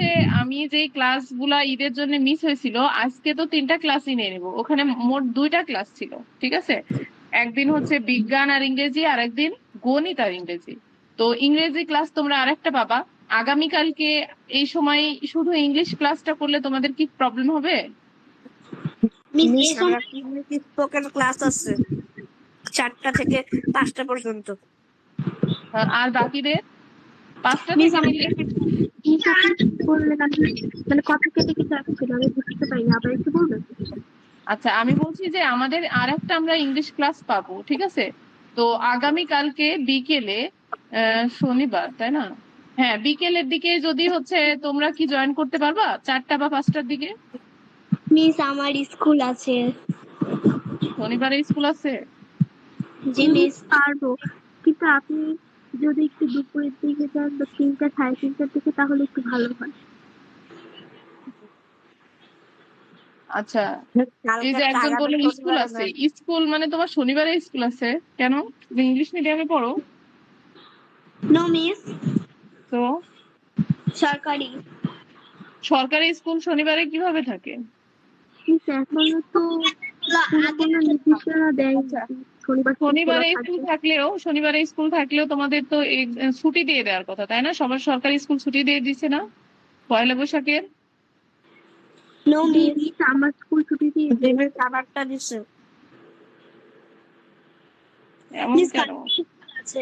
যে আমি যে ক্লাসগুলা ঈদের জন্য মিস হয়েছিল, আজকে তো 3টা ক্লাসই নিয়ে নেবো। ওখানে মোট 2টা ক্লাস ছিল, ঠিক আছে? একদিন হচ্ছে বিজ্ঞান আর ইংরেজি, আর একদিন গণিত আর ইংরেজি। তো ইংরেজি ক্লাস তোমরা আরেকটা পাবা আগামীকালকে। এই সময় শুধু ইংলিশ ক্লাসটা করলে তোমাদের কি প্রবলেম হবে? মিস আমার স্পোকেন ক্লাস আছে 4টা থেকে 5টা পর্যন্ত। আর বাকিদের 5টা মিস থেকে নিলে বললেন আপনি, মানে কথা কেটে কেটে আসছিল, আমি বুঝতে পারিনি, আবার একটু বলবেন? আচ্ছা, আমি বলছি যে আমাদের আর একটা আমরা ইংলিশ ক্লাস পাবো, ঠিক আছে? তো আগামীকালকে বিকেলে, শনিবার তাই না? হ্যাঁ, বিকেলের দিকে যদি হচ্ছে তোমরা কি জয়েন করতে পারবা 4টা বা 5টার দিকে? মিস আমার স্কুল আছে। শনিবারে স্কুল আছে? জি মিস পারবো, কিন্তু আপনি যদি একটু দুপুরের দিকে যান বা 3টা 3:30টার দিকে, তাহলে একটু ভালো হয়। আচ্ছা, এই যে একজন বললো স্কুল আছে, স্কুল মানে তোমার শনিবারে স্কুল আছে কেন? তুমি ইংলিশ মিডিয়ামে পড়ো? নো মিস, তো সরকারি। সরকারি স্কুল শনিবারে কিভাবে থাকে? মিস এখনো তো কোনো নির্দেশনা দেয়নি আচ্ছা, শনিবার স্কুল খোলা থাকবে। শনিবারে স্কুল থাকলেও তোমাদের তো ছুটি দিয়ে দেওয়ার কথা তাই না? সবার সরকারি স্কুল ছুটি দিয়ে দিচ্ছে না পয়লা বৈশাখের? নো মিস, আমার স্কুল ছুটি দিয়ে খাবারটা দিছে। এমন কেন? আছে।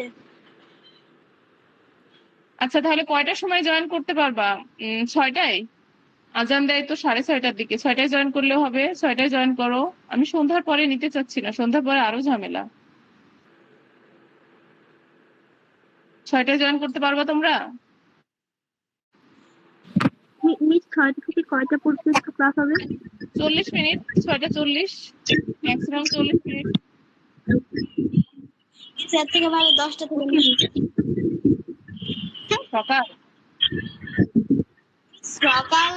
আচ্ছা, তাহলে কয়টার সময় জয়েন করতে পারবা? 6টায়? আজান দেয় তো 6:30টার দিকে, 6টায় জয়েন করলেও হবে। 6টায় জয়েন করো। আমি সন্ধ্যার পরে নিতে চাচ্ছি না, সন্ধ্যার পরে আরো ঝামেলা। 6টায় জয়েন করতে পারবা তোমরা? মিস 6টা থেকে কয়টা পর্যন্ত ক্লাস হবে? 40 মিনিট, 6টা 40, ম্যাক্সিমাম 40 মিনিট। এর থেকে ভালো 10টা থেকে সকাল সকাল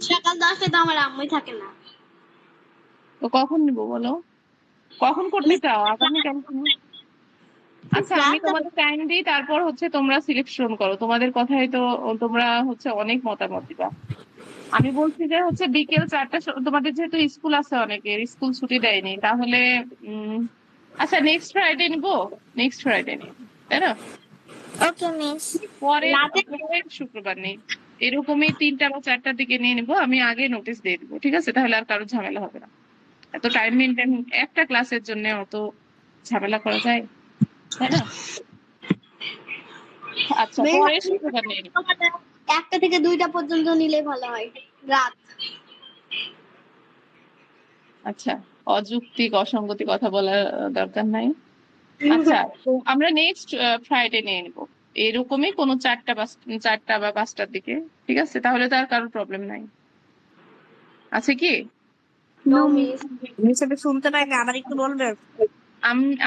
সকাল 10টায় তো আমার আম্মুই থাকে না। তো কখন নিবো বলো? কখন করতে চাও? আগামীকাল? আচ্ছা, আমি তোমাদের টাইম দিই, তারপর হচ্ছে তোমরা সিলেকশন করো। তোমাদের কথাই তো তোমরা হচ্ছে অনেক মতামত দিবা। আমি বলছি যে হচ্ছে বিকেল 4টা, তোমাদের যেহেতু স্কুল আছে, অনেকের স্কুল ছুটি দেয়নি, তাহলে আচ্ছা নেক্সট ফ্রাইডে নিবো। নেক্সট ফ্রাইডে নিব, তাই না? ওকে মিস। পরের শুক্রবার নেই, এরকমই 3টা বা 4টার দিকে নিয়ে নিবো। আমি আগে নোটিশ দিয়ে দিবো, ঠিক আছে? তাহলে আর কারো ঝামেলা হবে না। এত টাইম মেনটেন একটা ক্লাসের জন্য অত ঝামেলা করা যায়, তাই না? আচ্ছা, পরের শুক্রবার নিয়ে নিবো। 1টা থেকে 2টা পর্যন্ত নিলে ভালো হয়, রাত। আচ্ছা, অযৌক্তিক অসঙ্গতি কথা বলার দরকার নাই। আচ্ছা, তো আমরা নেক্সট ফ্রাইডে নিয়ে নিবো, এরকমই কোনো 4টা বা 5টার দিকে, ঠিক আছে? তাহলে তো আর কারোর প্রবলেম নাই, আছে কি? No miss. মিস আমি শুনতে পাই না, আবার একটু বলবেন?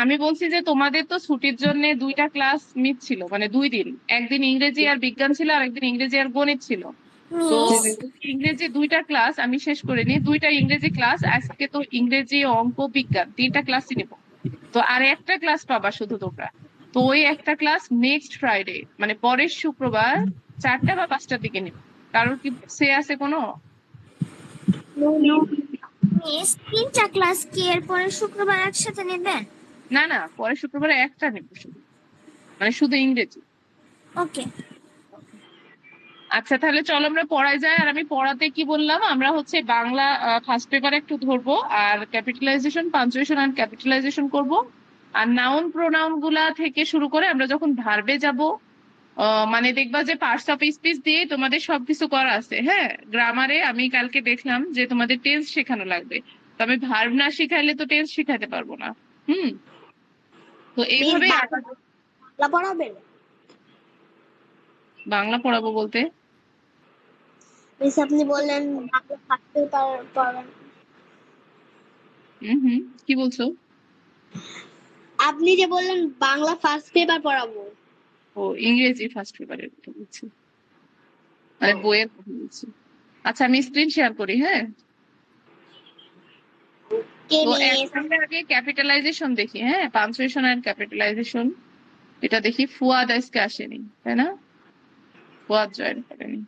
আমি বলছি যে তোমাদের তো ছুটির জন্য 2টা ক্লাস মিস ছিল, মানে 2 দিন। একদিন ইংরেজি আর বিজ্ঞান ছিল, আর একদিন ইংরেজি আর গণিত ছিল। তো ইংরেজি 2টা ক্লাস আমি শেষ করে নি, 2টা ইংরেজি ক্লাস আজকে। তো ইংরেজি, অঙ্ক, বিজ্ঞান 3টা ক্লাসই নিবো। তো আর একটা ক্লাস পাবা শুধু তোমরা। তো ওই একটা ক্লাস নেক্সট ফ্রাইডে, মানে পরের শুক্রবার 4টা বা 5টার দিকে নিব। কারোর কি সে আছে কোনো? মিস 3টা ক্লাস কি এর পরে শুক্রবার একসাথে নেবেন? না না, পরের শুক্রবারে একটা নিব শুধু, মানে শুধু ইংরেজি। ওকে। আচ্ছা, তাহলে চলো আমরা পড়ায় যাই। আর আমি পড়াতে কি বললাম, আমরা হচ্ছে বাংলা ফার্স্ট পেপার একটু ধরবো, আর ক্যাপিটালাইজেশন, পাঞ্চুয়েশন আর ক্যাপিটালাইজেশন করব। আর নাউন প্রোনাউন গুলা থেকে শুরু করে আমরা যখন ভার্বে যাব, মানে দেখবা যে পার্টস অফ স্পিচ দিয়ে তোমাদের সবকিছু করা আছে। হ্যাঁ, গ্রামারে আমি কালকে দেখলাম যে তোমাদের টেন্স শেখানো লাগবে। তো আমি ভার্ব না শিখাইলে তো টেন্স শিখাতে পারবো না। হুম, তো এইভাবেই বাংলা পড়াবেন? বাংলা পড়াবো বলতে? মিস আপনি বললেন বাংলা ফার্স্ট পেপার পড়াবেন। হুম, কি বলছো? আপনি যে বললেন বাংলা ফার্স্ট পেপার পড়াবো। ও, ইংরেজি ফার্স্ট পেপারের কথা বলছি, মানে বইয়ের কথা বলছি। আচ্ছা, আমি স্ক্রিন শেয়ার করি, হ্যাঁ? কে তো মিস? আমরা আগে ক্যাপিটালাইজেশন দেখি, হ্যাঁ, পাঞ্চুয়েশন আর ক্যাপিটালাইজেশন। এটা দেখি। ফুয়াদ আজকে আসেনি, তাই না? ফুয়াদ জয়েন করেনি।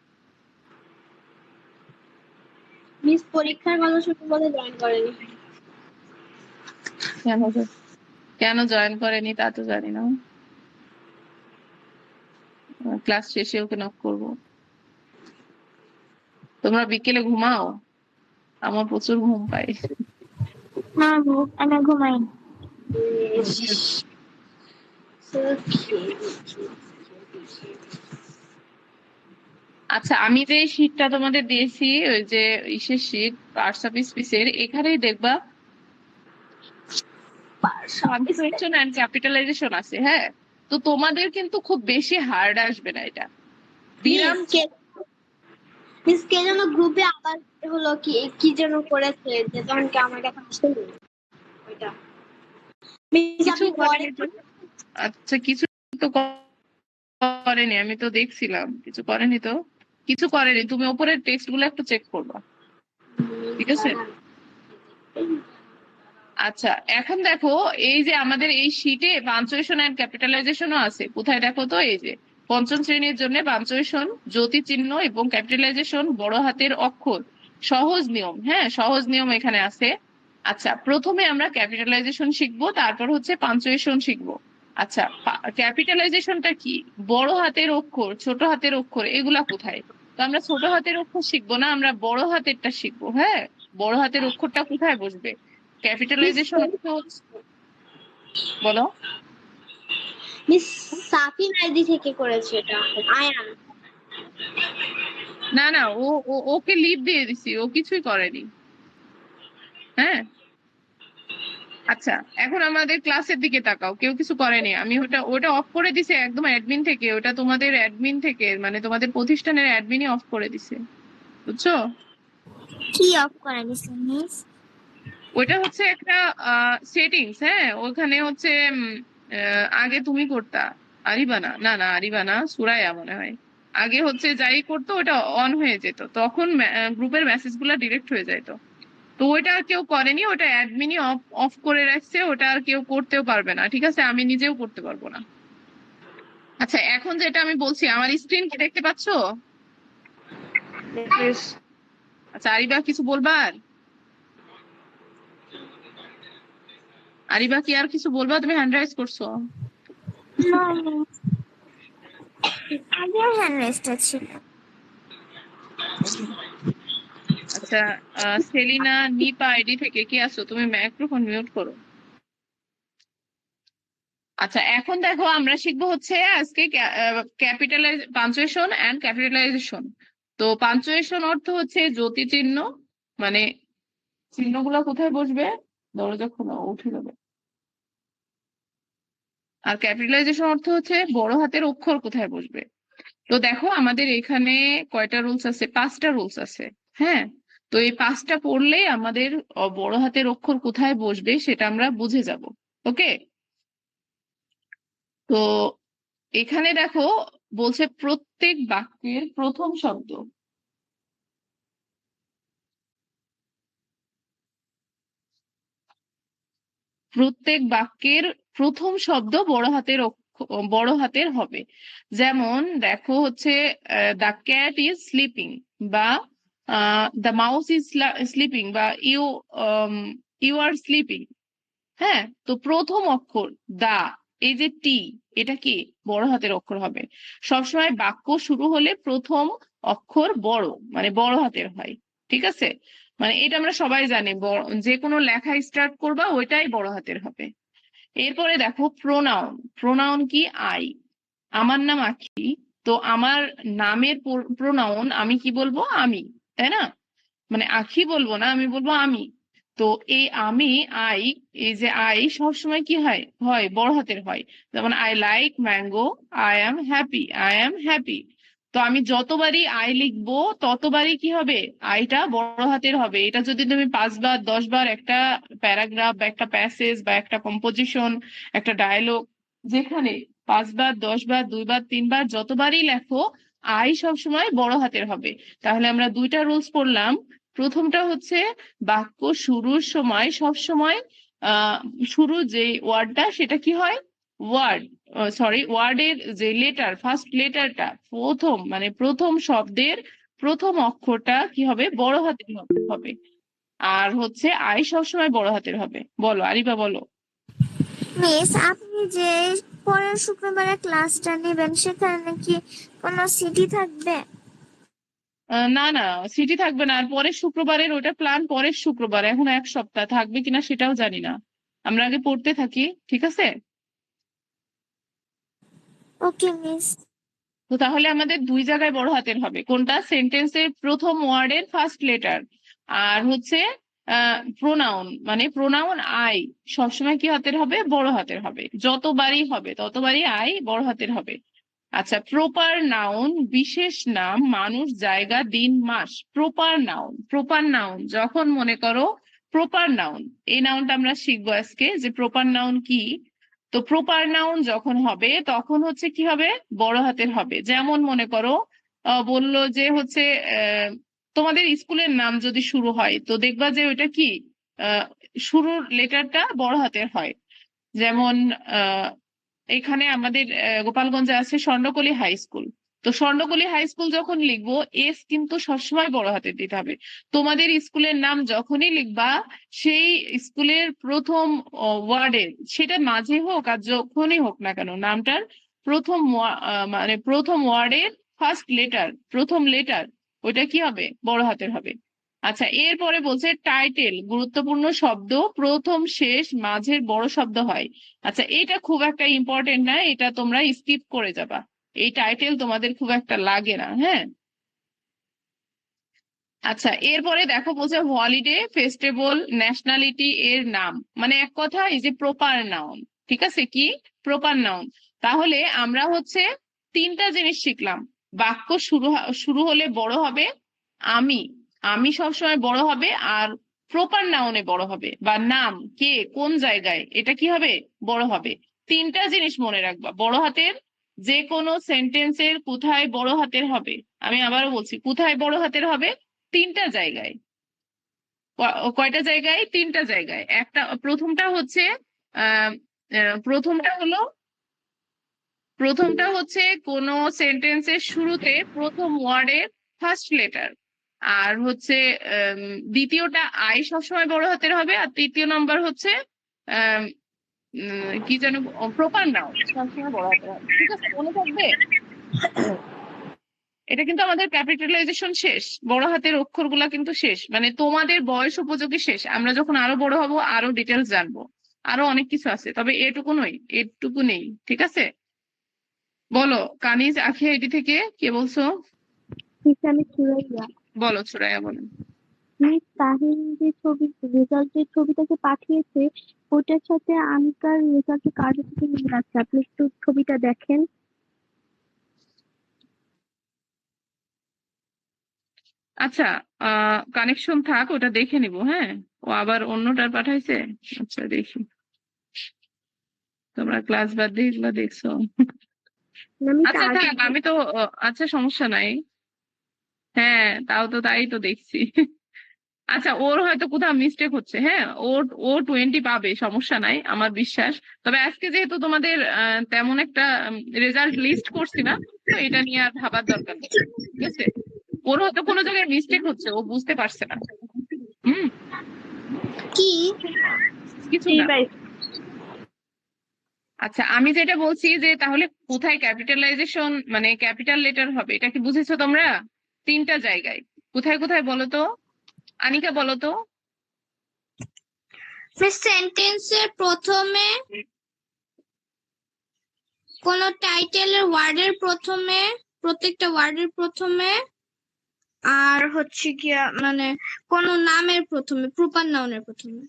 মিস পরীক্ষার কথা শুনে বলে জয়েন করেনি। কেন কেন জয়েন করেনি তা তো জানি না, ক্লাস শেষে ওকে নক করবো। তোমরা বিকেলে ঘুমাও? আমার প্রচুর ঘুম পাই। না আমি ঘুমাই। আচ্ছা, আমি যে শীটটা তোমাদের দিয়েছি, ওই যে ইসের শীট, পার্টস অফ স্পিচের, এখানেই দেখবা পাঞ্চুয়েশন এন্ড ক্যাপিটালাইজেশন আছে। হ্যাঁ, তো তোমাদের কিন্তু খুব বেশি হার্ড আসবে না এটা। বিরাম মিস কে যেন গ্রুপে আবার হলো কি কি যেন করেছে যে তখন কি আমার কাছে আসেনি ওইটা। মিস কিছু আপনি পরে করেনি তো? আচ্ছা, কিছু তো করেনি, আমি তো দেখছিলাম কিছু করেনি তো। কিছু করেনি, তুমি ওপরের টেক্সট গুলো একটু চেক করবা, ঠিক আছে? আচ্ছা, এখন দেখো, এই যে আমাদের এই শীটে পাঞ্চুয়েশন এন্ড ক্যাপিটালাইজেশনও আছে। কোথায় দেখো তো, এই যে পঞ্চম শ্রেণীর জন্য পাঞ্চুয়েশন, জ্যোতি চিহ্ন এবং ক্যাপিটালাইজেশন, বড় হাতের অক্ষর, সহজ নিয়ম। হ্যাঁ, সহজ নিয়ম এখানে আছে। আচ্ছা, প্রথমে আমরা ক্যাপিটালাইজেশন শিখবো, তারপর হচ্ছে পাঞ্চুয়েশন শিখবো। আচ্ছা, ক্যাপিটালাইজেশনটা কি? বড় হাতের অক্ষর, ছোট হাতের অক্ষর, এগুলা কোথায়? তো আমরা ছোট হাতের অক্ষর শিখবো না, আমরা বড় হাতেরটা শিখবো। হ্যাঁ, বড় হাতের অক্ষরটা কোথায় বসবে? ক্যাপিটালাইজেশন অর্থ বলো। মিস সাফিন আইডি থেকে করেছে এটা আয়ান। না না, ওকে লিভ দিয়ে দিছি, ও কিছুই করেনি। হ্যাঁ, আচ্ছা, এখন আমাদের ক্লাসের দিকে তাকাও, কেউ কিছু করেনি। আমি ওটা ওটা অফ করে দিছে একদম অ্যাডমিন থেকে, ওটা তোমাদের অ্যাডমিন থেকে, মানে তোমাদের প্রতিষ্ঠানের অ্যাডমিনই অফ করে দিছে, বুঝছো? কি অফ করে দিছেন মিস? ওইটা হচ্ছে একটা সেটিংস। হ্যাঁ, ওখানে হচ্ছে আগে তুমি করতা, আরিবানা, না না আরিবানা, সুরাইয়া মনে হয়। আগে হচ্ছে যাই করতো ওটা অন হয়ে যেত, তখন গ্রুপের মেসেজ গুলা ডিরেক্ট হয়ে যাইতো। তো ওইটা আর কেউ করেনি, ওটা অ্যাডমিনই অফ অফ করে রাখছে, ওটা আর কেউ করতেও পারবে না, ঠিক আছে? আমি নিজেও করতে পারবো না। আচ্ছা, এখন যেটা আমি বলছি, আমার স্ক্রিন কি দেখতে পাচ্ছো? আচ্ছা, আরিবা কিছু বলবার? আরিবা কি আর কিছু বলবা? তুমি হ্যান্ড রাইজ করছো। না আগে হ্যান্ড রেস্টে ছিল। আচ্ছা, সেলিনা নিপা আইডি থেকে কি আছো? তুমি মাইক্রোফোন মিউট করো। আচ্ছা, এখন দেখো, আমরা শিখবো হচ্ছে আজকে ক্যাপিটালাইজ পাঞ্চুয়েশন এন্ড ক্যাপিটালাইজেশন। তো পাঞ্চুয়েশন অর্থ হচ্ছে জ্যোতি চিহ্ন, মানে চিহ্নগুলো কোথায় বসবে, দরজা খোলা, উঠে যাবে। আর ক্যাপিটালাইজেশন অর্থ হচ্ছে বড় হাতের অক্ষর কোথায় বসবে। তো দেখো, আমাদের এখানে কয়টা রুলস আছে? 5টা রুলস আছে। হ্যাঁ, তো এই 5টা পড়লেই আমাদের বড় হাতের অক্ষর কোথায় বসবে সেটা আমরা বুঝে যাব। ওকে, তো এখানে দেখো, বলছে প্রত্যেক বাক্যের প্রথম শব্দ, প্রত্যেক বাক্যের প্রথম শব্দ বড় হাতের হবে। যেমন দেখো হচ্ছে, দ্য ক্যাট ইজ স্লিপিং, বা দ্য মাউস ইজ স্লিপিং, বা ইউ আর স্লিপিং। হ্যাঁ, তো প্রথম অক্ষর দা, এই যে টি, এটা কি বড় হাতের অক্ষর হবে। সবসময় বাক্য শুরু হলে প্রথম অক্ষর বড়, মানে বড় হাতের হয়, ঠিক আছে? মানে এটা আমরা সবাই জানি, যে কোনো লেখা স্টার্ট করবা ওইটাই বড় হাতের হবে। এরপরে দেখো প্রোনাউন, প্রোনাউন কি? আই। আমার নাম আখি, তো আমার নামের প্রোনাউন আমি কি বলবো? আমি, তাই না? মানে আখি বলবো না, আমি বলবো আমি। তো এই আমি, আই, এই যে আই সবসময় কি হয় হয় বড় হাতের হয়। যেমন I like mango, I am happy, I am happy. তো আমি যতবারই আই লিখবো ততবারই কি হবে? আইটা বড় হাতের হবে। এটা যদি তুমি 5 বার 10 বার একটা প্যারাগ্রাফ বা একটা প্যাসেজ বা একটা কম্পোজিশন, একটা ডায়লগ, যেখানে 5 বার 10 বার 2 বার 3 বার যতবারই লেখো, আই সবসময় বড় হাতের হবে। তাহলে আমরা 2টা রুলস পড়লাম। প্রথমটা হচ্ছে, বাক্য শুরুর সময় সব সময় শুরু যে ওয়ার্ডটা সেটা কি হয়? ওয়ার্ড, সরি, ওয়ার্ডের যে লেটার, ফার্স্ট লেটারটা, প্রথম মানে প্রথম শব্দের প্রথম অক্ষরটা কি হবে? বড় হাতের হবে। আর হচ্ছে আই সবসময় বড় হাতের হবে। বলো আরিবা, বলো। মিস, আপনি যে পরের শুক্রবারে ক্লাসটা নেবেন সেখানে কি কোনো সিটি থাকবে? না না, সিটি থাকবে না। আর পরের শুক্রবারের ওটা প্ল্যান, পরের শুক্রবার, এখন 1 সপ্তাহ থাকবে কিনা সেটাও জানি না। আমরা আগে পড়তে থাকি, ঠিক আছে? ওকে মিস। তো তাহলে আমাদের 2 জায়গায় বড় হাতের হবে। কোনটা? সেন্টেন্সের প্রথম ওয়ার্ডের ফার্স্ট লেটার। আর হচ্ছে প্রোনাউন, মানে প্রোনাউন আই সবসময় কি হাতের হবে? বড় হাতের হবে। যতবারই হবে ততবারই আই বড় হাতের হবে। আচ্ছা, প্রপার নাউন, বিশেষ নাম, মানুষ, জায়গা, দিন, মাস। প্রপার নাউন, প্রপার নাউন যখন মনে করো, প্রপার নাউন, এই নাউনটা আমরা শিখবো আজকে যে প্রপার নাউন কি। তো প্রপার নাউন যখন হবে তখন হচ্ছে কি হবে? বড় হাতের হবে। যেমন মনে করো বললো যে হচ্ছে তোমাদের স্কুলের নাম যদি শুরু হয় তো দেখবা যে ওইটা কি আহ শুরুর লেটারটা বড় হাতের হয়। যেমন এখানে আমাদের গোপালগঞ্জে আছে স্বর্ণকলি হাই স্কুল। তো স্বর্ণকলি হাই স্কুল যখন লিখবো, এস কিন্তু সবসময় বড় হাতের দিতে হবে। তোমাদের স্কুলের নাম যখনই লিখবা, সেই স্কুলের প্রথম ওয়ার্ডের, সেটা মাঝে হোক আর যখনই হোক না কেন, নামটার প্রথম মানে প্রথম ওয়ার্ডের ফার্স্ট লেটার, প্রথম লেটার, ওইটা কি হবে? বড় হাতের হবে। আচ্ছা, এরপরে বলছে টাইটেল, গুরুত্বপূর্ণ শব্দ প্রথম, শেষ, মাঝের বড় শব্দ হয়। আচ্ছা, এটা খুব একটা ইম্পর্টেন্ট না, এটা তোমরা স্কিপ করে যাবা। এই টাইটেল তোমাদের খুব একটা লাগে না, হ্যাঁ। আচ্ছা, এরপরে দেখো বলছে হলিডে, ফেস্টিভ্যাল, ন্যাশনালিটি এর নাম, মানে এক কথা এই যে প্রপার নাউন। ঠিক আছে, কি প্রপার নাউন? তাহলে আমরা হচ্ছে 3টা জিনিস শিখলাম। বাক্য শুরু হলে বড় হবে আমি, আমি সবসময় বড় হবে। আর প্রপার নাউনে বড় হবে, বা নাম, কে, কোন জায়গায়, এটা কি হবে? বড় হবে। 3টা জিনিস মনে রাখবা। বড় হাতের যে কোনো সেন্টেন্সের কোথায় বড় হাতের হবে? আমি আবারও বলছি, কোথায় বড় হাতের হবে? 3টা জায়গায়। কয়টা জায়গায়? 3টা জায়গায়। একটা, প্রথমটা হচ্ছে আহ প্রথমটা হলো, প্রথমটা হচ্ছে কোন সেন্টেন্সের শুরুতে প্রথম ওয়ার্ডের ফার্স্ট লেটার। আর হচ্ছে দ্বিতীয়টা আই সবসময় বড় হাতের হবে। আর তৃতীয় নাম্বার হচ্ছে আহ কি যেন, প্রপার নাউন সবসময় বড় হাতের হবে। ঠিক আছে, মনে থাকবে? এটা কিন্তু আমাদের ক্যাপিটালাইজেশন শেষ, বড় হাতের অক্ষরগুলা কিন্তু শেষ, মানে তোমাদের বয়স উপযোগী শেষ। আমরা যখন আরো বড় হব আরো ডিটেলস জানবো, আরো অনেক কিছু আছে, তবে এটুকু নই, এটুকু নেই। ঠিক আছে, বলো কানিজ আখি আইডি থেকে কে বলছো? মিস, আমি সুরাইয়া। বলো সুরাইয়া, বলো। মিস, তাহিন যে ছবি রেজাল্টের ছবিটাকে পাঠিয়েছে ওটার সাথে আনিকার রেজাল্টের কার্ডের সাথে মিল আছে, আপনি একটু ছবিটা দেখেন। আচ্ছা, কানেকশন থাক, ওটা দেখে নিব, হ্যাঁ। ও আবার অন্যটার পাঠাইছে। আচ্ছা দেখি, তোমরা ক্লাস বাদ দিয়ে এগুলো দেখছো? আমি আচ্ছা টার্গেট। থাক, আমি তো আচ্ছা সমস্যা নাই। হ্যাঁ, তাও তো, তাই তো দেখছি। আচ্ছা, ওর হয়তো কোথাও মিস্টেক হচ্ছে, হ্যাঁ। ও 20 পাবে, সমস্যা নাই, আমার বিশ্বাস। তবে আজকে যেহেতু তোমাদের তেমন একটা রেজাল্ট লিস্ট করছি না, তো এটা নিয়ে আর ভাবার দরকার নেই। ঠিক আছে, ওর হয়তো কোনো জায়গায় মিস্টেক হচ্ছে, ও বুঝতে পারছে না। হুম, কি কিছু না। আচ্ছা, আমি যেটা বলছি যে তাহলে কোথায় ক্যাপিটালাইজেশন, মানে ক্যাপিটাল লেটার হবে, এটা কি বুঝেছো তোমরা? 3টা জায়গায়। কোথায় কোথায় বলো তো, আনিকা বলো তো। সেন্টেন্সের প্রথমে, কোন টাইটেলের ওয়ার্ডের প্রথমে, প্রত্যেকটা ওয়ার্ডের প্রথমে, আর হচ্ছে গিয়া মানে কোন নামের প্রথমে, প্রপার নাউনের প্রথমে।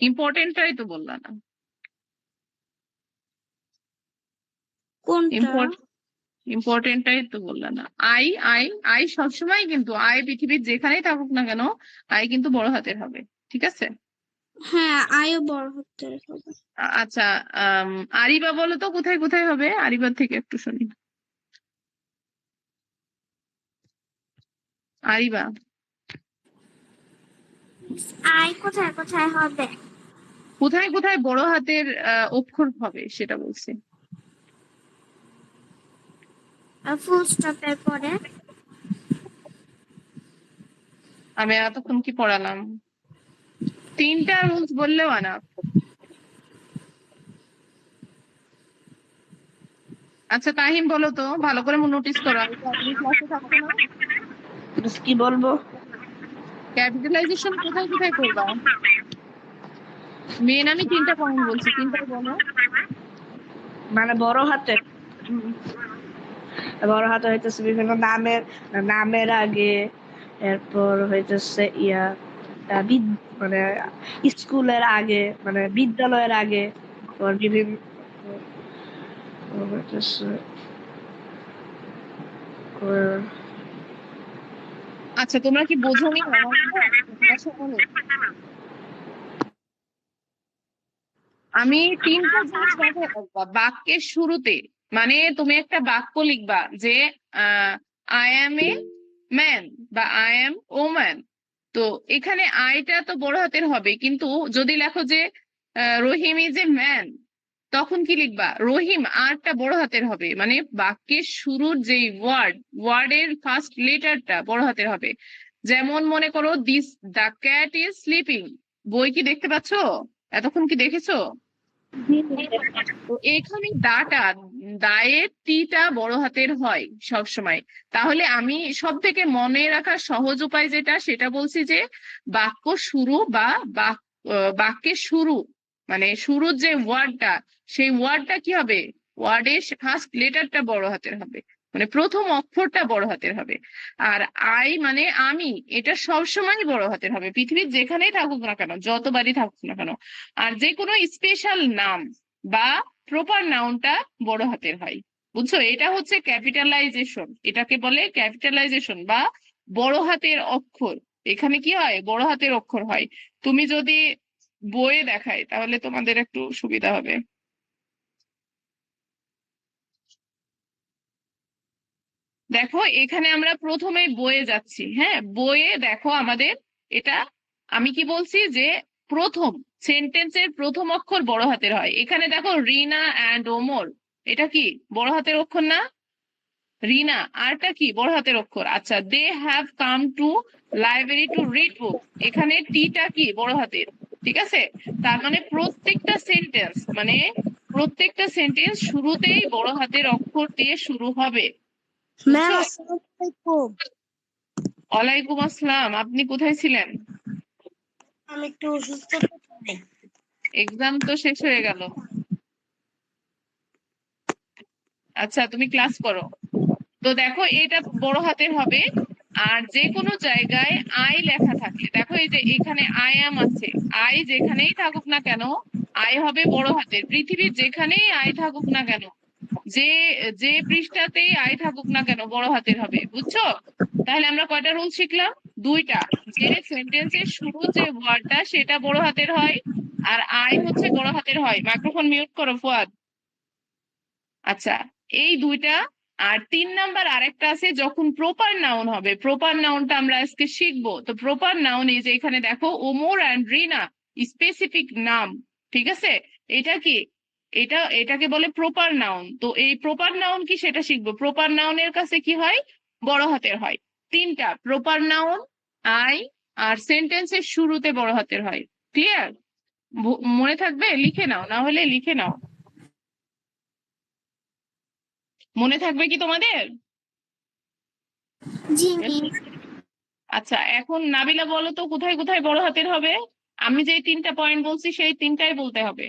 ইম্পর্টেন্টটাই তো বললা না। কোনটা? ইম্পর্টেন্টটাই তো বললা না। আই, আই, আই সবসময় কিন্তু, আই পৃথিবীর যেখানেই থাকুক না কেন, আই কিন্তু বড় হাতের হবে। ঠিক আছে। হ্যাঁ, আয়ও বড় হতে হবে। আচ্ছা, আরিবা বলো তো কোথায় কোথায় হবে, আরিবার থেকে একটু শুনি। আরিবা। আই কোথায় কোথায় হবে? কোথায় কোথায় বড় হাতের অক্ষর হবে সেটা বলছি। ফুল স্টপের পরে আমি এতক্ষণ কি পড়ালাম? 3টা রুলস বললেও আনা। আচ্ছা তাহিম বলো তো, ভালো করে নোটিস করো, আমি তো তুমি ক্লাসে থাকছো না। কি বলবো? ক্যাপিটালাইজেশন কোথায় কোথায় করবা? মেন আমি 3টা পয়েন্ট বলছি, 3টাই বলো। মানে বড় হাতে, হুম। বড় হাতে হইতেছে বিভিন্ন নামের আগে, এরপর হইতেছে মানে স্কুলের আগে, মানে বিদ্যালয়ের আগে, তারপর বিভিন্ন হইতেছে আচ্ছা তোমরা কি বোঝোনি আমার কথা? তোমরা শোনোনি? আমি 3টা জিনিস মাথায় রাখবা বাক্যের শুরুতে। মানে তুমি একটা বাক্য লিখবা যে আই অ্যাম এ ম্যান বা আই অ্যাম ওম্যান। তো এখানে আইটা তো বড় হাতের হবে, কিন্তু যদি লেখো যে রহিম ইজ এ ম্যান, তখন কি লিখবা? রহিম আরটা বড় হাতের হবে, মানে বাক্যের শুরুর যেই ওয়ার্ডের ফার্স্ট লেটারটা বড় হাতের হবে। যেমন মনে করো দ্য ক্যাট ইজ স্লিপিং। বই কি দেখতে পাচ্ছো? এতক্ষণ কি দেখেছো? তো এখানে দায়ের টিটা বড় হাতের হয় সব সময়। তাহলে আমি সব থেকে মনে রাখার সহজ উপায় যেটা, সেটা বলছি যে বাক্য শুরু বা বাক্যের শুরু, মানে শুরুর যে ওয়ার্ডটা, সেই ওয়ার্ডটা কি হবে? ওয়ার্ডের ফার্স্ট লেটারটা বড় হাতের হবে, মানে প্রথম অক্ষরটা বড় হাতের হবে। আর আই মানে আমি, এটা সবসময় বড় হাতের হবে, পৃথিবীর যেখানেই থাকুক না কেন, যতবারই থাকুক না কেন। আর যে কোনো স্পেশাল নাম বা প্রপার নাউনটা বড় হাতের হয়। বুঝছো? এটা হচ্ছে ক্যাপিটালাইজেশন, এটাকে বলে ক্যাপিটালাইজেশন বা বড় হাতের অক্ষর। এখানে কি হয়? বড় হাতের অক্ষর হয়। তুমি যদি বইয়ে দেখাই তাহলে তোমাদের একটু সুবিধা হবে। দেখো এখানে আমরা প্রথমে বইয়ে যাচ্ছি। হ্যাঁ, বইয়ে দেখো আমাদের এটা, আমি কি বলছি যে প্রথম সেন্টেন্সের প্রথম অক্ষর বড় হাতের হয়। এখানে দেখো রিনা অ্যান্ড ওমর, এটা কি বড় হাতের অক্ষর না? রিনা আরটা কি বড় হাতের অক্ষর। আচ্ছা, they have come to library to read book, এখানে টিটা কি বড় হাতের। ঠিক আছে? তার মানে প্রত্যেকটা সেন্টেন্স শুরুতেই বড় হাতের অক্ষর দিয়ে শুরু হবে। ম্যাম বুঝছো? আসসালামু আলাইকুম। ওয়ালাইকুম আসসালাম। আপনি কোথায় ছিলেন? আমি একটু অসুস্থ। এক্সাম তো শেষ হয়ে গেল। আচ্ছা তুমি ক্লাস করো। তো দেখো এটা বড় হাতের হবে। আর যে কোনো জায়গায় আই লেখা থাকলে, দেখো এই যে এখানে আই অ্যাম আছে, আই যেখানেই থাকুক না কেন আই হবে বড় হাতের। পৃথিবীর যেখানেই আই থাকুক না কেন, যে যে পৃষ্ঠাতেই আই থাকুক না কেন বড় হাতের হবে। বুঝছো? তাহলে আমরা কয়টা রুল শিখলাম? 2টা। যে সেন্টেন্সের শুরু যে ওয়ার্ডটা সেটা বড় হাতের হয়, আর আই হচ্ছে বড় হাতের হয়। মাইক্রোফোন মিউট করো ফুয়াদ। আচ্ছা, এই 2টা। আর 3 নাম্বার আরেকটা আছে, যখন প্রপার নাউন হবে। প্রপার নাউনটা আমরা আজকে শিখবো। তো প্রপার নাউন এই যে এখানে দেখো ওমর অ্যান্ড রিনা, স্পেসিফিক নাম। ঠিক আছে? এটা কি? এটাকে বলে প্রপার নাউন। তো এই প্রপার নাউন কি সেটা শিখবো। প্রপার নাউনের কাছে কি হয়? বড় হাতের হয়। 3টা প্রপার নাউন, আই, আর সেন্টেন্সের শুরুতে বড় হাতের হয়। ক্লিয়ার? মনে থাকবে? লিখে নাও, না হলে লিখে নাও। মনে থাকবে কি তোমাদের? জি আচ্ছা এখন নাবিলা বলো তো কোথায় কোথায় বড় হাতের হবে? আমি যে 3টা পয়েন্ট বলছি সেই 3টাই বলতে হবে।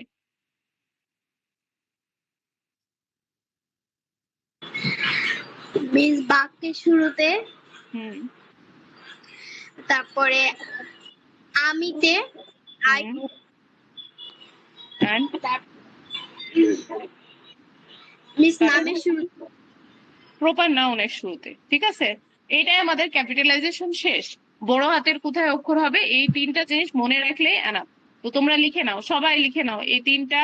মিস বাক্যের শুরুতে, হুম। তারপরে আমিতে, আই, And মিস নামের শুরুতে। প্রপার নাউনের শুরুতে। ঠিক আছে? এইটাই আমাদের ক্যাপিটালাইজেশন শেষ। বড় হাতের কোথায় অক্ষর হবে, এই 3টা জিনিস মনে রাখলে এনাফ। তো তোমরা লিখে নাও, সবাই লিখে নাও, এই 3টা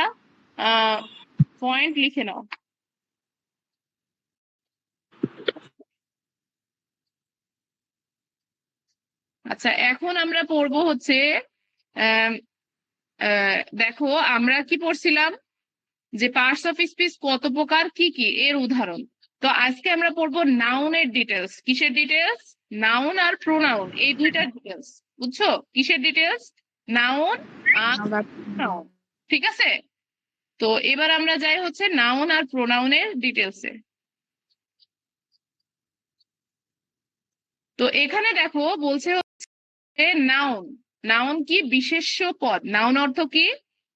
পয়েন্ট লিখে নাও। আচ্ছা এখন আমরা পড়বো হচ্ছে দেখো আমরা কি পড়ছিলাম যে পার্টস অফ স্পিচ কত প্রকার, কি কি এর উদাহরণ। তো আজকে আমরা পড়বো নাউনের ডিটেলস। কিসের ডিটেলস? নাউন আর প্রোনাউন, এই দুইটা ডিটেলস। বুঝছো? কিসের ডিটেলস? নাউন আর প্রোনাউন। ঠিক আছে, তো এবার আমরা যাই হচ্ছে নাউন আর প্রোনাউনের ডিটেলসে। তো এখানে দেখো বলছে হচ্ছে নাউন। নাউন কি? বিশেষ্য পদ। নাউন অর্থ কি?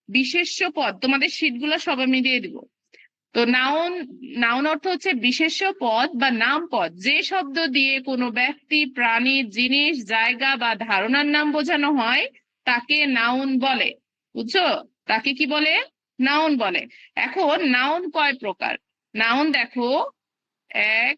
বিশেষ্য পদ। তোমাদের শীটগুলো সব আমি দিয়ে দিব। তো নাউন, নাউন অর্থ হচ্ছে বিশেষ্য পদ বা নাম পদ, যে শব্দ দিয়ে কোনো ব্যক্তি, প্রাণী, জিনিস, জায়গা বা ধারণার নাম বোঝানো হয় তাকে নাউন বলে। বুঝছো? তাকে কি বলে? নাউন বলে। এখন নাউন কয় প্রকার? নাউন দেখো 1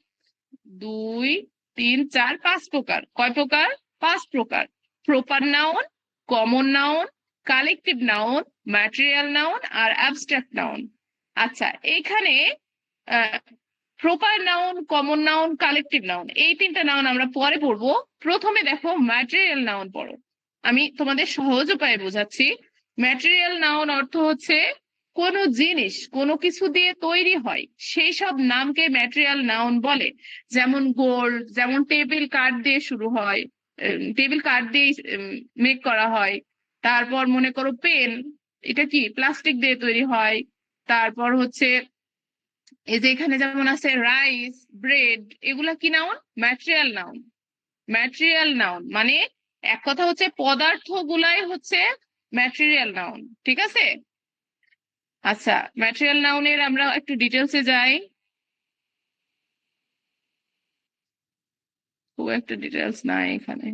2 3 4 5 প্রকার। কয় প্রকার? 5 প্রকার। Proper noun, common noun, collective noun, material noun আর অ্যাবস্ট্রাক্ট নাউন। আচ্ছা, এখানে proper noun, common noun, collective noun, এই তিনটা নাউন আমরা পরে পড়বো। প্রথমে দেখো ম্যাটেরিয়াল নাউন পড়ো। আমি তোমাদের সহজ উপায়ে বোঝাচ্ছি। ম্যাটেরিয়াল নাউন অর্থ হচ্ছে কোনো জিনিস কোনো কিছু দিয়ে তৈরি হয় সেই সব নামকে ম্যাটেরিয়াল নাউন বলে। যেমন গোল্ড, যেমন টেবিল কাঠ দিয়ে শুরু হয়, টেবিল কাঠ দিয়ে মেক করা হয়। তারপর মনে করো পেন, এটা কি প্লাস্টিক দিয়ে তৈরি হয়। তারপর হচ্ছে এই যে এখানে যেমন আছে রাইস, ব্রেড, এগুলা কি noun? Material noun. Material noun মানে এক কথা হচ্ছে পদার্থ গুলাই হচ্ছে ম্যাটেরিয়াল নাউন। ঠিক আছে? আচ্ছা, ম্যাটেরিয়াল নাউনের আমরা একটু ডিটেলসে যাই। খুব একটা ডিটেলস নাই এখানে।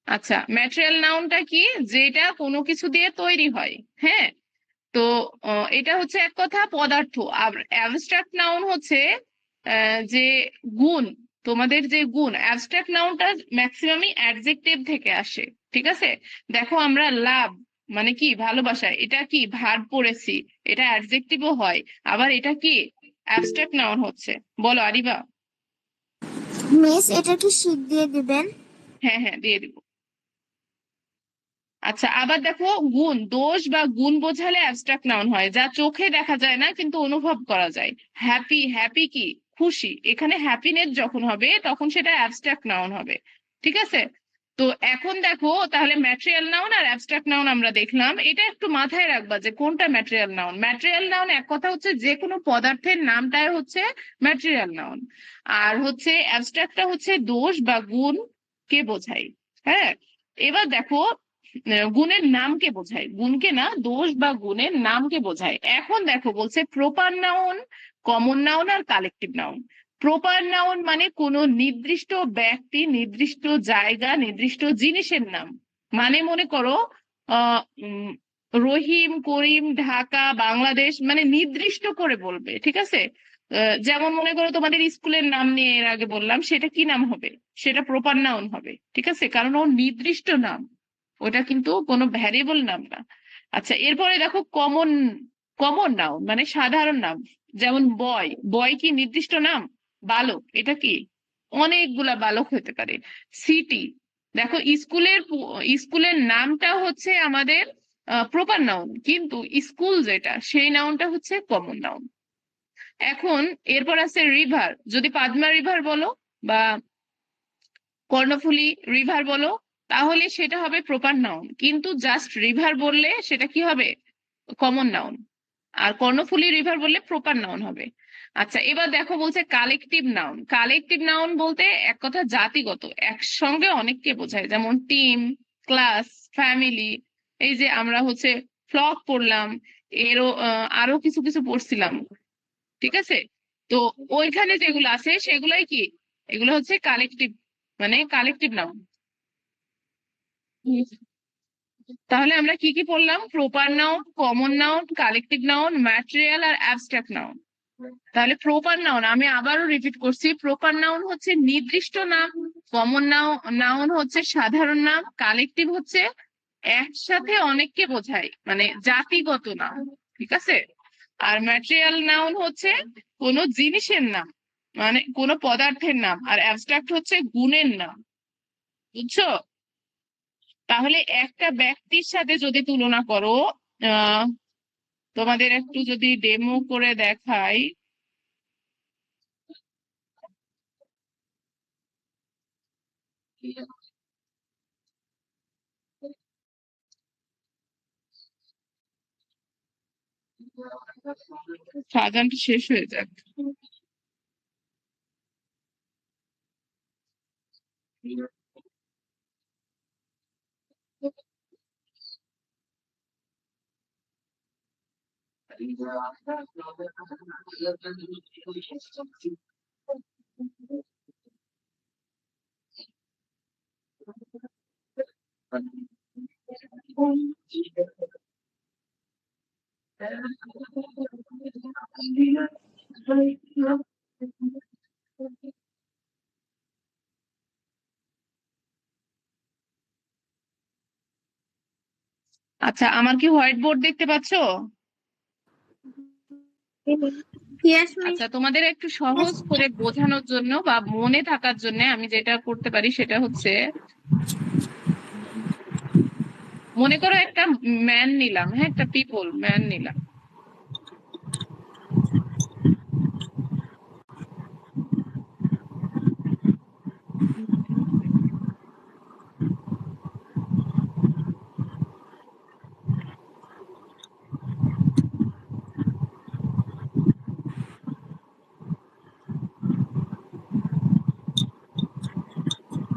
আচ্ছা, ম্যাটেরিয়াল নাউনটা কি? যেটা কোনো কিছু দিয়ে তৈরি হয়। হ্যাঁ, তো এটা হচ্ছে এক কথা পদার্থ। আর অ্যাবস্ট্রাক্ট নাউন হচ্ছে যে গুণ, তোমাদের যে গুণ। অ্যাবস্ট্রাক্ট নাউনটা ম্যাক্সিমামই অ্যাডজেক্টিভ থেকে আসে। ঠিক আছে, দেখো আমরা লাভ মানে কি? ভালোবাসা, এটা কি ভার্ব পড়েছি, এটা অ্যাডজেক্টিভও হয়। আবার এটা কি? অ্যাবস্ট্রাক্ট নাউন হচ্ছে। বলো আরিবা। মিস এটা কি শীট দিয়ে দিবেন? হ্যাঁ হ্যাঁ, দিয়ে দিব। আচ্ছা, আবার দেখো গুণ, দোষ বা গুণ বোঝালে অ্যাবস্ট্রাক্ট নাউন হয়, যা চোখে দেখা যায় না কিন্তু অনুভব করা যায়। হ্যাপি, হ্যাপি কি? খুশি। এখানে হ্যাপিনেস যখন হবে তখন সেটা অ্যাবস্ট্রাক্ট নাউন হবে। ঠিক আছে, তো এখন দেখো তাহলে ম্যাটেরিয়াল নাউন আর অ্যাবস্ট্রাক্ট নাউন আমরা দেখলাম। এটা একটু মাথায় রাখবা যে কোনটা ম্যাটেরিয়াল নাউন। ম্যাটেরিয়াল নাউন এক কথা হচ্ছে যে কোনো পদার্থের নামটাই হচ্ছে ম্যাটেরিয়াল নাউন। আর হচ্ছে অ্যাবস্ট্রাক্টটা হচ্ছে দোষ বা গুণ কে বোঝায়। হ্যাঁ, এবার দেখো গুণের নামকে বোঝায়, গুণকে না, দোষ বা গুণের নামকে বোঝায়। এখন দেখো বলছে প্রপার নাউন, কমন নাউন আর কালেকটিভ নাউন। প্রপার নাউন মানে কোনো নির্দিষ্ট ব্যক্তি, নির্দিষ্ট জায়গা, নির্দিষ্ট জিনিসের নাম। মানে মনে করো রহিম, করিম, ঢাকা, বাংলাদেশ, মানে নির্দিষ্ট করে বলবে। ঠিক আছে, যেমন মনে করো তোমাদের স্কুলের নাম নিয়ে এর আগে বললাম, সেটা কি নাম হবে? সেটা প্রপার নাউন হবে। ঠিক আছে, কারণ ও নির্দিষ্ট নাম, ওটা কিন্তু কোনো ভ্যারিয়েবল নাম না। আচ্ছা, এরপরে দেখো কমন, কমন নাউন মানে সাধারণ নাম। যেমন বয়, বয় কি নির্দিষ্ট নাম? বালক, এটা কি? অনেকগুলা বালক হতে পারে। সিটি, দেখো স্কুলের স্কুলের নামটা হচ্ছে আমাদের প্রপার নাউন, কিন্তু স্কুল যেটা সেই নাউনটা হচ্ছে কমন নাউন। এখন এরপর আছে রিভার, যদি পাদমা রিভার বলো বা কর্ণফুলী রিভার বলো তাহলে সেটা হবে প্রপার নাউন, কিন্তু জাস্ট রিভার বললে সেটা কি হবে? Common noun. আর কর্ণফুলী রিভার বললে প্রপার নাউন হবে। আচ্ছা, এবার দেখো বলছে কালেকটিভ নাউন। কালেকটিভ নাউন বলতে এক কথা জাতিগত, একসঙ্গে অনেককে বোঝায়। যেমন টিম, ক্লাস, ফ্যামিলি। এই যে আমরা হচ্ছে ফ্লক পড়লাম, এরও আরো কিছু কিছু পড়ছিলাম। ঠিক আছে, তো ওইখানে যেগুলো আছে সেগুলাই কি? এগুলো হচ্ছে কালেকটিভ, মানে কালেকটিভ নাউন। তাহলে আমরা কি কি পড়লাম? Proper noun, common noun, collective noun, material আর অ্যাবস্ট্রাক্ট নাউন। তাহলে প্রপার নাউন আমি আবারও রিপিট করছি, প্রপার নাউন হচ্ছে নির্দিষ্ট নাম, কমন নাউন হচ্ছে সাধারণ নাম, কালেকটিভ হচ্ছে একসাথে অনেককে বোঝায়, মানে জাতিগত নাম। ঠিক আছে, আর ম্যাটেরিয়াল নাউন হচ্ছে কোনো জিনিসের নাম, মানে কোনো পদার্থের নাম। আর অ্যাবস্ট্রাক্ট হচ্ছে গুণের নাম। বুঝছো? তাহলে একটা ব্যক্তির সাথে যদি তুলনা করো, আহ তোমাদের একটু যদি ডেমো করে দেখাই। সাজানটা শেষ হয়ে যাক। আচ্ছা, আমার কি হোয়াইট বোর্ড দেখতে পাচ্ছো? Yes miss. আচ্ছা, তোমাদের একটু সহজ করে বোঝানোর জন্য বা মনে থাকার জন্য আমি যেটা করতে পারি সেটা হচ্ছে, মনে করো একটা ম্যান নিলাম, হ্যাঁ, একটা পিপল ম্যান নিলাম।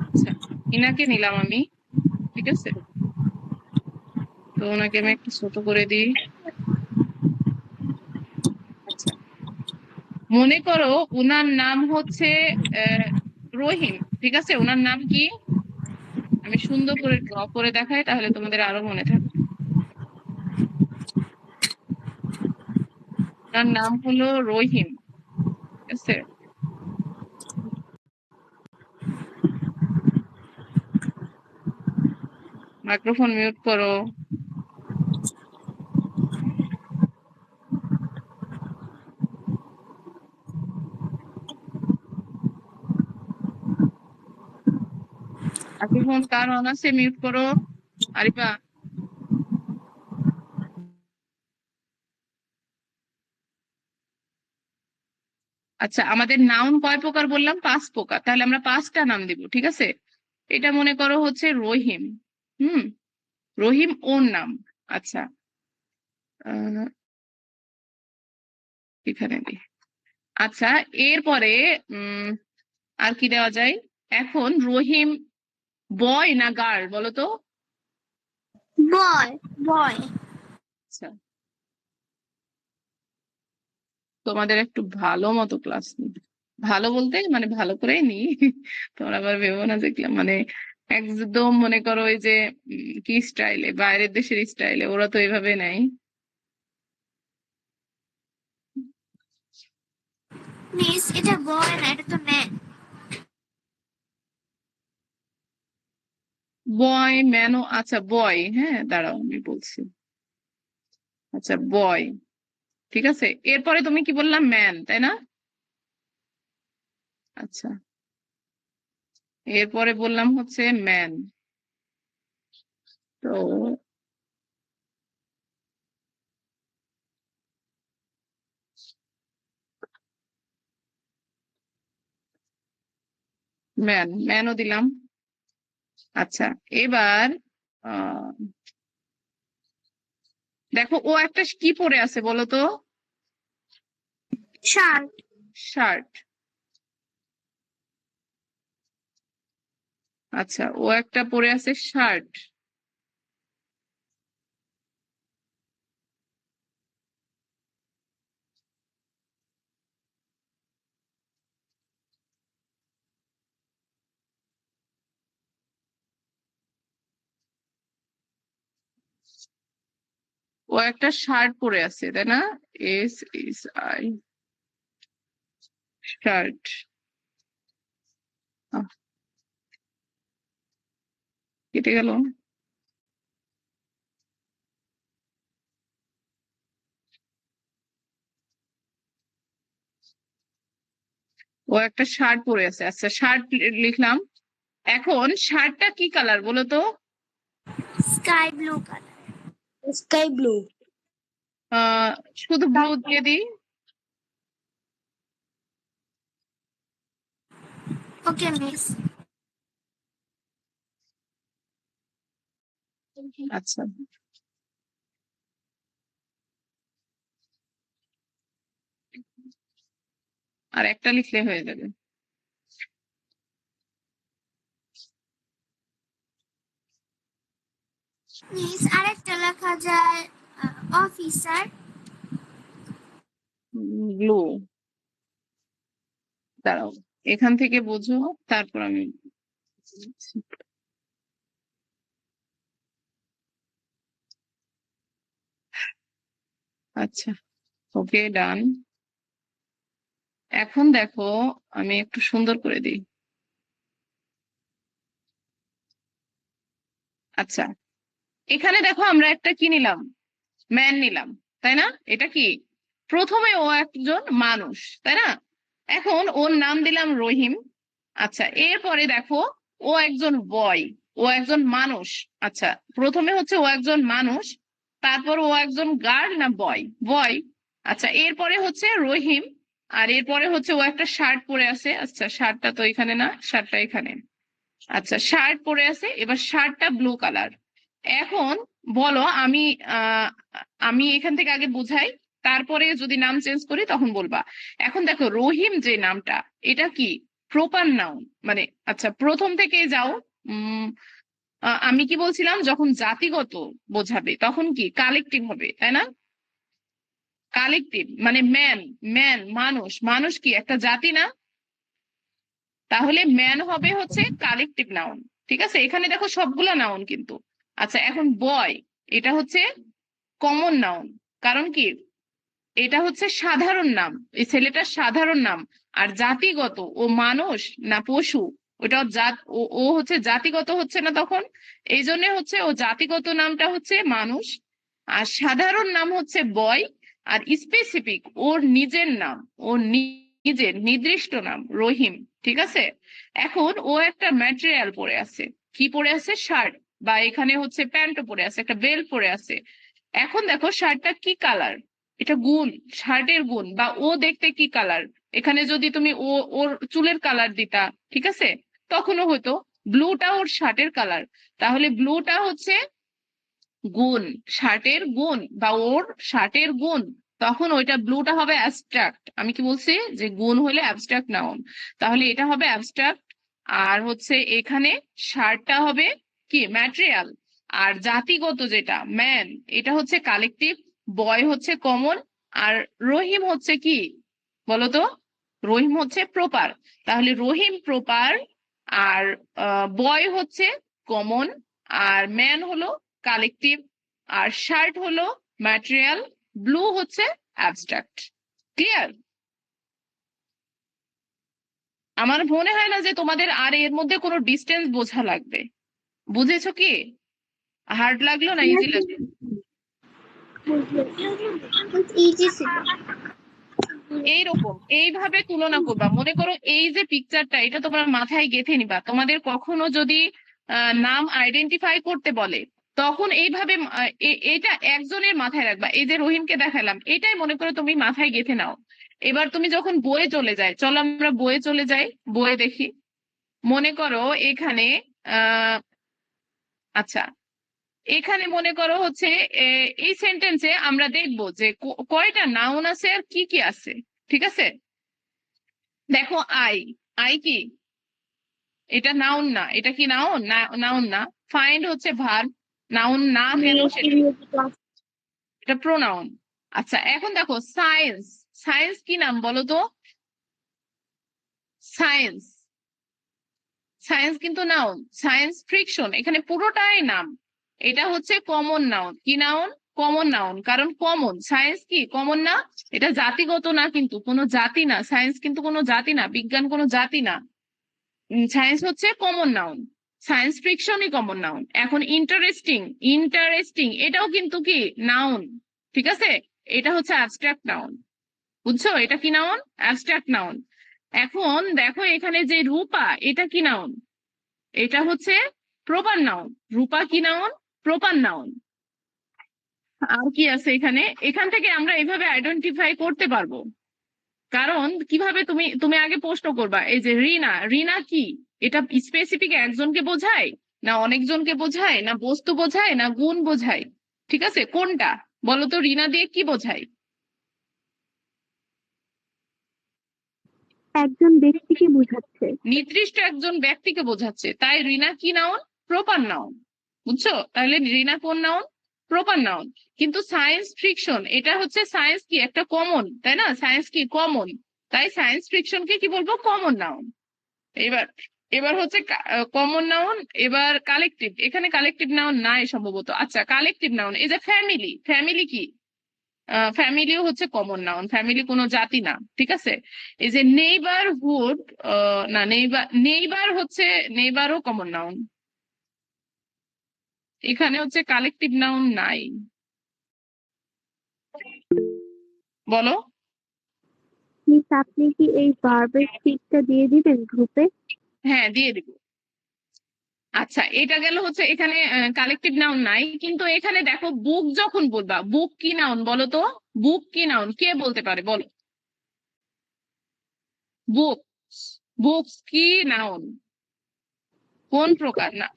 আচ্ছা, ইনাকে নিলাম আমি, ঠিক আছে। তো ওনাকে আমি একটু ছোট করে দিই। আচ্ছা, মনে করো উনার নাম হচ্ছে রহিম, ঠিক আছে। ওনার নাম কি? আমি সুন্দর করে ড্র করে দেখাই, তাহলে তোমাদের আরো মনে থাকবে। ওনার নাম হলো রহিম, ঠিক আছে। মাইক্রোফোন মিউট করো। মাইক্রোফোন কার অন আছে মিউট করো। আরিফা। আচ্ছা, আমাদের নাউন কয় প্রকার বললাম? 5 প্রকার। তাহলে আমরা 5টা নাম দিব, ঠিক আছে। এটা মনে করো হচ্ছে রহিম। হুম, রহিম ওর নাম। আচ্ছা, আহ, এখানে দিই। আচ্ছা, এরপরে উম আর কি দেওয়া যায়? এখন রহিম বয় না গার্ল বলো তো? বয়। বয়। আচ্ছা, তোমাদের একটু ভালো মতো ক্লাস নিই। ভালো বলতে মানে ভালো করেই নিই। তোমরা আবার ভেবো না যে মানে একদম মনে করো ওই যে কি স্টাইলে, বাইরের দেশের স্টাইলে, ওরা তো এভাবে নেয়। মিস এটা বয় না, এটা তো ম্যান। বয় ম্যানও, আচ্ছা বয়, হ্যাঁ দাঁড়াও আমি বলছি। আচ্ছা বয়, ঠিক আছে। এরপরে তুমি কি বললাম? ম্যান, তাই না? আচ্ছা, এরপরে বললাম হচ্ছে ম্যান। তো ম্যানও দিলাম। আচ্ছা, এবার আহ দেখো ও একটা কি পরে আছে বলো তো? শার্ট। শার্ট। আচ্ছা, ও একটা পরে আছে শার্ট। ও একটা শার্ট পরে আছে, তাই না? SHI, shirt. কেটে গেল। ও একটা শার্ট পরে আছে, আচ্ছা শার্ট লিখলাম। এখন শার্টটা কি কালার বলো তো? Sky blue colour. Sky blue. শুধু ব্লু দিয়ে দিই। ওকে মিস। আচ্ছা, আর একটা লিখলে হয়ে যাবে। মিস আরেকটা লেখা যায় অফিসার। ব্লু, দাঁড়াও এখান থেকে বোঝো, তারপর আমি আচ্ছা, ওকে ডান। এখন দেখো আমি একটু সুন্দর করে দিই। আচ্ছা, এখানে দেখো আমরা একটা কি নিলাম, ম্যান নিলাম, তাই না? এটা কি, প্রথমে ও একজন মানুষ, তাই না? এখন ওর নাম দিলাম রহিম। আচ্ছা, এরপরে দেখো ও একজন বয়, ও একজন মানুষ। আচ্ছা, প্রথমে হচ্ছে ও একজন মানুষ, তারপর ও একজন গার্ড না বয়, বয়। আচ্ছা, এরপরে হচ্ছে রহিম, আর এরপরে হচ্ছে ও একটা শার্ট পরে আছে। আচ্ছা, শার্টটা তো এখানে না, শার্টটা এখানে। আচ্ছা, শার্ট পরে আছে, এবার শার্টটা ব্লু কালার। এখন বলো, আমি এখান থেকে আগে বুঝাই, তারপরে যদি নাম চেঞ্জ করি তখন বলবা। এখন দেখো রহিম যে নামটা, এটা কি প্রপার নাউন মানে, আচ্ছা প্রথম থেকে যাও। উম আমি কি বলছিলাম, যখন জাতিগত বোঝাবে তখন কি কালেকটিভ হবে, তাই না? কালেকটিভ মানে ম্যান, ম্যান মানুষ, মানুষ কি একটা জাতি না? তাহলে ম্যান হবে হচ্ছে কালেকটিভ নাউন। ঠিক আছে, এখানে দেখো সবগুলা নাউন কিন্তু। আচ্ছা, এখন বয়, এটা হচ্ছে কমন নাউন, কারণ কি এটা হচ্ছে সাধারণ নাম, এই ছেলেটার সাধারণ নাম। আর জাতিগত, ও মানুষ না পশু, ওটা জাত, ও হচ্ছে জাতিগত হচ্ছে না তখন, এই জন্য হচ্ছে ও জাতিগত নামটা হচ্ছে মানুষ, আর সাধারণ নাম হচ্ছে বয়, আর স্পেসিফিক ওর নিজের নাম, ওর নিজের নির্দিষ্ট নাম রহিম। ঠিক আছে, এখন ও একটা ম্যাটেরিয়াল পরে আছে, কি পরে আছে, শার্ট, বা এখানে হচ্ছে প্যান্টও পরে আছে, একটা বেল্ট পরে আছে। এখন দেখো শার্টটা কি কালার, এটা গুণ, শার্টের গুণ, বা ও দেখতে কি কালার, এখানে যদি তুমি ওর চুলের কালার দিতা, ঠিক আছে, তখনও হয়তো ব্লুটা ওর শার্টের কালার, তাহলে ব্লুটা হচ্ছে গুণ, শার্টের গুণ, বা ওর শার্টের গুণ, তখন ওইটা ব্লুটা হবে অ্যাবস্ট্রাক্ট। আমি কি বলছি যে গুণ হলে অ্যাবস্ট্রাক্ট নাউন, তাহলে এটা হবে অ্যাবস্ট্রাক্ট। আর হচ্ছে এখানে শার্টটা হবে কি ম্যাটেরিয়াল, আর জাতিগত যেটা ম্যান, এটা হচ্ছে কালেকটিভ, বয় হচ্ছে কমন, আর রহিম হচ্ছে কি বলতো, রহিম হচ্ছে প্রপার। তাহলে রহিম প্রপার, আর বয় হচ্ছে কমন, আর ম্যান হলো কালেকটিভ, আর শার্ট হলো ম্যাটেরিয়াল, ব্লু হচ্ছে অ্যাবস্ট্রাক্ট। ক্লিয়ার? আমার মনে হয় না যে তোমাদের আর এর মধ্যে কোনো ডিস্টেন্স বোঝা লাগবে। বুঝেছো কি? হার্ড লাগলো না ইজি লাগলো? ইজি ছিল। এইরকম এইভাবে তুলনা করবা, মনে করো এই যে পিকচারটা, এটা তোমার মাথায় গেঁথে নিবা। তোমাদের কখনো যদি নাম আইডেন্টিফাই করতে বলে, তখন এইভাবে এটা একজনের মাথায় রাখবা। এই যে রহিমকে দেখালাম, এটাই মনে করো তুমি মাথায় গেঁথে নাও। এবার তুমি যখন বইয়ে চলে যায়, চলো আমরা বইয়ে চলে যাই, বইয়ে দেখি। মনে করো এখানে আচ্ছা, এখানে মনে করো হচ্ছে এই সেন্টেন্সে আমরা দেখবো যে কয়টা নাউন আছে আর কি কি আছে। ঠিক আছে, দেখো আই, আই কি, এটা নাউন না, এটা কি নাউন না, নাউন না। ফাইন্ড হচ্ছে ভার্ব, নাউন না কেন সেটা, এটা প্রোনাউন। আচ্ছা, এখন দেখো সায়েন্স, সায়েন্স কি নাম বলো তো, সায়েন্স, সায়েন্স কিন্তু নাউন। সায়েন্স ফ্রিকশন, এখানে পুরোটাই নাম। এটা হচ্ছে কমন নাউন, কি নাউন, কমন নাউন, কারণ কমন, সায়েন্স কি কমন না, এটা জাতিগত না, কিন্তু কোনো জাতি না, সায়েন্স কিন্তু কোনো জাতি না, বিজ্ঞান কোনো জাতি না। সায়েন্স হচ্ছে কমন নাউন, সায়েন্স ফ্রিকশনই কমন নাউন। এখন ইন্টারেস্টিং, ইন্টারেস্টিং এটাও কিন্তু কি নাউন। ঠিক আছে, এটা হচ্ছে অ্যাবস্ট্রাক্ট নাউন। বুঝছো, এটা কি নাউন, অ্যাবস্ট্রাক্ট নাউন। এখন দেখো এখানে যে রূপা, এটা কি নাউন, এটা হচ্ছে প্রপার নাউন। রূপা কি নাউন, প্রপার নাউন। আর কি আছে এখানে? এখান থেকে আমরা এইভাবে আইডেন্টিফাই করতে পারবো। কারণ কিভাবে তুমি তুমি আগে প্রশ্ন করবা, এই যে রিনা, রিনা কি? এটা স্পেসিফিক একজনকে বোঝায়, না অনেকজনকে বোঝায়, না বস্তু বোঝায়, না গুণ বোঝায়? ঠিক আছে, কোনটা বলো তো? রিনা দিয়ে কি বোঝায়? একজন ব্যক্তিকে বোঝাচ্ছে। নির্দিষ্ট একজন ব্যক্তিকে বোঝাচ্ছে, তাই রিনা কি নাউন? Proper noun. বুঝছো? তাহলে রিনা কোন নাউন? Proper noun. কিন্তু সায়েন্স ফ্রিকশন, এটা হচ্ছে সায়েন্স কি একটা কমন, তাই না? সায়েন্স কি কমন, তাই সায়েন্স ফ্রিকশনকে কি বলবো? Common noun. এবার এবার হচ্ছে কমন নাউন। এবার কালেকটিভ, এখানে কালেকটিভ নাউন নাই সম্ভবত। আচ্ছা, কালেকটিভ নাউন, এই যে ফ্যামিলি, ফ্যামিলি কি? ফ্যামিলিও হচ্ছে কমন নাউন, ফ্যামিলি কোনো জাতি না। ঠিক আছে। এই যে নেইবারহুড, না নেইবার, নেইবার হচ্ছে, নেইবারও কমন নাউন। এখানে হচ্ছে কালেকটিভ নাউন নাই। বলো। মিস আপনি কি এই ভার্বের টিকটা দিয়ে দিবেন গ্রুপে? হ্যাঁ, দিয়ে দিব। আচ্ছা, এটা গেল হচ্ছে, এখানে কালেকটিভ নাউন নাই, কিন্তু এখানে দেখো বুক যখন বলবা, বুক কি নাউন বলো তো? বুক কি নাউন? কে বলতে পারে বলো? বুকস, বুকস কি নাউন? কোন প্রকার না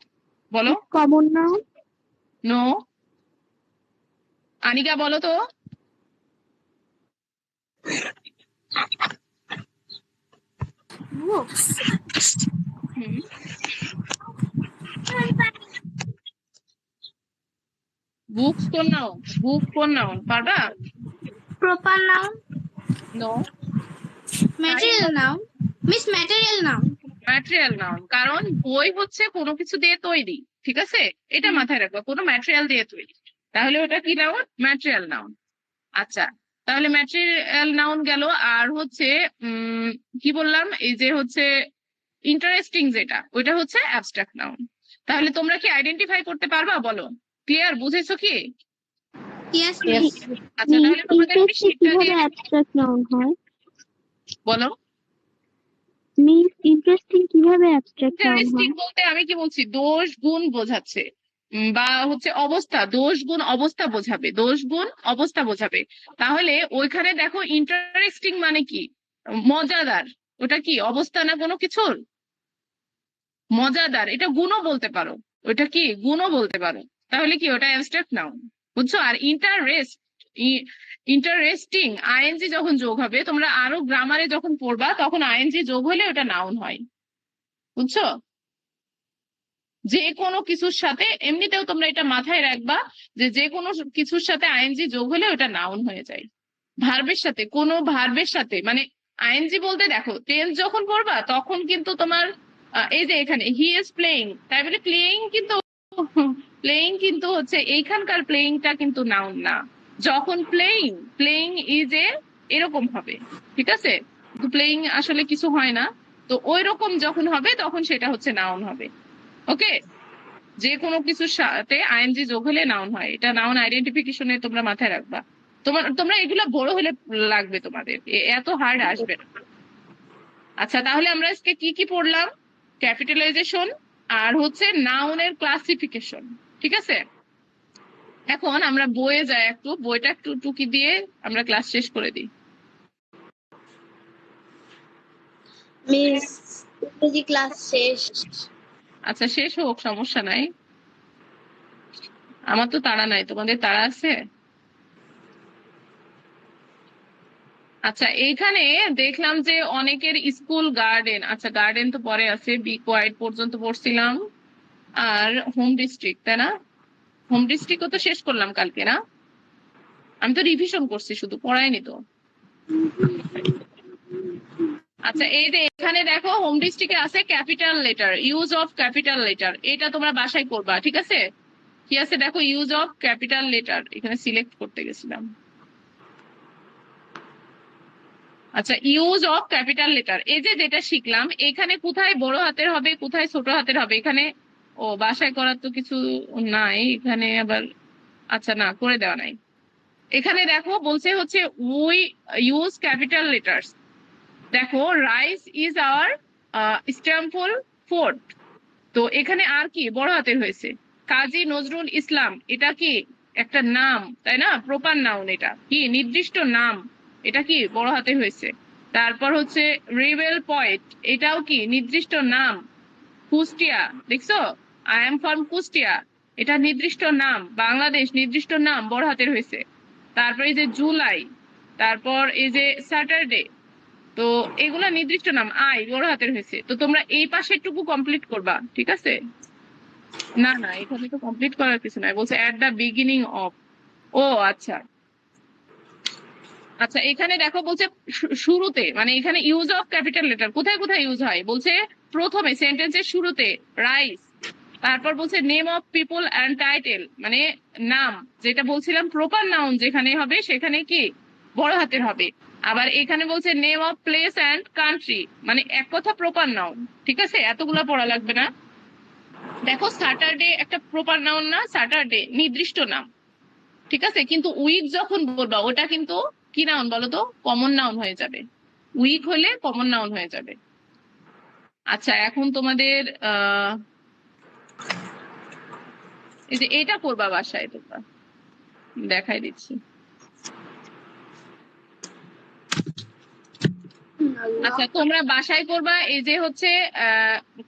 বলো? Common noun. নো। আনিকা বলো তো। হুম, বুকস কোন নাউন? বুক কোন নাউন? পারবা? Proper noun. No. Material noun. Miss material noun. Material noun, কারণ বই হচ্ছে কোনো কিছু দিয়ে তৈরি। ঠিক আছে, এটা মাথায় রাখবা, কোনো ম্যাটেরিয়াল দিয়ে তৈরি, তাহলে ওটা কি নাউন? Material noun. আচ্ছা, তাহলে ম্যাটেরিয়াল নাউন গেল। আর হচ্ছে কি বললাম, এই যে হচ্ছে ইন্টারেস্টিং, যেটা ওইটা হচ্ছে অ্যাবস্ট্রাক্ট নাউন। তাহলে তোমরা কি আইডেন্টিফাই করতে পারবা? বলো, ক্লিয়ার? বুঝেছো কি? Yes miss. আচ্ছা, তাহলে তোমাদের আমি ইন্টারেস্টিং শীটটা কিভাবে দিয়ে অ্যাবস্ট্রাক্ট নাউন হয়? বলো। মিস ইন্টারেস্টিং কিভাবে অ্যাবস্ট্রাক্ট নাউন ইন্টারেস্টিং হয়? বলতে আমি কি বলছি? দোষ গুণ বোঝাচ্ছে। বা হচ্ছে অবস্থা, দোষ গুণ অবস্থা বোঝাবে, দোষ গুণ অবস্থা বোঝাবে। তাহলে ওইখানে দেখো ইন্টারেস্টিং মানে কি? মজাদার। ওটা কি অবস্থা না কোনো কিছুর? মজাদার, এটা গুণও বলতে পারো। ওটা কি গুণও বলতে পারো। তাহলে কি ওটা অ্যাবস্ট্রাক্ট নাউন। বুঝছো? আর ইন্টারেস্ট, ইন্টারেস্টিং আইএনজি যখন যোগ হবে, তোমরা আরো গ্রামারে যখন পড়বা, তখন আইএনজি যোগ হলে ওটা নাউন হয়। বুঝছো? যে কোনো কিছুর সাথে, এমনিতেও তোমরা এটা মাথায় রাখবা, যে যে কোনো কিছুর সাথে আইএনজি যোগ হলে ওটা নাউন হয়ে যায়। ভার্বের সাথে, কোনো ভার্বের সাথে, মানে আইএনজি বলতে দেখো টেন্স যখন পড়বা তখন কিন্তু তোমার এই যে এখানে হি ইজ প্লেইং, তাই বলে প্লেইং কিন্তু প্লেইং কিন্তু হচ্ছে এইখানকার প্লেইংটা কিন্তু নাউন না। যখন প্লেইং, প্লেইং ইজ এ এরকম হবে। ঠিক আছে, তো প্লেইং আসলে কিছু হয় না। তো ওই রকম যখন হবে তখন সেটা হচ্ছে নাউন হবে। ওকে, যে কোনো কিছুর সাথে আইএনজি যোগ হলে নাউন হয়, এটা নাউন আইডেন্টিফিকেশনে তোমরা মাথায় রাখবা। তোমরা এগুলো বড় হলে লাগবে তোমাদের, এত হার্ড আসবে না। আচ্ছা, তাহলে আমরা আজকে কি কি পড়লাম? ক্যাপিটালাইজেশন, আর হচ্ছে নাউনের ক্লাসিফিকেশন। ঠিক আছে, এখন আমরা বইয়ে যাই, একটু বইটা একটু টুকি দিয়ে আমরা ক্লাস শেষ করে দিই। মিস ইংরেজি ক্লাস শেষ। আচ্ছা, শেষ হোক, সমস্যা নাই, আমার তো তাড়া নাই, তোমাদের তাড়া আছে? আচ্ছা, এইখানে দেখলাম যে অনেকের স্কুল গার্ডেন, আচ্ছা গার্ডেন তো পরে আছে, বি কোয়াইট পর্যন্ত পড়ছিলাম, আর হোম ডিস্ট্রিক্ট, তাই না? হোম ডিস্ট্রিক্টও তো শেষ করলাম কালকে, না? আমি তো রিভিশন করছি, শুধু পড়াইনি তো। আচ্ছা, এই যে এখানে দেখো হোম ডিস্ট্রিক্টে আছে capital letter, use of capital letter, এটা তোমরা বাসায় করবা। ঠিক আছে, কি আছে দেখো, ইউজ অফ ক্যাপিটাল লেটার, এখানে সিলেক্ট করতে গেছিলাম। আচ্ছা, ইউজ অফ ক্যাপিটাল লেটার, এই যে যেটা শিখলাম, এখানে কোথায় বড় হাতের হবে, কোথায় ছোট হাতের হবে, এখানে ও বাসায় করার তো কিছু নাই এখানে আবার। আচ্ছা, না করে দেওয়া নাই। এখানে দেখো বলছে হচ্ছে উই ইউজ ক্যাপিটাল লেটার্স। দেখো রাইস ইজ আওয়ার স্ট্যাম্পল ফুড, তো এখানে আর কি বড় হাতের হয়েছে, কাজী নজরুল ইসলাম, এটা কি একটা নাম, তাই না? প্রপার নাউন, এটা কি নির্দিষ্ট নাম, এটা কি বড় হাতে হয়েছে। তারপর হচ্ছে রিবেল পয়েট, এটাও কি নির্দিষ্ট নাম। কুষ্টিয়া, দেখছো, আই এম ফ্রম কুষ্টিয়া, এটা নির্দিষ্ট নাম। বাংলাদেশ নির্দিষ্ট নাম, বড় হাতের হয়েছে। তারপর এই যে জুলাই, তারপর এই যে স্যাটারডে, তো এগুলা নির্দিষ্ট নাম, আই বড় হাতের হয়েছে। তো তোমরা এই পাশেরটুকু কমপ্লিট করবা, ঠিক আছে? না না, এখানে তো কমপ্লিট করার কিছু নাই, বলছে এট দ্য বিগিনিং অফ। ও আচ্ছা আচ্ছা, এখানে দেখো বলছে শুরুতে, মানে এখানে ইউজ অফ ক্যাপিটাল লেটার কোথায় কোথায় ইউজ হয় বলছে। প্রথমে সেন্টেন্সের শুরুতে রাইস, তারপর বলছে name of people and title, মানে নাম, যেটা বলছিলাম প্রপার নাউন যেখানে হবে সেখানে কি বড় হাতের হবে। আবার এখানে বলছে name of place and country, মানে এক কথা প্রপার নাউন। ঠিক আছে, এতগুলা পড়া লাগবে না। দেখো স্যাটারডে একটা প্রপার নাউন না, স্যাটারডে নির্দিষ্ট নাম, ঠিক আছে, কিন্তু উইক যখন বলবা ওটা কিন্তু কি নাউন বলো তো, কমন নাউন হয়ে যাবে। উইক হলে কমন নাউন হয়ে যাবে। আচ্ছা, এখন তোমাদের এই যে এটা করবা বাসায় তোমরা, দেখাই দিচ্ছি। আচ্ছা, তোমরা বাসায় করবা, এই যে হচ্ছে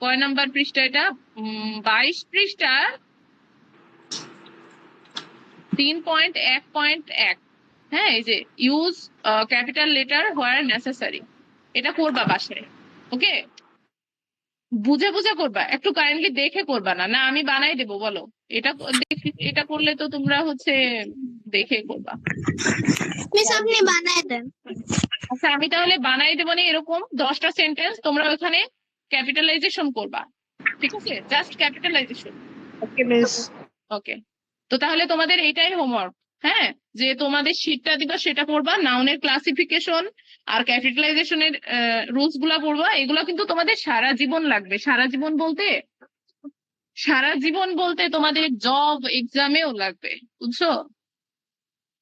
কয় নাম্বার পৃষ্ঠা এটা, 22 পৃষ্ঠার 3.1.1। হ্যাঁ, এই যে use capital letter where necessary, এটা করবা বাসায়। ওকে, বুঝে বুঝে করবা, একটু কাইন্ডলি দেখে করবা না। না আমি বানাই দেবো বলো, এটা এটা করলে তো তোমরা হচ্ছে দেখে করবা। মিস আপনি বানায় দেন। আচ্ছা, আমি তাহলে বানাই দেবো না, এরকম 10টা সেন্টেন্স তোমরা ওখানে ক্যাপিটালাইজেশন করবা, ঠিক আছে, just capitalization. Okay miss. Okay, তো তাহলে তোমাদের এইটাই হোমওয়ার্ক। হ্যাঁ, যে তোমাদের শীটটা দিবা সেটা পড়বা, নাউনের ক্লাসিফিকেশন আর ক্যাপিটালাইজেশনের রুলস গুলা পড়বা। এগুলো কিন্তু তোমাদের সারা জীবন লাগবে। সারা জীবন বলতে, সারা জীবন বলতে তোমাদের জব এক্সামেও লাগবে, বুঝছো?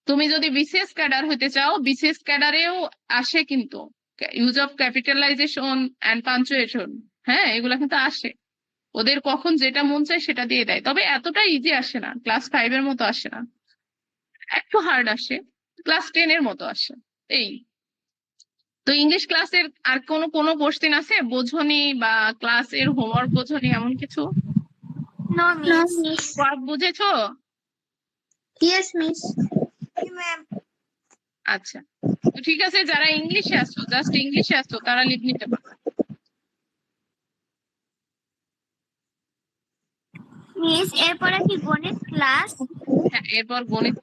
তুমি যদি বিসিএস ক্যাডার হতে চাও, বিসিএস ক্যাডারেও আসে কিন্তু use of capitalization and punctuation. হ্যাঁ, এগুলা কিন্তু আসে, ওদের কখন যেটা মন চায় সেটা দিয়ে দেয়। তবে এতটা ইজি আসে না, ক্লাস 5 এর মতো আসে না, একটু হার্ড আসে, ক্লাস 10 এর মতো আসে। এই তো ইংলিশ ক্লাসের আর কোনো কোনো কোশ্চেন আছে বোঝনি, বা ক্লাসের হোমওয়ার্ক বোঝনি এমন কিছু? No miss. ওয়ার্ক বুঝেছো? Yes miss. ম্যাম। আচ্ছা, তো ঠিক আছে, যারা ইংলিশে আসছো, জাস্ট ইংলিশে আসছো, তারা লিভ নিতে পারো। মিস এরপরে কি গণিত ক্লাস? হ্যাঁ, এরপর গণিত।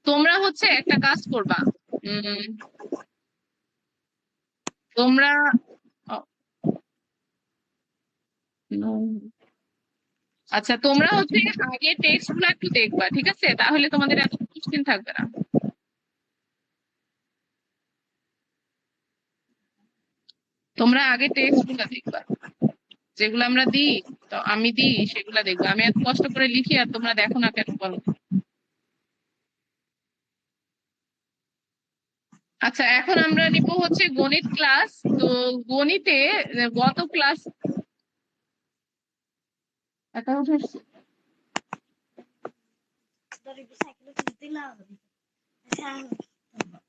তোমরা হচ্ছে একটা কাজ করবা, তোমরা no. আচ্ছা, তোমরা হচ্ছে আগে টেক্সট গুলো একটু দেখবা, ঠিক আছে, তাহলে তোমাদের এত কোশ্চেন থাকবে না। তোমরা আগে টেক্সট গুলো দেখবা, যেগুলো আমরা দিই, তো আমি দিই সেগুলা দেখবা। আমি এত কষ্ট করে লিখি আর তোমরা দেখো না কেন বলো? আচ্ছা, এখন আমরা নিব হচ্ছে গণিত ক্লাস। তো গণিতে গত ক্লাস একা উঠে এসছে।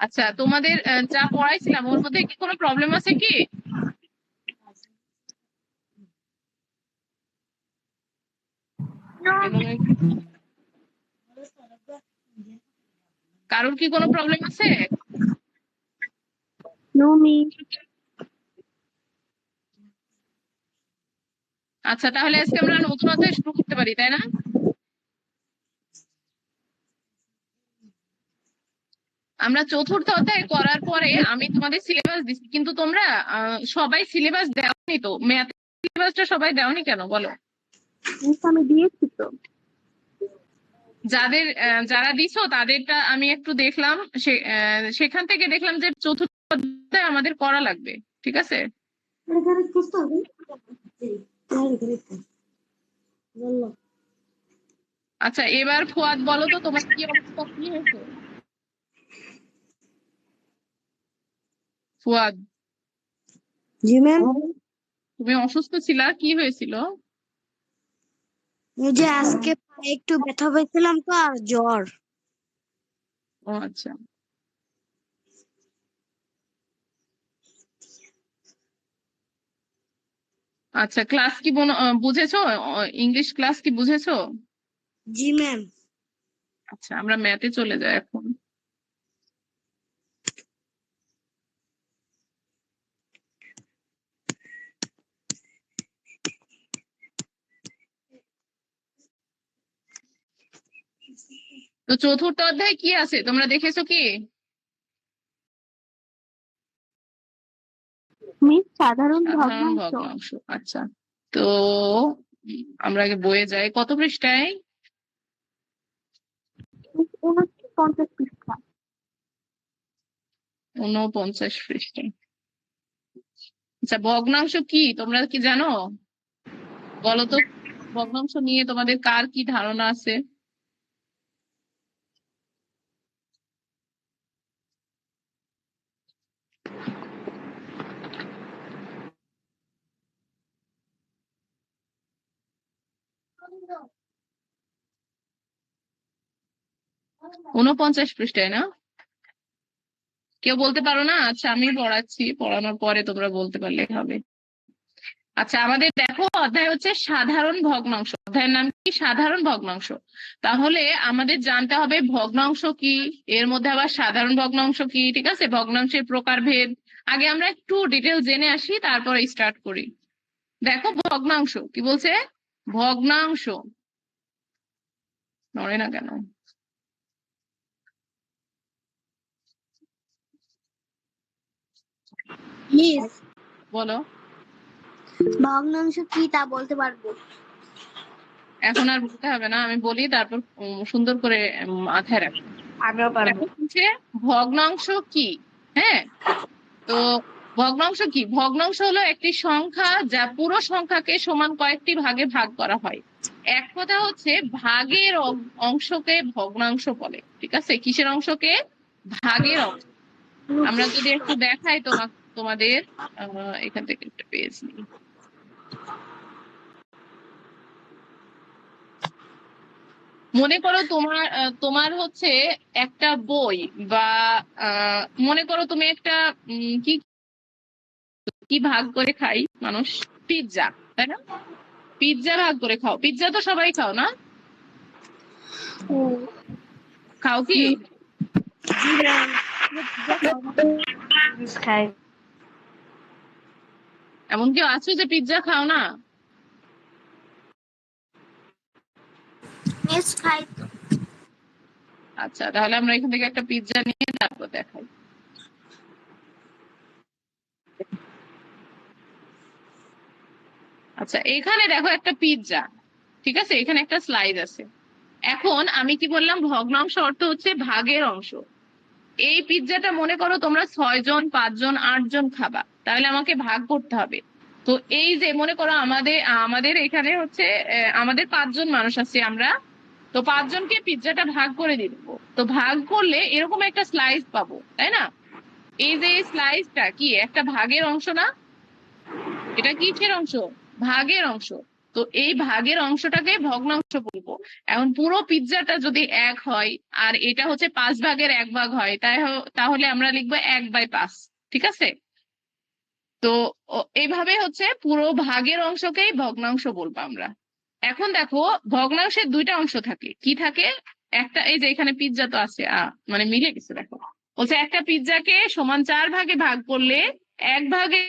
আচ্ছা, তোমাদের যা পড়াইছিলাম ওর মধ্যে কি কোনো প্রবলেম আছে কি? কারোর কি কোনো প্রবলেম আছে? No miss. আচ্ছা, তাহলে আজকে আমরা নতুন অধ্যায় শুরু করতে পারি, তাই না? আমরা চতুর্থ অধ্যায় করার পরে আমি তোমাদের সিলেবাস দিচ্ছি, কিন্তু তোমরা সবাই সিলেবাস দেওনি তো, ম্যাথ সিলেবাসটা সবাই দেওনি কেন বলো? মিস আমি দিয়েছি তো। যাদের যারা দিছো তাদেরটা আমি একটু দেখলাম, সেখান থেকে দেখলাম যে চতুর্থ অধ্যায় আমাদের করা লাগবে, ঠিক আছে? আচ্ছা, এবার ফুয়াদ বলো তো তোমার কি অবস্থা, কি হয়েছে? ফুয়াদ, জি ম্যাম। তুমি অসুস্থ ছিলা, কি হয়েছিল? যে আজকে পায়ে একটু ব্যথা পেয়েছিলাম তো আর জ্বর। ও আচ্ছা, আচ্ছা ক্লাস কি বুঝেছো? ইংলিশ ক্লাস কি বুঝেছো? জি ম্যাম। আচ্ছা, আমরা ম্যাথে চলে যাই এখন। তো চতুর্থ অধ্যায় কি আছে তোমরা দেখেছো কি? মিস সাধারণ সাধারণ ভগ্নাংশ। ভগ্নাংশ। আচ্ছা, তো আমরা আগে বইয়ে যাই। কত পৃষ্ঠায়? মিস 49 পৃষ্ঠা। 49 পৃষ্ঠায়। আচ্ছা, ভগ্নাংশ কি তোমরা কি জানো? বলো তো, ভগ্নাংশ নিয়ে তোমাদের কার কি ধারণা আছে? 49 পৃষ্ঠায় না? কেউ বলতে পারো না? আচ্ছা, আমি পড়াচ্ছি, পড়ানোর পরে তোমরা বলতে পারলে হবে। আচ্ছা, আমাদের দেখো অধ্যায় হচ্ছে সাধারণ ভগ্নাংশ। অধ্যায়ের নাম কি? সাধারণ ভগ্নাংশ। তাহলে আমাদের জানতে হবে ভগ্নাংশ কি, এর মধ্যে আবার সাধারণ ভগ্নাংশ কি, ঠিক আছে? ভগ্নাংশের প্রকারভেদ আগে আমরা একটু ডিটেল জেনে আসি, তারপরে স্টার্ট করি। দেখো ভগ্নাংশ কি বলছে। ভগ্নাংশ নড়ে না কেন? মিস বলো। ভগ্নাংশ কি তা বলতে পারবো? এখন আর বলতে হবে না, আমি বলি, তারপর সুন্দর করে মাথায় রাখো। আমিও পারবো। দেখো হচ্ছে ভগ্নাংশ কি। হ্যাঁ, তো ভগ্নাংশ কি? ভগ্নাংশ হলো একটি সংখ্যা যা পুরো সংখ্যাকে সমান কয়েকটি ভাগে ভাগ করা হয়। এক কথা হচ্ছে ভাগের অংশকে ভগ্নাংশ বলে, ঠিক আছে? কিসের অংশকে? ভাগের অংশ। আমরা যদি একটু দেখাই তোমাদের এখান থেকে একটা পেজ নিই। মনে করো তোমার হচ্ছে একটা বই, বা মনে করো তুমি একটা কি কি ভাগ করে খাই মানুষ? পিৎজা, তাই না? পিৎজা ভাগ করে খাও। পিৎজা তো সবাই খাও না? খাও কি? জি ম্যাম। খাই। এমন কেউ আছো যে পিৎজা খাও না? মিস খাই। আচ্ছা, তাহলে আমরা এখান থেকে একটা পিৎজা নিয়ে তারপর দেখাই। আচ্ছা, এখানে দেখো একটা পিৎজা, ঠিক আছে? এখানে একটা স্লাইস আছে। এখন আমি কি বললাম? ভগ্নাংশ অর্থ হচ্ছে ভাগের অংশ। এই পিৎজাটা মনে করো তোমরা 6 জন, 5 জন, 8 জন খাবা, তাহলে আমাকে ভাগ করতে হবে। তো এই যে মনে করো আমাদের আমাদের এখানে হচ্ছে আমাদের 5 জন মানুষ আছি আমরা, তো 5 জনকে পিৎজাটা ভাগ করে দিব। তো ভাগ করলে এরকম একটা স্লাইস পাবো, তাই না? এই যে স্লাইসটা কি একটা ভাগের অংশ না? এটা কিসের অংশ? ভাগের অংশ। তো এই ভাগের অংশটাকে ভগ্নাংশ বলবো। এখন পুরো পিৎজাটা যদি 1 হয় আর এটা হচ্ছে 5 ভাগের 1 ভাগ হয়, তাহলে আমরা লিখবো 1/5, ঠিক আছে? তো এইভাবে হচ্ছে পুরো ভাগের অংশকেই ভগ্নাংশ বলবো আমরা। এখন দেখো ভগ্নাংশের দুইটা অংশ থাকে। কি থাকে? একটা, এই যে এখানে পিৎজা তো আছে, মানে মিলে গেছে। দেখো বলছে একটা পিৎজাকে সমান 4 ভাগে ভাগ করলে 1 ভাগে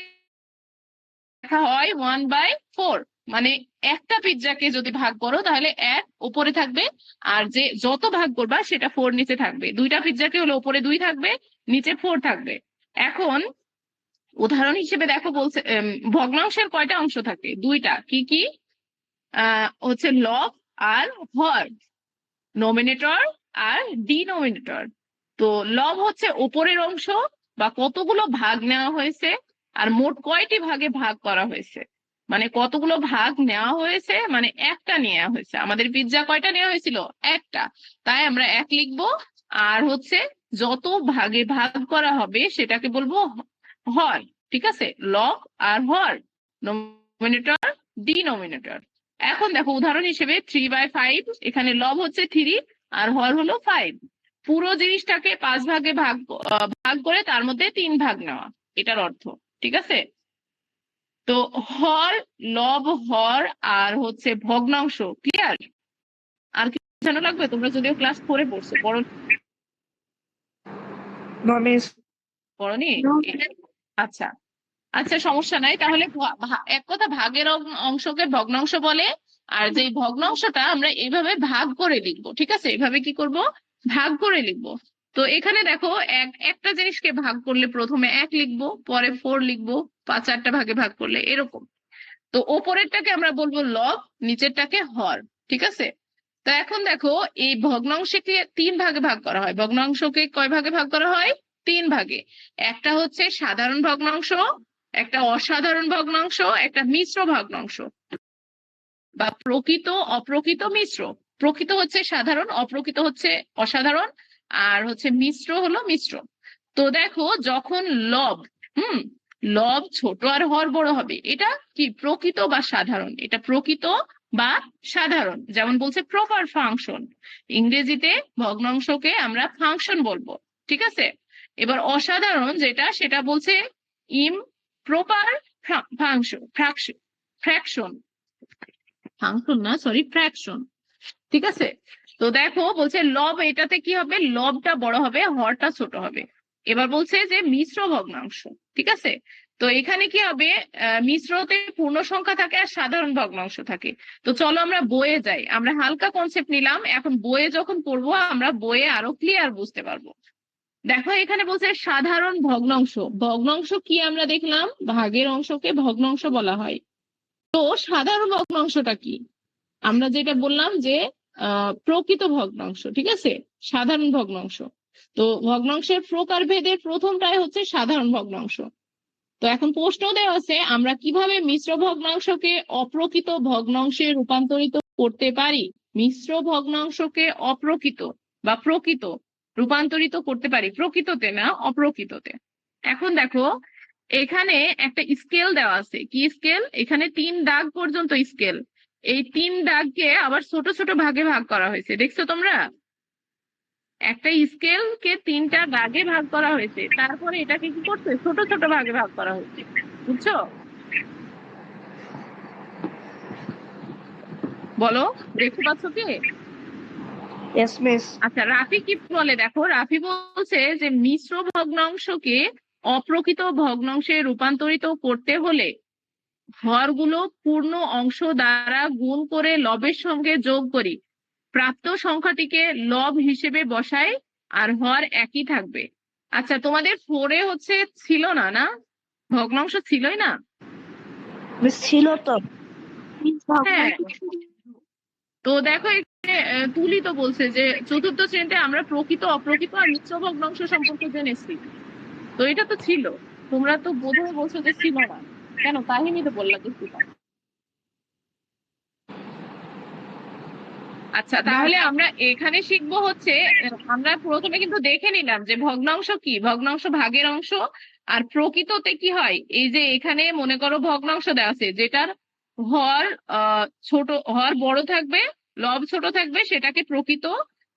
লেখা হয় 1/4। মানে একটা পিৎজাকে যদি ভাগ করো তাহলে 1 উপরে থাকবে, আর যে যত ভাগ করবা সেটা 4 নিচে থাকবে। দুইটা পিৎজাকে হলে উপরে 2 থাকবে, নিচে 4 থাকবে। এখন উদাহরণ হিসেবে দেখো বলছে ভগ্নাংশের কয়টা অংশ থাকে? দুইটা। কি কি? হচ্ছে লব আর হর, নমিনেটর আর ডিনোমিনেটর। তো লব হচ্ছে উপরের অংশ, বা কতগুলো ভাগ নেওয়া হয়েছে, আর মোট কয়টি ভাগে ভাগ করা হয়েছে। মানে কতগুলো ভাগ নেওয়া হয়েছে, মানে একটা নেওয়া হয়েছে। আমাদের পিৎজা কয়টা নেওয়া হয়েছিল? একটা, তাই আমরা 1 লিখবো। আর হচ্ছে যত ভাগে ভাগ করা হবে সেটাকে বলবো হর, ঠিক আছে? লব আর হর, নমিনেটর, ডিনোমিনেটর। এখন দেখো উদাহরণ হিসেবে 3/5, এখানে লব হচ্ছে 3 আর হর হলো 5। পুরো জিনিসটাকে 5 ভাগে ভাগ করে তার মধ্যে 3 ভাগ নেওয়া, এটার অর্থ। ঠিক আছে? তো হর, লব, হর আর হচ্ছে ভগ্নাংশ, ক্লিয়ার? আর কি জানা লাগবে? তোমরা যদিও ক্লাস 4-এ পড়ছো, পড়নি? আচ্ছা আচ্ছা, সমস্যা নাই। তাহলে এক কথা, ভাগের অংশকে ভগ্নাংশ বলে। আর যে ভগ্নাংশটা আমরা এইভাবে ভাগ করে লিখবো, ঠিক আছে? এভাবে কি করব? ভাগ করে লিখবো। তো এখানে দেখো, একটা জিনিসকে ভাগ করলে প্রথমে 1 লিখবো, পরে 4 লিখবো, 5-4টা ভাগে ভাগ করলে এরকম। তো ওপরেরটাকে আমরা বলবো লব, নিচেরটাকে হর। ঠিক আছে? তো এখন দেখো, এই ভগ্নাংশকে 3 ভাগে ভাগ করা হয়। ভগ্নাংশকে কয় ভাগে ভাগ করা হয়? 3 ভাগে। একটা হচ্ছে সাধারণ ভগ্নাংশ, একটা অসাধারণ ভগ্নাংশ, একটা মিশ্র ভগ্নাংশ, বা প্রকৃত, অপ্রকৃত, মিশ্র। প্রকৃত হচ্ছে সাধারণ, অপ্রকৃত হচ্ছে অসাধারণ, আর হচ্ছে মিশ্র হলো মিশ্র। তো দেখো, যখন লব লব ছোট আর হর বড় হবে, এটা কি প্রকৃত বা সাধারণ? এটা প্রকৃত বা সাধারণ। যেমন বলছে প্রপার ফাংশন, ইংরেজিতে ভগ্নাংশকে আমরা ফাংশন বলবো। ঠিক আছে? এবার অসাধারণ যেটা, সেটা বলছে ইমপ্রপার ফাংশন, ফ্র্যাকশন, ফাংশন না, সরি, ফ্র্যাকশন। ঠিক আছে? তো দেখো বলছে লব, এটাতে কি হবে? লবটা বড় হবে, হরটা ছোট হবে। এবার বলছে যে মিশ্র ভগ্নাংশ। ঠিক আছে? তো এখানে কি হবে? মিশ্রতে পূর্ণ সংখ্যা থাকে আর সাধারণ ভগ্নাংশ থাকে। তো চলো আমরা বইয়ে যাই। আমরা হালকা কনসেপ্ট নিলাম, এখন বইয়ে যখন পড়বো আমরা বইয়ে আরো ক্লিয়ার বুঝতে পারবো। দেখো এখানে বলছে সাধারণ ভগ্নাংশ। ভগ্নাংশ কি আমরা দেখলাম, ভাগের অংশকে ভগ্নাংশ বলা হয়। তো সাধারণ ভগ্নাংশটা কি? আমরা যেটা বললাম যে প্রকৃত ভগ্নাংশ। ঠিক আছে? সাধারণ ভগ্নাংশ। তো ভগ্নাংশের প্রকার ভেদে প্রথমটাই হচ্ছে সাধারণ ভগ্নাংশ। তো এখন প্রশ্ন দেওয়া আছে, আমরা কিভাবে মিশ্র ভগ্নাংশকে অপ্রকৃত ভগ্নাংশে রূপান্তরিত করতে পারি? মিশ্র ভগ্নাংশকে অপ্রকৃত বা প্রকৃত রূপান্তরিত করতে পারি, প্রকৃততে না, অপ্রকৃততে। এখন দেখো, এখানে একটা স্কেল দেওয়া আছে। কি স্কেল? এখানে 3 দাগ পর্যন্ত স্কেল। এই 3 দাগকে আবার ছোট ছোট ভাগে ভাগ করা হয়েছে, দেখছো তোমরা? একটা স্কেলকে 3টা দাগে ভাগ করা হয়েছে, তারপরে এটাকে কি করছে? ছোট ছোট ভাগে ভাগ করা হয়েছে। বুঝছো? বলো, দেখতে পাচ্ছ কি? আচ্ছা, রাফি কি বলে দেখো, রাফি বলছে যে মিশ্র ভগ্নাংশকে অপ্রকৃত ভগ্নাংশে রূপান্তরিত করতে হলে হরগুলো পূর্ণ অংশ দ্বারা গুণ করে লবের সঙ্গে যোগ করি, প্রাপ্ত সংখ্যাটিকে লব হিসেবে বসাই, আর হর একই থাকবে। আচ্ছা, তোমাদের 4-এ হচ্ছে ছিল না, না ভগ্নাংশ ছিলই না? ছিল তো। হ্যাঁ। তো দেখো এখানে তুলি তো বলছে যে চতুর্থ শ্রেণীতে আমরা প্রকৃত, অপ্রকৃত আর মিশ্র ভগ্নাংশ সম্পর্কে জেনেছি। তো এটা তো ছিল, তোমরা তো বোধহয় বলছো যে ছিল না। কেন? কাহিনী তো বললা যে ছিল। আচ্ছা, তাহলে আমরা এখানে শিখবো হচ্ছে, আমরা প্রথমে কিন্তু দেখে নিলাম যে ভগ্নাংশ কি, ভগ্নাংশ ভাগের অংশ। আর প্রকৃততে কি হয়, এই যে এখানে মনে করো ভগ্নাংশ দেওয়া আছে যেটার হর হর বড় থাকবে, লব ছোট থাকবে, সেটাকে প্রকৃত।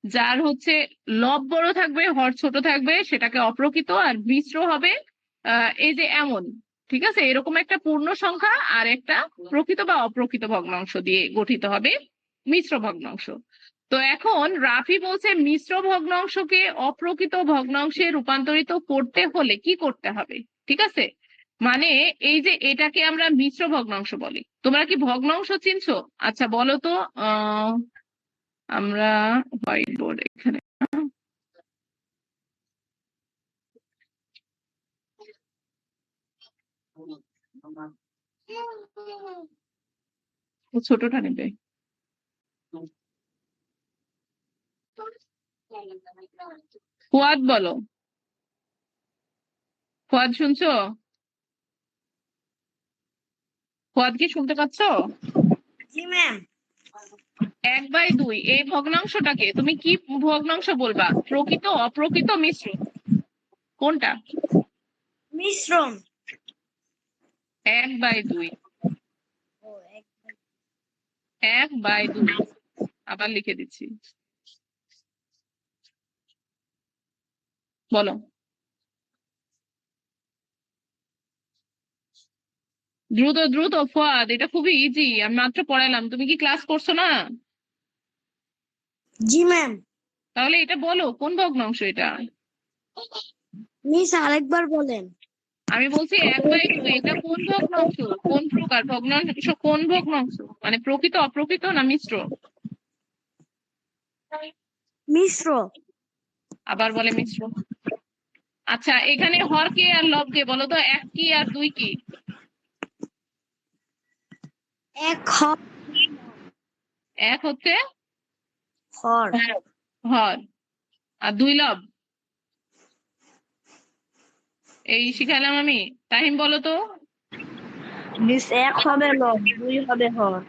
যার হচ্ছে লব বড় থাকবে, হর ছোট থাকবে, সেটাকে অপ্রকৃত। আর মিশ্র হবে এই যে এমন। ঠিক আছে? এরকম একটা পূর্ণ সংখ্যা আর একটা প্রকৃত বা অপ্রকৃত ভগ্নাংশ দিয়ে গঠিত হবে মিশ্র ভগ্নাংশ। তো এখন রাফি বলছে মিশ্র ভগ্নাংশকে অপ্রকৃত ভগ্নাংশে রূপান্তরিত করতে হলে কি করতে হবে। ঠিক আছে? মানে এই যে এটাকে আমরা মিশ্র ভগ্নাংশ বলি। তোমরা কি ভগ্নাংশ চিনছো? আচ্ছা বলো তো, আমরা হোয়াইট বোর্ড এখানে, ও ছোটটা নেবে। ফুয়াদ বলো, ফুয়াদ শুনছো? ফুয়াদ কি শুনতে পাচ্ছ? জি ম্যাম। 1/2 এই ভগ্নাংশটাকে তুমি কি ভগ্নাংশ বলবা? প্রকৃত, অপ্রকৃত, মিশ্র? কোনটা? মিশ্রণ। 1/2। 1/2। আবার লিখে দিচ্ছি, বলো। দ্রুত দ্রুত ফুয়াদ, এটা খুবই ইজি, আমি মাত্র পড়ালাম, তুমি কি ক্লাস করছো না? জি ম্যাম। তাহলে এটা বলো কোন ভগ্নাংশ এটা? মিস আরেকবার বলেন। আমি বলছি 1/2, এটা কোন ভগ্নাংশ, কোন প্রকার ভগ্নাংশ, কোন ভগ্নাংশ, মানে প্রকৃত অপ্রকৃত না মিশ্র? মিশ্র। আবার বলে মিশ্র। আচ্ছা, এখানে হর কে আর লব কে বলো তো, 1 কি আর 2 কি? 1 হর। 1 হচ্ছে হর। হর, আর 2 লব। এই শিখালাম আমি। তাহিম বলো তো। মিস 1 হবে লব, 2 হবে হর।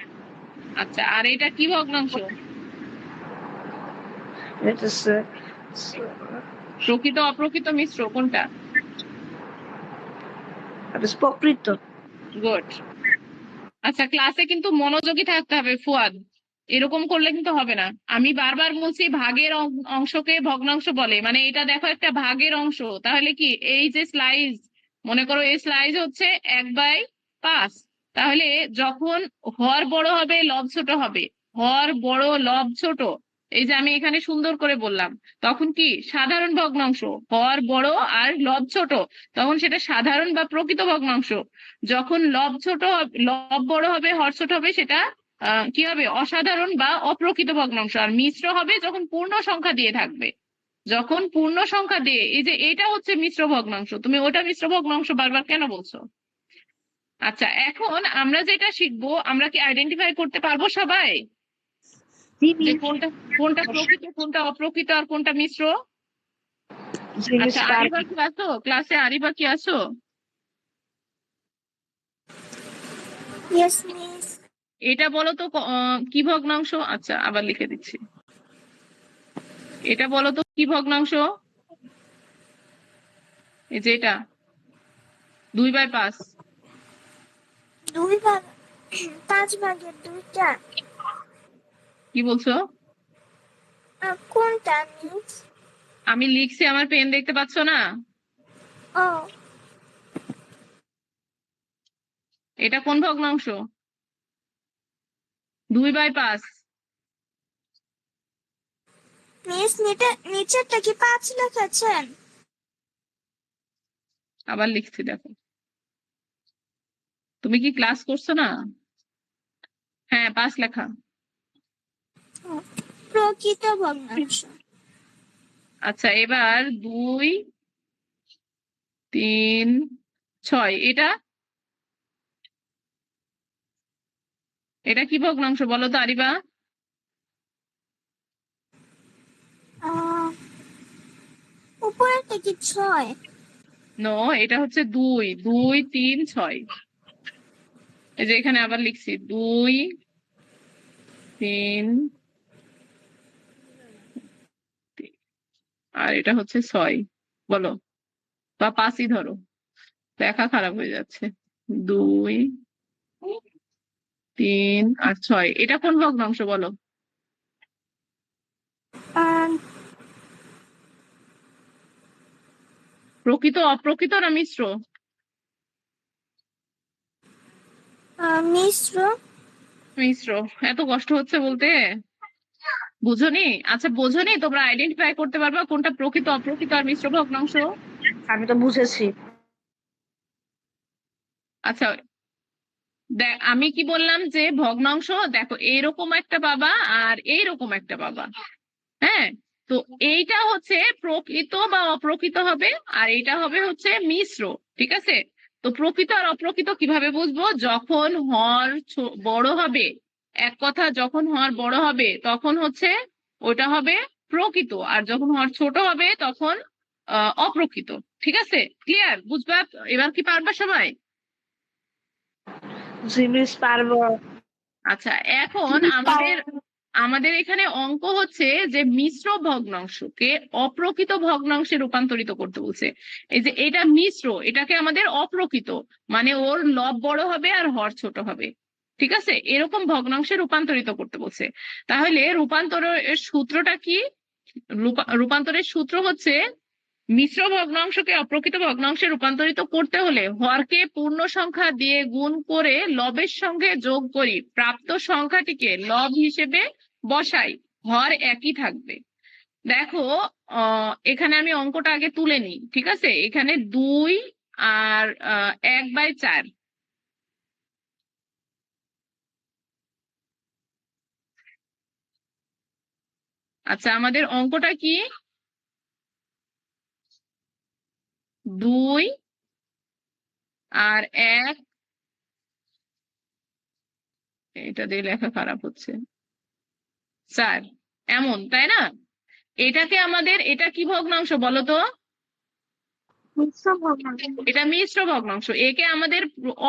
আচ্ছা, আর এটা কি ভগ্নাংশ? এটা প্রকৃত অপ্রকৃত মিশ্র কোনটা? প্রকৃত। গুড। আচ্ছা, ক্লাসে কিন্তু মনোযোগী থাকতে হবে ফুয়াদ, এরকম করলে কিন্তু হবে না। আমি বারবার বলছি ভাগের অংশকে ভগ্নাংশ বলে, মানে এটা দেখো একটা ভাগের অংশ, তাহলে কি এই যে স্লাইস, মনে করো এই স্লাইস হচ্ছে 1/5, তাহলে যখন হর বড় হবে লব ছোট হবে, হর বড় লব ছোট, এই যে আমি এখানে সুন্দর করে বললাম, তখন কি সাধারণ ভগ্নাংশ, হর বড় আর লব ছোট, তখন সেটা সাধারণ বা প্রকৃত ভগ্নাংশ। যখন লব বড় হবে হর ছোট হবে, সেটা কি হবে, অসাধারণ বা অপ্রকৃত ভগ্নাংশ। আর মিশ্র হবে যখন পূর্ণ সংখ্যা দিয়ে থাকবে, যখন পূর্ণ সংখ্যা দিয়ে, এই যে এটা হচ্ছে মিশ্র ভগ্নাংশ, তুমি ওটা মিশ্র ভগ্নাংশ বারবার কেন বলছো? আচ্ছা, এখন আমরা যেটা শিখবো, আমরা কি আইডেন্টিফাই করতে পারবো সবাই যে কোনটা কোনটা প্রকৃত, কোনটা অপ্রকৃত, আর কোনটা মিশ্র? আচ্ছা, আরিবা কি আছো ক্লাসে? আরিবা কি আছো? Yes miss. এটা বলো তো কি ভগ্নাংশ? আচ্ছা, আবার লিখে দিচ্ছি, এটা বলো তো কি ভগ্নাংশ? এই যে এটা 2/5। 5/2 কি বলছো? কোনটা মিস? আমি লিখছি, আমার পেন দেখতে পাচ্ছ না? ও, এটা কোন ভগ্নাংশ? 2/5। মিস নিচেরটা কি 5 লেখাছেন? আবার লিখছি, দেখো। তুমি কি ক্লাস করছো না? হ্যাঁ, 5 লেখা। প্রকৃত ভগ্নাংশ। আচ্ছা, এবার 2, 3, 6, এটা এটা কি ভগ্নাংশ বলো তো আরিবা? উপরেরটা কি 6? নো, এটা হচ্ছে 2, 2, 3, 6। এই যে এখানে আবার লিখছি 2, 3, আর এটা হচ্ছে 6, বলো, বা 5ই ধরো, দেখা খারাপ হয়ে যাচ্ছে। 2, 3 আর 6, এটা কোন ভগ্নাংশ বলো? প্রকৃত অপ্রকৃত না মিশ্র? মিশ্র। মিশ্র। এত কষ্ট হচ্ছে বলতে, বুঝোনি? আচ্ছা, বোঝোনি, তোমরা আইডেন্টিফাই করতে পারবা কোনটা প্রকৃত অপ্রকৃত আর মিশ্র ভগ্নাংশ? আমি তো বুঝেছি। আচ্ছা, দেখ আমি কি বললাম, যে ভগ্নাংশ দেখো এইরকম একটা পাবা আর এইরকম একটা পাবা। হ্যাঁ, তো এইটা হচ্ছে প্রকৃত বা অপ্রকৃত হবে, আর এইটা হবে হচ্ছে মিশ্র। ঠিক আছে, তো প্রকৃত আর অপ্রকৃত কিভাবে বুঝবো? যখন হর বড় হবে, এক কথা, যখন হর বড় হবে তখন হচ্ছে ওটা হবে প্রকৃত, আর যখন হর ছোট হবে তখন অপ্রকৃত। ঠিক আছে, ক্লিয়ার? বুঝবা এবার? কি পারবা সবাই? জি মিস পারবো। আচ্ছা, এখন আমাদের আমাদের এখানে অঙ্ক হচ্ছে যে মিশ্র ভগ্নাংশকে অপ্রকৃত ভগ্নাংশে রূপান্তরিত করতে বলছে। এই যে এটা মিশ্র, এটাকে আমাদের অপ্রকৃত, মানে ওর লব বড় হবে আর হর ছোট হবে। ঠিক আছে, এরকম ভগ্নাংশে রূপান্তরিত করতে বলছে। তাহলে রূপান্তরের সূত্রটা কি? রূপান্তরের সূত্র হচ্ছে মিশ্র ভগ্নাংশকে অপ্রকৃত ভগ্নাংশে রূপান্তরিত করতে হলে হরকে পূর্ণ সংখ্যা দিয়ে গুণ করে লবের সঙ্গে যোগ করি, প্রাপ্ত সংখ্যাটিকে লব হিসেবে বসাই, হর একই থাকবে। দেখো এখানে আমি অঙ্কটা আগে তুলে নিই, ঠিক আছে। এখানে 2 আর 1/4। আচ্ছা, আমাদের অঙ্কটা কি? 2 আর 1, এটা দিয়ে লেখা খারাপ হচ্ছে, 4, এমন, তাই না? এটাকে আমাদের, এটা কি ভগ্নাংশ বলো তো? মিশ্র ভগ্নাংশ। এটা মিশ্র ভগ্নাংশ। একে আমাদের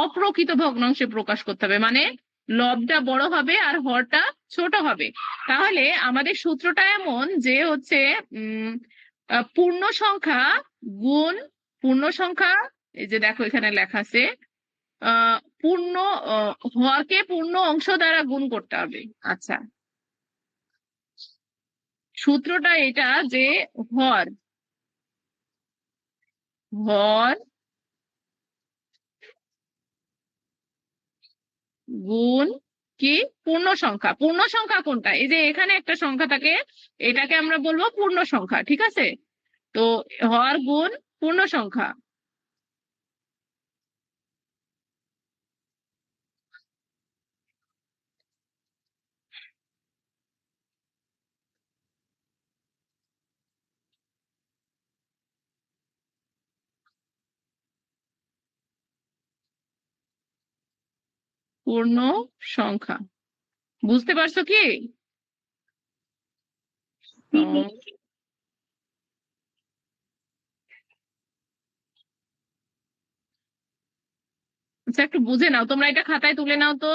অপ্রকৃত ভগ্নাংশে প্রকাশ করতে হবে, মানে লবটা বড় হবে আর হরটা ছোট হবে। তাহলে আমাদের সূত্রটা এমন যে হচ্ছে পূর্ণ সংখ্যা গুণ পূর্ণ সংখ্যা, এই যে দেখো এখানে লেখা আছে পূর্ণ হরকে পূর্ণ অংশ দ্বারা গুণ করতে হবে। আচ্ছা, সূত্রটা এটা যে হর হর গুণ কি পূর্ণ সংখ্যা। পূর্ণ সংখ্যা কোনটা? এই যে এখানে একটা সংখ্যা থাকে, এটাকে আমরা বলবো পূর্ণ সংখ্যা, ঠিক আছে। তো হর গুণ পূর্ণ সংখ্যা, পূর্ণ সংখ্যা। বুঝতে পারছো কি? আচ্ছা, একটু বুঝে নাও তোমরা, এটা খাতায় তুলে নাও তো,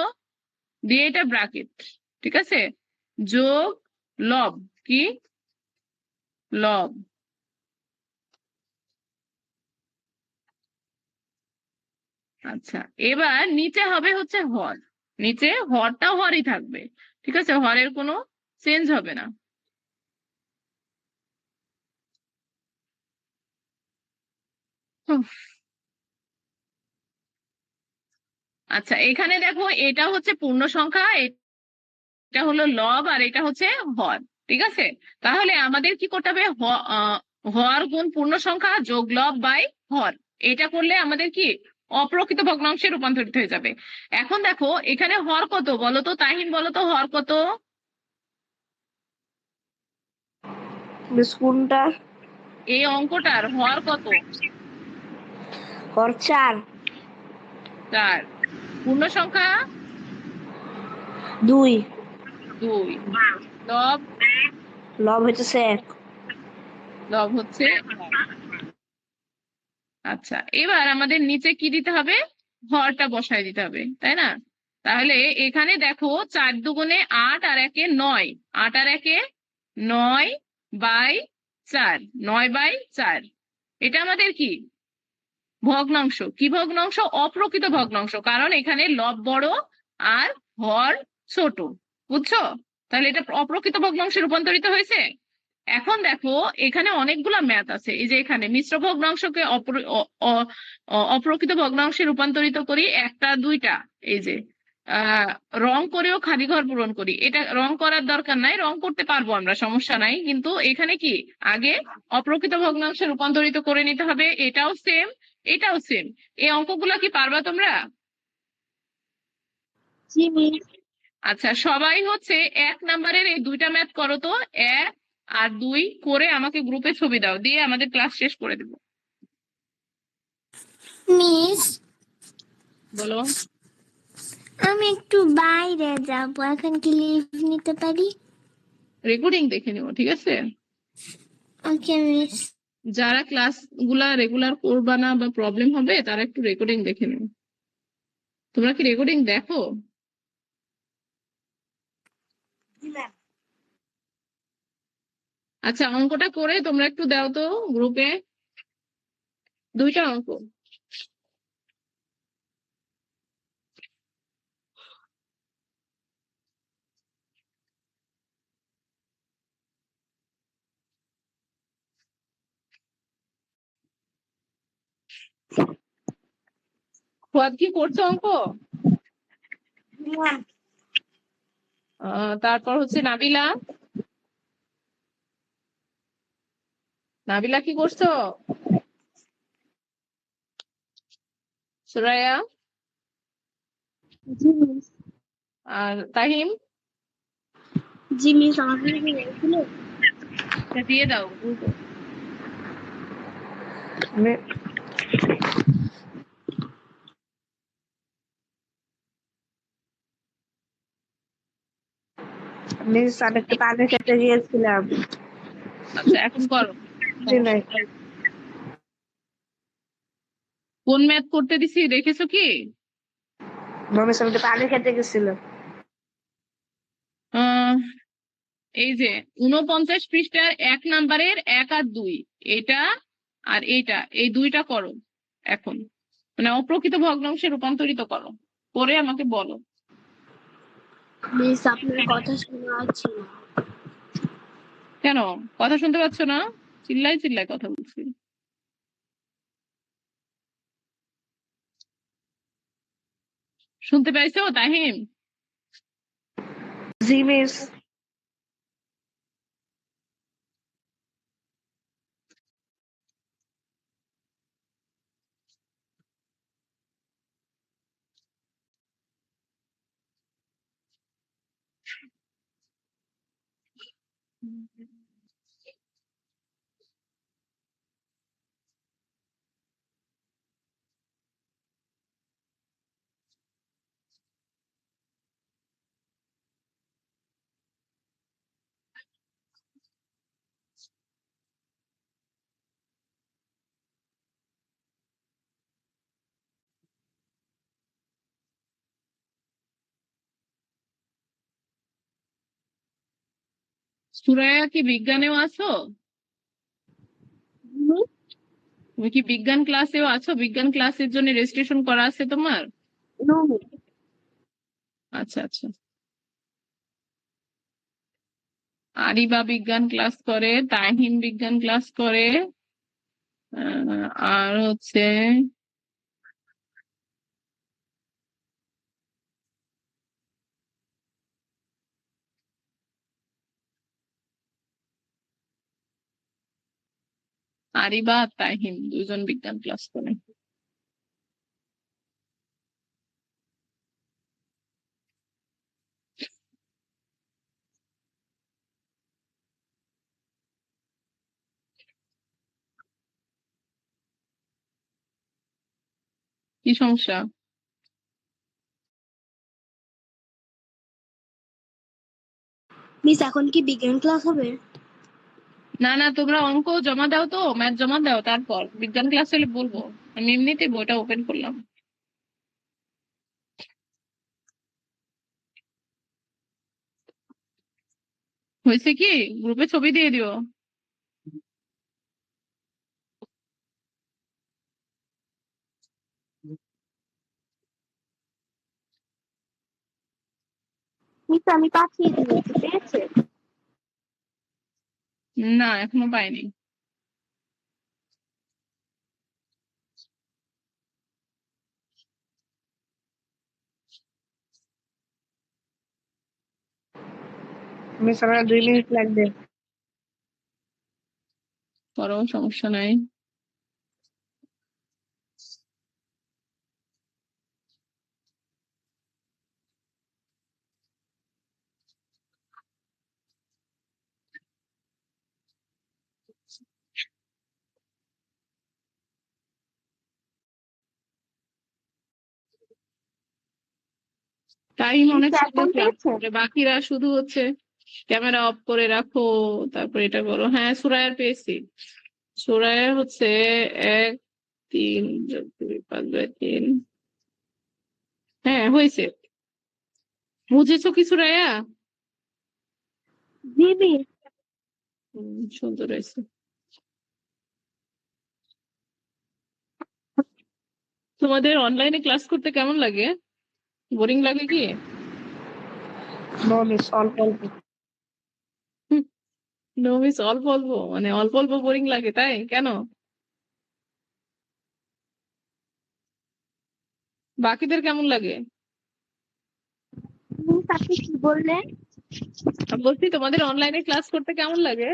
দিয়ে এটা ব্র্যাকেট, ঠিক আছে। যোগ লব, কি লব। আচ্ছা, এবার নিচে হবে হচ্ছে হর, নিচে হরটা হরই থাকবে, ঠিক আছে, হরের কোনো চেঞ্জ হবে না। উফ, আচ্ছা, এখানে দেখো এটা হচ্ছে পূর্ণ সংখ্যা, এটা হলো লব, আর এটা হচ্ছে হর, ঠিক আছে। তাহলে আমাদের কি করতে হবে? হর গুণ পূর্ণ সংখ্যা যোগ লব বাই হর, এটা করলে আমাদের কি অপ্রকৃত ভগ্নাংশে রূপান্তরিত হয়ে যাবে। এখন দেখো এখানে হর কত বলো তো, তাহিন বলো তো, হর কত? কোনটা? এই অঙ্কটার হর কত? হর 4। 4। পূর্ণ সংখ্যা 2। 2। লব লব হইতেছে 1। লব হচ্ছে 1। আচ্ছা, এবার আমাদের নিচে কি দিতে হবে? হরটা বসায় দিতে হবে, তাই না? তাহলে এখানে দেখো 4 দুগুণে 8 আর 1-এ 9, 8 আর 1-এ 9/4, 9/4। এটা আমাদের কি ভগ্নাংশ? কি ভগ্নাংশ? অপ্রকৃত ভগ্নাংশ, কারণ এখানে লব বড় আর হর ছোট, বুঝছো? তাহলে এটা অপ্রকৃত ভগ্নাংশে রূপান্তরিত হয়েছে। এখন দেখো এখানে অনেকগুলা ম্যাথ আছে, এই যে এখানে মিশ্র ভগ্নাংশকে অপ্রকৃত ভগ্নাংশে রূপান্তরিত করি, একটা দুইটা, এই যে রং করেও খালি ঘর পূরণ করি। এটা রং করার দরকার নাই, রং করতে পারবো আমরা, সমস্যা নাই, কিন্তু এখানে কি আগে অপ্রকৃত ভগ্নাংশে রূপান্তরিত করে নিতে হবে। এটাও সেম, এটাও সেম। এই অঙ্কগুলা কি পারবা তোমরা? জি মিস। আচ্ছা, সবাই হচ্ছে 1 নাম্বারের এই দুইটা ম্যাথ করো তো, 1 আর 2 করে আমাকে গ্রুপে ছবি দাও, দিয়ে আমাদের ক্লাস শেষ করে দেবো। মিস, বলো। আমি একটু বাইরে যাব, এখন কি লিভ নিতে পারি? রেকর্ডিং দেখে নিও, ঠিক আছে। ওকে মিস। যারা ক্লাস গুলা রেগুলার করবা না বা প্রবলেম হবে, তারা একটু রেকর্ডিং দেখে নিও। তোমরা কি রেকর্ডিং দেখো? আচ্ছা, অঙ্কটা করে তোমরা একটু দাও তো গ্রুপে, দুইটা অঙ্ক। ফুয়াদ কি করছো অঙ্ক? তারপর হচ্ছে নাবিলা, নাবিলা কি করছো? সুরাইয়া জি মিস। আর তাহিম? জি মিস, আমাদের কি বলছিল? এটা দিয়ে দাও দ্রুত। মিস আমি একটু পানি খেতে গিয়েছিলাম। আচ্ছা এখন করো। জি নাই। কোন ম্যাথ করতে দিছি দেখেছো কি? মিস আমি একটু পানি খেতে গেছিলাম। আহ এই যে 49 পৃষ্ঠার 1 নাম্বারের 1 আর 2, এটা আর এইটা, এই দুইটা করো এখন, মানে অপ্রকৃত ভগ্নাংশে রূপান্তরিত করো, করে আমাকে বলো। মিস আপনার কথা শোনা যাচ্ছে না। কেন কথা শুনতে পাচ্ছ না? চিল্লাই চিল্লাই কথা বলছি। শুনতে পাইছো তাহিম? জি মিস। সুরাইয়া কি বিজ্ঞানেও আছো? তুমি কি বিজ্ঞান ক্লাসেও আছো? বিজ্ঞান ক্লাসের জন্য রেজিস্ট্রেশন করা আছে তোমার? No miss. আচ্ছা আচ্ছা। আরিবা বিজ্ঞান ক্লাস করে, তাহিম বিজ্ঞান ক্লাস করে, আর হচ্ছে আরিবা আর তাহিম দুজন বিজ্ঞান ক্লাস করে। কি সমস্যা? মিস এখন কি বিজ্ঞান ক্লাস হবে? না না, তোমরা অঙ্ক জমা দাও, তো ম্যাথ জমা দাও, তারপর বিজ্ঞান ক্লাস হলে বলবো। আমি এমনিতে বইটা ওপেন করলাম। হয়েছে কি, গ্রুপে ছবি দিয়ে দিও। মিস আমি পাঠিয়ে দিয়েছি, পেয়েছে? না এখনো পাইনি। মিস আমার 2 মিনিট লাগবে। করো, সমস্যা নাই। টাইম মিস অনেক এখন সুন্দর ক্লাস পেয়েছে? করে, বাকিরা শুধু হচ্ছে ক্যামেরা অফ করে রাখো, তারপর এটা করো। হ্যাঁ সুরায়ার পেয়েছি। সুরায়া হচ্ছে 1 3 যোগ 2 5/3। হ্যাঁ হয়েছে। বুঝেছো কি সুরায়া? জি মিস। সুন্দর হয়েছে। তোমাদের অনলাইনে ক্লাস করতে কেমন লাগে? বোরিং লাগে কি? নো মিস অল্প অল্প। নো মিস অল্প অল্প, মানে অল্প অল্প বোরিং লাগে, তাই কেন? বাকিদের কেমন লাগে? মিস আপনি কি বললেন? বলছি তোমাদের অনলাইনে ক্লাস করতে কেমন লাগে?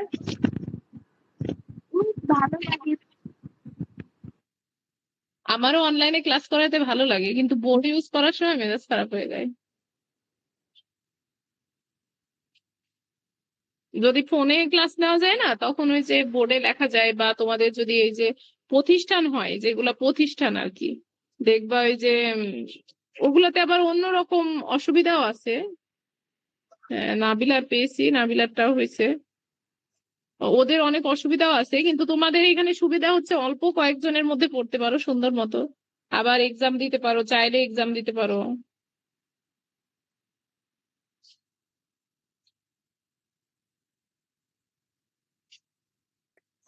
মিস ভালো লাগে। আমারও অনলাইনে ক্লাস করাতে ভালো লাগে, কিন্তু বোর্ড ইউজ করার সময় মেজাজ খারাপ হয়ে যায়। যদি ফোনে ক্লাস নেওয়া যায় না, তখন ওই যে বোর্ডে লেখা যায়, বা তোমাদের যদি এই যে প্রতিষ্ঠান হয়, যেগুলা প্রতিষ্ঠান আর কি, দেখবা ওই যে ওগুলাতে আবার অন্যরকম অসুবিধাও আছে। নাবিলার পেয়েছি, নাবিলারটাও হয়েছে। ওদের অনেক অসুবিধাও আছে, কিন্তু তোমাদের এখানে সুবিধা হচ্ছে অল্প কয়েকজনের মধ্যে পড়তে পারো সুন্দর মতো, আবার এক্সাম দিতে পারো, চাইলে এক্সাম দিতে পারো।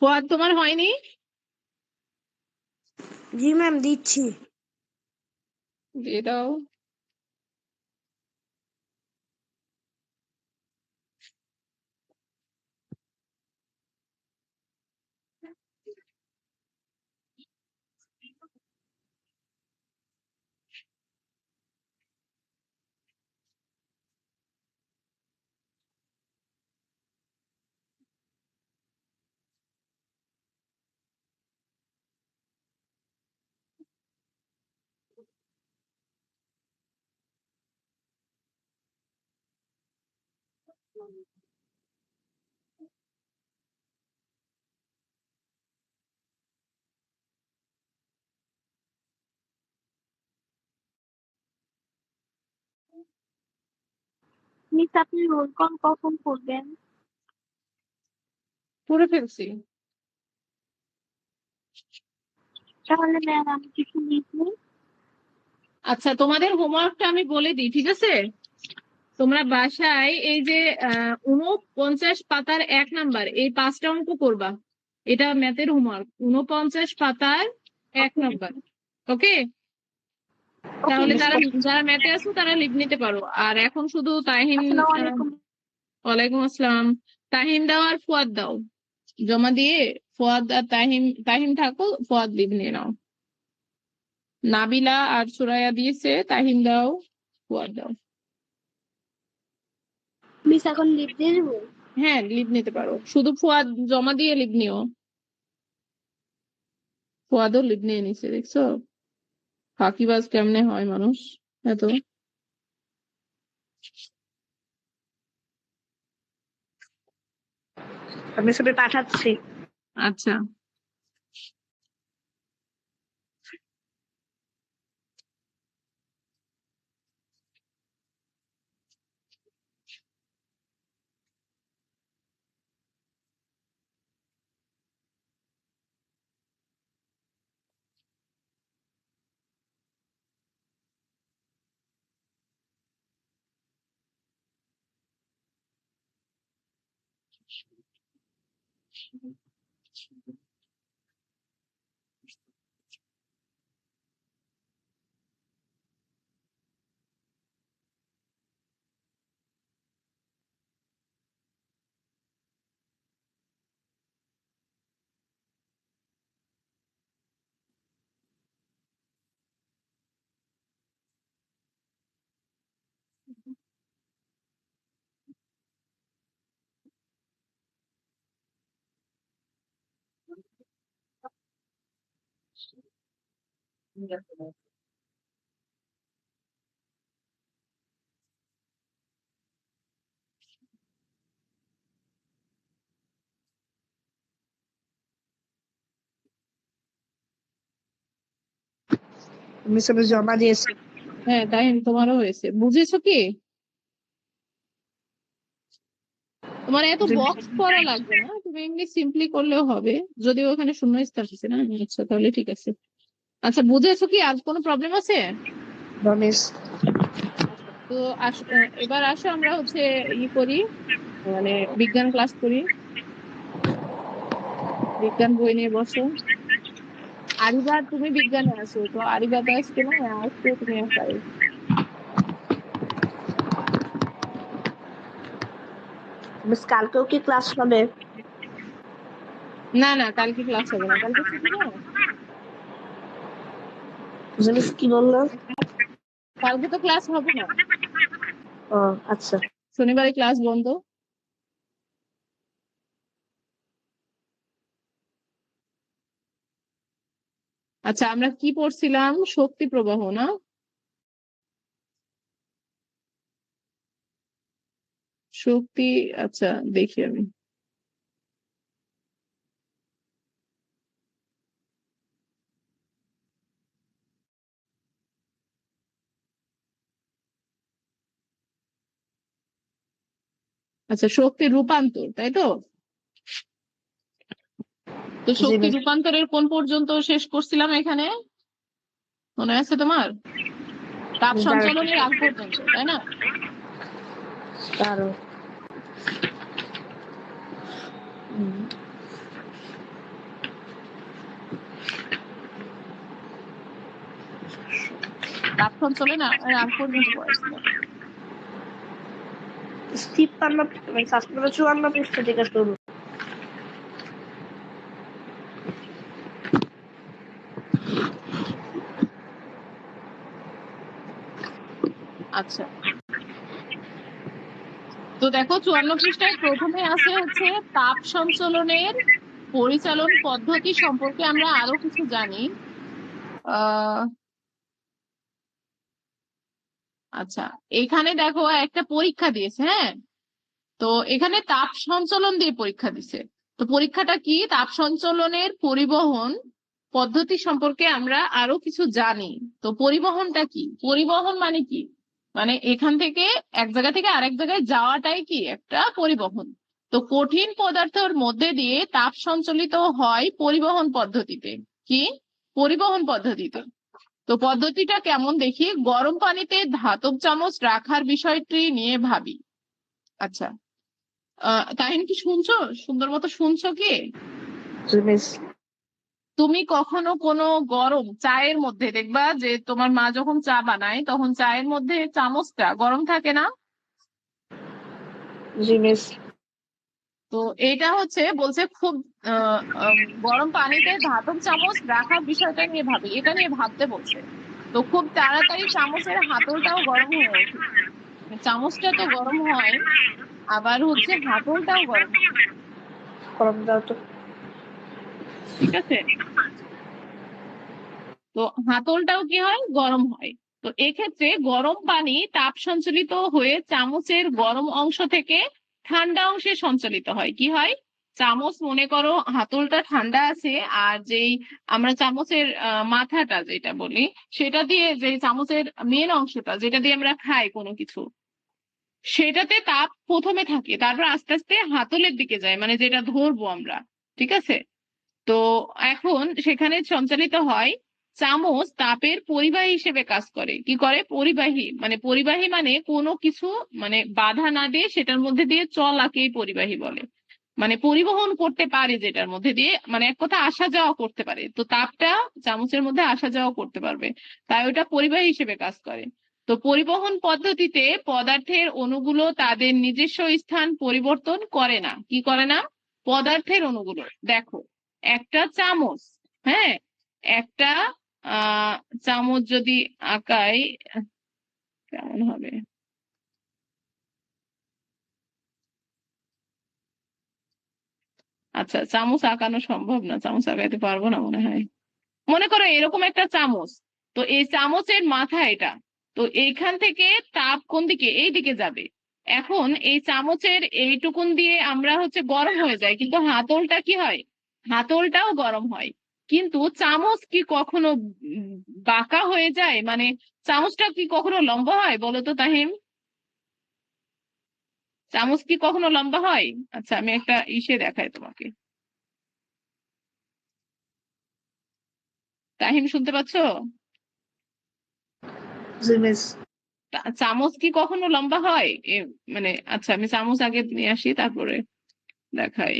ফুয়াদ, তোমার হয়নি? জি ম্যাম, দিচ্ছি। দিয়ে দাও। মিস আপনি রোল কল কখন করবেন? পড়ে ফেলছি। তাহলে ম্যাম আমি কিছু লিখবো। আচ্ছা, তোমাদের হোমওয়ার্কটা আমি বলে দিই, ঠিক আছে? তোমরা বাসায় এই যে 49 পাতার 1 নাম্বার এই 5টা অঙ্ক করবা। এটা ম্যাথের হোমওয়ার্ক, 49 পাতার 1 নাম্বার। ওকে? তাহলে যারা যারা ম্যাথে আছো তারা লিখ নিতে পারো। আর এখন শুধু তাহিম, আসসালামু আলাইকুম। ওয়ালাইকুম আসসালাম, তাহিম দাও আর ফুয়াদ দাও, জমা দিয়ে ফুয়াদ আর তাহিম, তাহিম থাকো, ফুয়াদ লিখ নিয়ে নাও। নাবিলা আর সুরাইয়া দিয়েছে, তাহিম দাও, ফুয়াদ দাও। মিস এখন লিভ দিয়ে দেবো? হ্যাঁ, লিভ নিতে পারো, শুধু ফুয়াদ জমা দিয়ে লিভ নিও। ফুয়াদও লিভ নিয়ে নিছে, দেখছো ফাঁকিবাজ কেমনে হয় মানুষ এত। আমি ছবি পাঠাচ্ছি। আচ্ছা, আমি ছবি জমা দিয়েছি। হ্যাঁ তাহিম, তোমারও হয়েছে, বুঝেছো কি? তোমার এত জি। বক্স করা লাগবে না, তুমি এমনি সিম্পলি করলেও হবে, যদিও ওখানে শূন্যস্থান আছে না। আচ্ছা, তাহলে ঠিক আছে। আচ্ছা, বুঝেছো কি? আর কোনো প্রবলেম আছে? না মিস। তো এবার আসো আমরা হচ্ছে করি, মানে বিজ্ঞান ক্লাস করি। বিজ্ঞান বই নিয়ে বসো। আরিবা, তুমি বিজ্ঞানে আছো, তো আরিবা তো আজকে না, আজকে তুমি একাই। মিস কালকেও কি ক্লাস হবে? না না, কালকে ক্লাস হবে না, কালকে ছুটি না। মিস কি বললো? কালকে তো ক্লাস হবে না, ও আচ্ছা। শনিবারে ক্লাস বন্ধ। আচ্ছা, আমরা কি পড়ছিলাম? শক্তি প্রবাহ না? শক্তি, আচ্ছা দেখি আমি। আচ্ছা, শক্তির রূপান্তর, তাই তো? তো জি শক্তি মিস। রূপান্তরের কোন পর্যন্ত শেষ করছিলাম এখানে, মনে আছে তোমার? তাপ সঞ্চালনের আগ পর্যন্ত, তাই না? আরো তাপ সঞ্চালনের আগ পর্যন্ত পড়াছিলাম। 54 পৃষ্ঠা থেকে শুরু। আচ্ছা, তো দেখো 54 পৃষ্ঠায় প্রথমে আছে হচ্ছে তাপ সঞ্চালনের পরিচালন পদ্ধতি সম্পর্কে আমরা আরো কিছু জানি। আহ আচ্ছা, এখানে দেখো একটা পরীক্ষা দিয়েছে, হ্যাঁ। তো এখানে তাপ সঞ্চালন দিয়ে পরীক্ষা দিছে। তো পরীক্ষাটা কি? তাপ সঞ্চালনের পরিবহন পদ্ধতি সম্পর্কে আমরা আরো কিছু জানি। তো পরিবহনটা কি? পরিবহন মানে কি? মানে এখান থেকে এক জায়গা থেকে আরেক জায়গায় যাওয়াটাই কি একটা পরিবহন। তো কঠিন পদার্থের মধ্যে দিয়ে তাপ সঞ্চালিত হয় পরিবহন পদ্ধতিতে। কি? পরিবহন পদ্ধতিতে। তো পদ্ধতিটা কেমন দেখি। গরম পানিতে ধাতব চামচ রাখার বিষয়টি নিয়ে ভাবি। আচ্ছা, তাহিন কি শুনছো? সুন্দর মতো শুনছো কি? জি মিস। তুমি কখনো কোনো গরম চায়ের মধ্যে দেখবা যে তোমার মা যখন চা বানায় তখন চায়ের মধ্যে চামচটা গরম থাকে না? জি মিস। তো এটা হচ্ছে বলছে খুব আহ, আহ, গরম পানিতে ধাতব চামচ রাখার বিষয়টা নিয়ে ভাবি, এটা নিয়ে ভাবতে বলছে। তো খুব তাড়াতাড়ি চামচের হাতলটাও গরম হয়ে ওঠে। মানে চামচটা তো গরম হয়, আবার হচ্ছে হাতলটাও গরম হয়। কলম দাও তো। ঠিক আছে, তো হাতলটাও কি হয়? গরম হয়। তো এক্ষেত্রে গরম পানি তাপ সঞ্চালিত হয়ে চামচের গরম অংশ থেকে ঠান্ডা অংশে সঞ্চালিত হয়। কি হয়? চামচ, মনে করো হাতলটা ঠান্ডা আছে, আর যেই আমরা চামচের মাথাটা যেটা বলি, সেটা দিয়ে যে চামচের মেন অংশটা যেটা দিয়ে আমরা খাই কোনো কিছু, সেটাতে তাপ প্রথমে থাকে, তারপর আস্তে আস্তে হাতলের দিকে যায়, মানে যেটা ধরবো আমরা। ঠিক আছে, তো এখন সেখানে সঞ্চালিত হয়। চামচ তাপের পরিবাহী হিসেবে কাজ করে। কি করে? পরিবাহী, মানে পরিবাহী মানে কোনো কিছু মানে বাধা না দিয়ে সেটার মধ্যে দিয়ে চলাকেই পরিবাহী বলে। মানে পরিবহন করতে পারে যেটার মধ্যে দিয়ে, মানে এক কথা আসা যাওয়া করতে পারে। তো তাপটা চামচের মধ্যে আসা যাওয়া করতে পারবে, তাই ওটা পরিবাহী হিসেবে কাজ করে। তো পরিবহন পদ্ধতিতে পদার্থের অণুগুলো তাদের নিজস্ব স্থান পরিবর্তন করে না। কি করে না? পদার্থের অণুগুলো দেখো, একটা চামচ, হ্যাঁ, একটা আহ চামচ যদি আঁকাই কেমন হবে? আচ্ছা, চামচ আঁকানো সম্ভব না, চামচ আঁকাইতে পারবো না মনে হয়। মনে করো এরকম একটা চামচ, তো এই চামচের মাথা এটা। তো এইখান থেকে তাপ কোন দিকে? এই দিকে যাবে। এখন এই চামচের এইটুকুন দিয়ে আমরা হচ্ছে গরম হয়ে যায়, কিন্তু হাতলটা কি হয়? হাতলটাও গরম হয়। কিন্তু চামচ কি কখনো উম, বাঁকা হয়ে যায়? মানে চামচটা কি কখনো লম্বা হয় বলো তো তাহিম? চামচ কি কখনো লম্বা হয়? আচ্ছা, আমি একটা ইসে দেখাই তোমাকে। তাহিম শুনতে পাচ্ছো? জি মিস। চামচ কি কখনো লম্বা হয়? মানে আচ্ছা, আমি চামচ আগে নিয়ে আসি তারপরে দেখাই।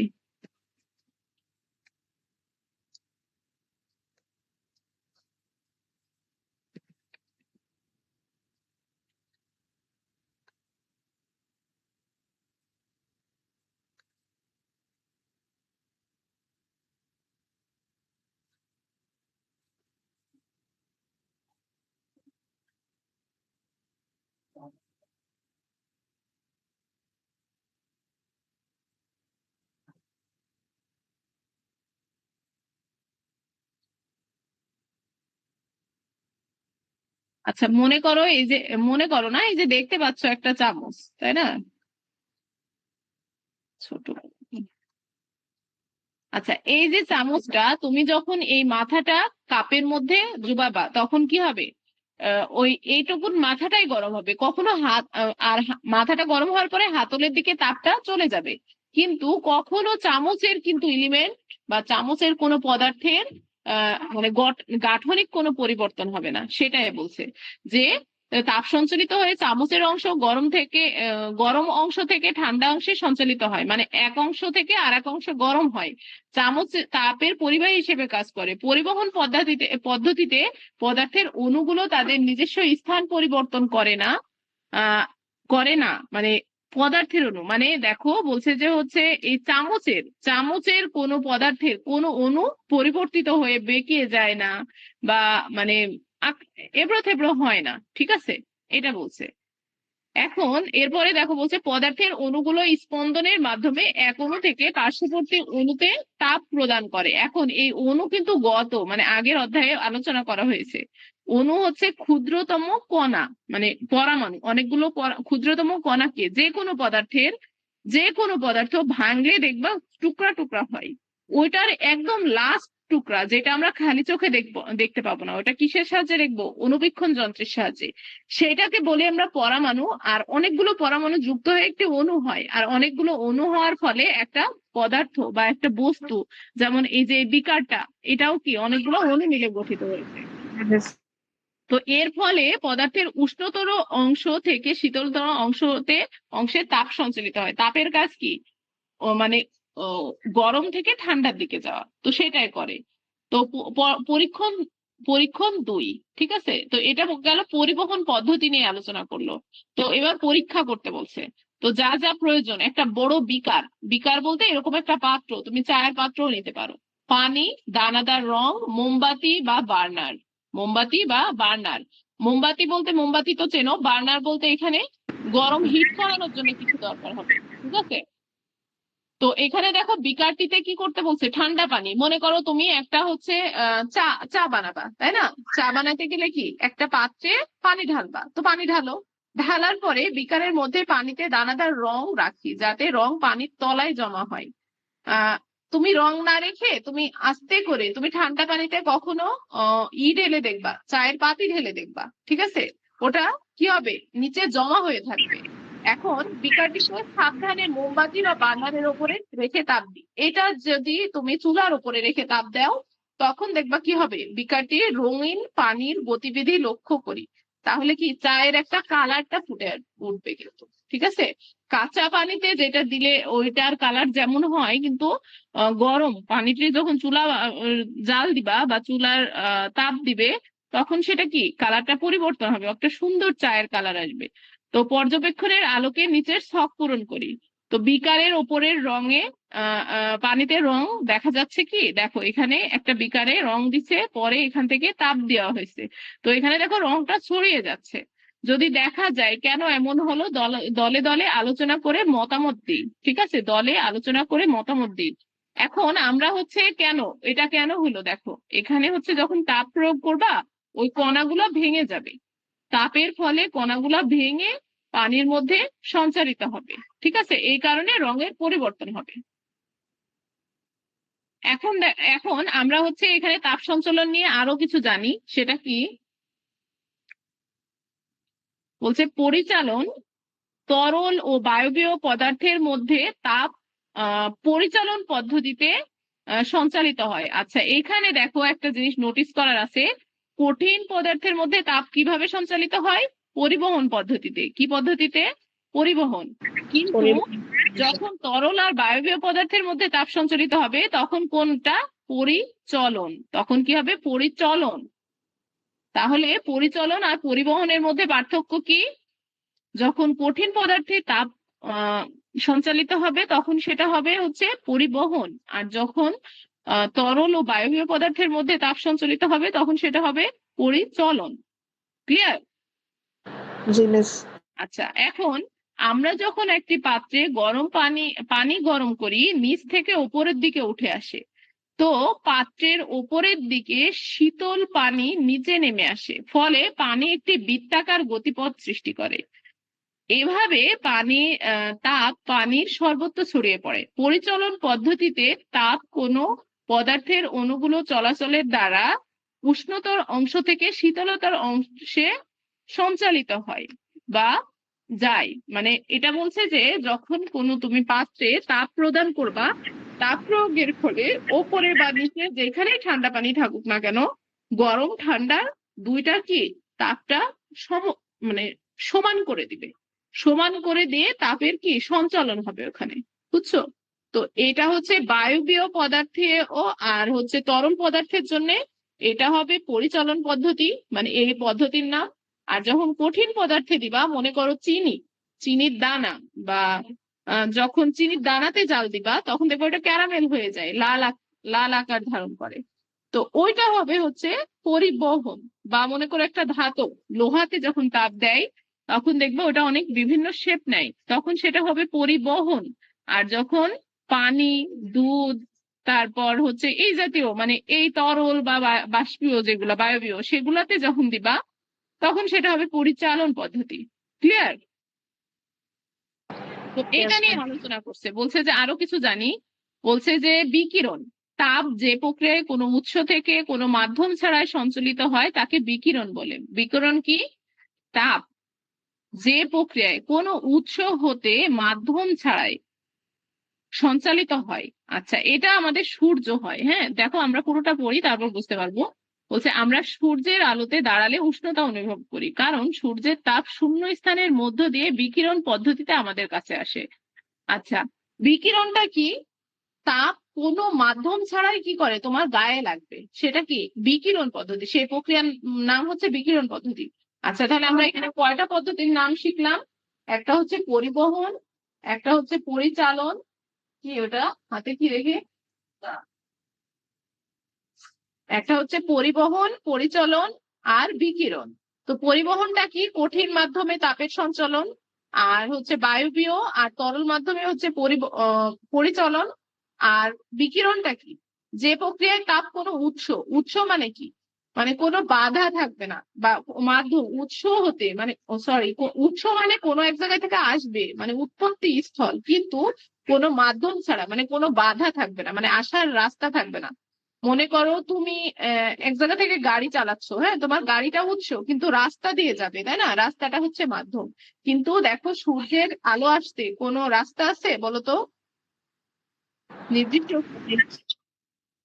আচ্ছা মনে করো না, এই যে দেখতে পাচ্ছ একটা চামচ, তাই না? ছোট। আচ্ছা, এই যে চামচটা তুমি যখন এই মাথাটা কাপের মধ্যে ডুবাবা তখন কি হবে? ওই এইটুকুন মাথাটাই গরম হবে, কখনো মাথাটা গরম হওয়ার পরে হাতলের দিকে তাপটা চলে যাবে, কিন্তু কখনো চামচের কিন্তু এলিমেন্ট বা চামচের কোনো পদার্থের মানে গাঠনিক কোনো পরিবর্তন হবে না। সেটাই বলছে যে তাপ সঞ্চালিত হয়ে চামচের অংশ গরম অংশ থেকে ঠান্ডা অংশে সঞ্চালিত হয়, মানে এক অংশ থেকে আর এক অংশ গরম হয়। চামচ তাপের পরিবাহী হিসেবে কাজ করে। পরিবহন পদ্ধতিতে পদার্থের অণুগুলো তাদের নিজস্ব স্থান পরিবর্তন করে না মানে পদার্থের অণু, মানে দেখো বলছে যে হচ্ছে এই চামচের কোনো পদার্থের কোনো অণু পরিবর্তিত হয়ে বেঁকিয়ে যায় না বা মানে এবড়ো থেবড়ো হয় না, ঠিক আছে? এটা বলছে। এখন এরপরে দেখো বলছে পদার্থের অণুগুলো স্পন্দনের মাধ্যমে এক অণু থেকে পার্শ্ববর্তী অণুতে তাপ প্রদান করে। এখন এই অণু কিন্তু মানে আগের অধ্যায়ে আলোচনা করা হয়েছে। অণু হচ্ছে ক্ষুদ্রতম কণা, মানে পরমাণু। অনেকগুলো ক্ষুদ্রতম কণাকে যে কোনো পদার্থ ভাঙলে দেখবা টুকরা টুকরা হয়। ওইটার একদম লাস্ট টুকরা যেটা আমরা খালি চোখে দেখতে পাবো না, ওটা কিসের সাহায্যে দেখবো? অণুবীক্ষণ যন্ত্রের সাহায্যে। সেটাকে বলি আমরা পরমাণু। আর অনেকগুলো পরমাণু যুক্ত হয়ে একটি অণু হয়, আর অনেকগুলো অণু হওয়ার ফলে একটা পদার্থ বা একটা বস্তু, যেমন এই যে বিকারটা, এটাও কি অনেকগুলো অণু মিলে গঠিত হয়েছে। তো এর ফলে পদার্থের উষ্ণতর অংশ থেকে শীতলতর অংশে তাপ সঞ্চালিত হয়। তাপের কাজ কি? মানে গরম থেকে ঠান্ডার দিকে যাওয়া, তো সেটাই করে। তো পরীক্ষণ 2, ঠিক আছে? তো এটা গেল পরিবহন পদ্ধতি নিয়ে আলোচনা করলো। তো এবার পরীক্ষা করতে বলছে। তো যা যা প্রয়োজন, একটা বড় বিকার বলতে এরকম একটা পাত্র, তুমি চায়ের পাত্রও নিতে পারো, পানি, দানাদার রং, মোমবাতি বা বার্নার। মোমবাতি তো চেনো। বার্নার বলতে এখানে গরম হিট করানোর জন্য কিছু দরকার হবে, ঠিক আছে? তো এখানে দেখো বিকারটিতে কি করতে বলছে? ঠান্ডা পানি। মনে করো তুমি একটা হচ্ছে চা বানাবা, তাই না? চা বানাতে গেলে কি একটা পাত্রে পানি ঢালবা, তো পানি ঢালার পরে বিকারের মধ্যে পানিতে দানাদার রং রাখি যাতে রং পানির তলায় জমা হয়। তুমি রং না রেখে তুমি আস্তে করে তুমি ঠান্ডা পানিতে কখনো ঢেলে দেখবা, চায়ের পাতি ঢেলে দেখবা, ঠিক আছে? ওটা কি হবে? নিচে জমা হয়ে থাকবে। এখন বিকারটিকে সাবধানে মোমবাতি বা বার্নারের উপরে রেখে তাপ দিই। এটা যদি তুমি চুলার উপরে রেখে তাপ দাও তখন দেখবা কি হবে? বিকারটির রঙিন পানির গতিবিধি লক্ষ্য করি, তাহলে কি চায়ের একটা কালারটা ফুটে উঠবে কিন্তু, ঠিক আছে? কাঁচা পানিতে যেটা দিলে ওইটার কালার যেমন হয়, কিন্তু গরম পানিতে যখন জাল দিবা বা চুলার তাপ দিবে তখন সেটা কি কালারটা পরিবর্তন হবে, একটা সুন্দর চায়ের কালার আসবে। তো পর্যবেক্ষণের আলোকে নিচের ছক পূরণ করি। তো বিকারের ওপরের রঙে পানিতে রং দেখা যাচ্ছে কি? দেখো এখানে একটা বিকারে রং দিচ্ছে, পরে এখান থেকে তাপ দেওয়া হয়েছে, তো এখানে দেখো রংটা ছড়িয়ে যাচ্ছে। যদি দেখা যায় কেন এমন হলো, দলে দলে আলোচনা করে মতামত দিই, ঠিক আছে? দলে আলোচনা করে মতামত দিই। এখন আমরা হচ্ছে এটা কেন হলো দেখো, এখানে হচ্ছে যখন তাপ প্রয়োগ করবা ওই কণাগুলো ভেঙে যাবে, তাপের ফলে কণাগুলো ভেঙে পানির মধ্যে সঞ্চারিত হবে, ঠিক আছে? এই কারণে রঙের পরিবর্তন হবে। এখন আমরা হচ্ছে এখানে তাপ সঞ্চালন নিয়ে আরো কিছু জানি। সেটা কি বলছে? পরিচালন তরল ও বায়বীয় পদার্থের মধ্যে তাপ পরিচালন পদ্ধতিতে সঞ্চালিত হয়। আচ্ছা, এখানে দেখো একটা জিনিস নোটিস করার আছে। কঠিন পদার্থের মধ্যে তাপ কিভাবে সঞ্চালিত হয়? পরিবহন পদ্ধতিতে। কি পদ্ধতিতে? পরিবহন। কিন্তু যখন তরল আর বায়বীয় পদার্থের মধ্যে তাপ সঞ্চালিত হবে তখন কোনটা? পরিচলন। তখন কি হবে? পরিচলন। তাহলে পরিচলন আর পরিবহনের মধ্যে পার্থক্য কি? যখন কঠিন পদার্থে তাপ সঞ্চালিত হবে তখন সেটা হবে হচ্ছে পরিবহন, আর যখন তরল ও বায়বীয় পদার্থের মধ্যে তাপ সঞ্চালিত হবে তখন সেটা হবে পরিচলন। ক্লিয়ার? আচ্ছা, এখন আমরা যখন একটি পাত্রে গরম পানি গরম করি নিচ থেকে উপরের দিকে উঠে আসে, তো পাত্রের ওপরের দিকে শীতল পানি নিচে নেমে আসে, ফলে পানি একটি বৃত্তাকার গতিপথ সৃষ্টি করে। এভাবে তাপ পানির সর্বত্র ছড়িয়ে পড়ে। পরিচলন পদ্ধতিতে তাপ কোনো পদার্থের অণুগুলো চলাচলের দ্বারা উষ্ণতর অংশ থেকে শীতলতর অংশে সঞ্চালিত হয় বা যায়। মানে এটা বলছে যে যখন কোনো তুমি পাত্রে তাপ প্রদান করবা, তাপ প্রয়োগের ফলে ওপরে বা নিচে যেখানেই ঠান্ডা পানি থাকুক না কেন, গরম ঠান্ডা দুইটা কি তাপটা মানে সমান করে দিবে, সমান করে দিয়ে তাপের কি সঞ্চালন হবে ওখানে। বুঝছো? তো এটা হচ্ছে বায়বীয় পদার্থে ও আর হচ্ছে তরল পদার্থের জন্য এটা হবে পরিচলন পদ্ধতি, মানে এই পদ্ধতির নাম। আর যখন কঠিন পদার্থে দিবা, মনে করো চিনির দানা বা যখন চিনির দানাতে জাল দিবা তখন দেখবো ওটা ক্যারামেল হয়ে যায়, লাল আকার ধারণ করে। তো ওইটা হবে হচ্ছে পরিবহন। বা মনে করো একটা ধাতব লোহাতে যখন তাপ দেয় তখন দেখবে ওটা অনেক বিভিন্ন শেপ নেয়, তখন সেটা হবে পরিবহন। আর যখন পানি, দুধ, তারপর হচ্ছে এই জাতীয় মানে এই তরল বা বাষ্পীয় যেগুলো বায়বীয় সেগুলাতে যখন দিবা তখন সেটা হবে পরিচালন পদ্ধতি। ক্লিয়ার? তো এটা নিয়ে আলোচনা করছে, বলছে যে আরো কিছু জানি। বলছে যে বিকিরণ, তাপ যে প্রক্রিয়ায় কোনো উৎস থেকে কোনো মাধ্যম ছাড়াই সঞ্চালিত হয় তাকে বিকিরণ বলে। বিকিরণ কি? তাপ যে প্রক্রিয়ায় কোনো উৎস হতে মাধ্যম ছাড়াই সঞ্চালিত হয়। আচ্ছা, এটা আমাদের সূর্য হয়। হ্যাঁ, দেখো আমরা পুরোটা পড়ি তারপর বুঝতে পারবো। বলছে আমরা সূর্যের আলোতে দাঁড়ালে উষ্ণতা অনুভব করি, কারণ সূর্যের তাপ শূন্য স্থানের মধ্য দিয়ে বিকিরণ পদ্ধতিতে আমাদের কাছে আসে। আচ্ছা, বিকিরণটা কি? তাপ কোনো মাধ্যম ছাড়াই কি করে তোমার গায়ে লাগবে, সেটা কি বিকিরণ পদ্ধতি। সেই প্রক্রিয়ার নাম হচ্ছে বিকিরণ পদ্ধতি। আচ্ছা, তাহলে আমরা এখানে কয়টা পদ্ধতির নাম শিখলাম? একটা হচ্ছে পরিবহন, একটা হচ্ছে পরিচালন, কি ওটা হাতে কি রেখে, একটা হচ্ছে পরিবহন, পরিচালন আর বিকিরণ। তো পরিবহনটা কি? কঠিন মাধ্যমে তাপের সঞ্চালন। আর হচ্ছে বায়বীয় আর তরল মাধ্যমে হচ্ছে পরিচালন। আর বিকিরণটা কি? যে প্রক্রিয়ায় তাপ কোনো উৎস মানে কি, মানে কোনো বাধা থাকবে না, বা মাধ্যম উৎস হতে মানে সরি, উৎস মানে কোনো এক জায়গা থেকে আসবে, মানে উৎপত্তি স্থল, কিন্তু কোনো মাধ্যম ছাড়া, মানে কোনো বাধা থাকবে না, মানে আসার রাস্তা থাকবে না। মনে করো তুমি এক জায়গা থেকে গাড়ি চালাচ্ছ, হ্যাঁ, তোমার গাড়িটা উৎস কিন্তু রাস্তা দিয়ে যাবে, তাই না? রাস্তাটা হচ্ছে মাধ্যম। কিন্তু দেখো সূর্যের আলো আসতে কোনো রাস্তা আছে বলো তো? নির্দিষ্ট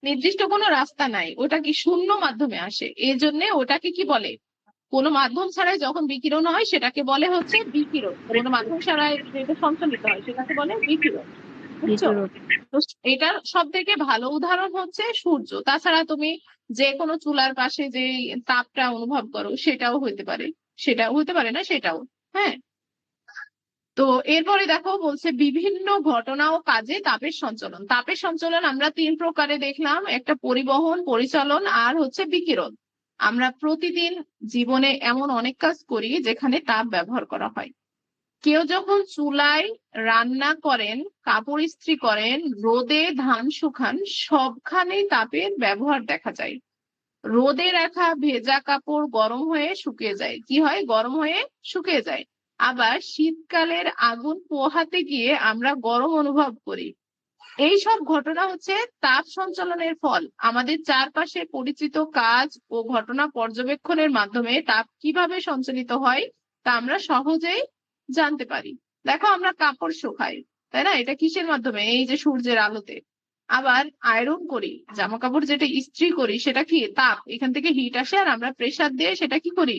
নির্দিষ্ট কোনো রাস্তা নাই, ওটা কি শূন্য মাধ্যমে আসে, এই জন্য ওটাকে কি বলে? কোনো মাধ্যম ছাড়াই যখন বিকিরণ হয় সেটাকে বলে হচ্ছে বিকিরণ। কোনো মাধ্যম ছাড়াই যেটা সঞ্চালিত হয় সেটাকে বলে বিকিরণ। বুঝছো? তো এটার সব থেকে ভালো উদাহরণ হচ্ছে সূর্য। তাছাড়া তুমি যে কোনো চুলার পাশে যে তাপটা অনুভব করো সেটাও হইতে পারে, সেটাও হইতে পারে না সেটাও। হ্যাঁ, তো এরপরে দেখো বলছে বিভিন্ন ঘটনা ও কাজে তাপের সঞ্চালন। তাপের সঞ্চালন আমরা তিন প্রকারে দেখলাম, একটা পরিবহন, পরিচালন আর হচ্ছে বিকিরণ। আমরা প্রতিদিন জীবনে এমন অনেক কাজ করি যেখানে তাপ ব্যবহার করা হয়। কেউ যখন চুলায় রান্না করেন, কাপড় ইস্ত্রি করেন, রোদে ধান শুকান, সবখানেই তাপের ব্যবহার দেখা যায়। রোদে রাখা ভেজা কাপড় গরম হয়ে শুকিয়ে যায়, কি হয়? গরম হয়ে শুকিয়ে যায়। আবার শীতকালের আগুন পোহাতে গিয়ে আমরা গরম অনুভব করি। এই সব ঘটনা হচ্ছে তাপ সঞ্চালনের ফল। আমাদের চারপাশে পরিচিত কাজ ও ঘটনা পর্যবেক্ষণের মাধ্যমে তাপ কিভাবে সঞ্চালিত হয় তা আমরা সহজেই জানতে পারি। দেখো আমরা কাপড় শুকাই, তাই না? এটা কিসের মাধ্যমে? এই যে সূর্যের আলোতে। আবার আয়রন করি, জামা কাপড় যেটা ইস্ত্রি করি, সেটা কি তাপ, এখান থেকে হিট আসে আর আমরা প্রেসার দিয়ে সেটা কি করি,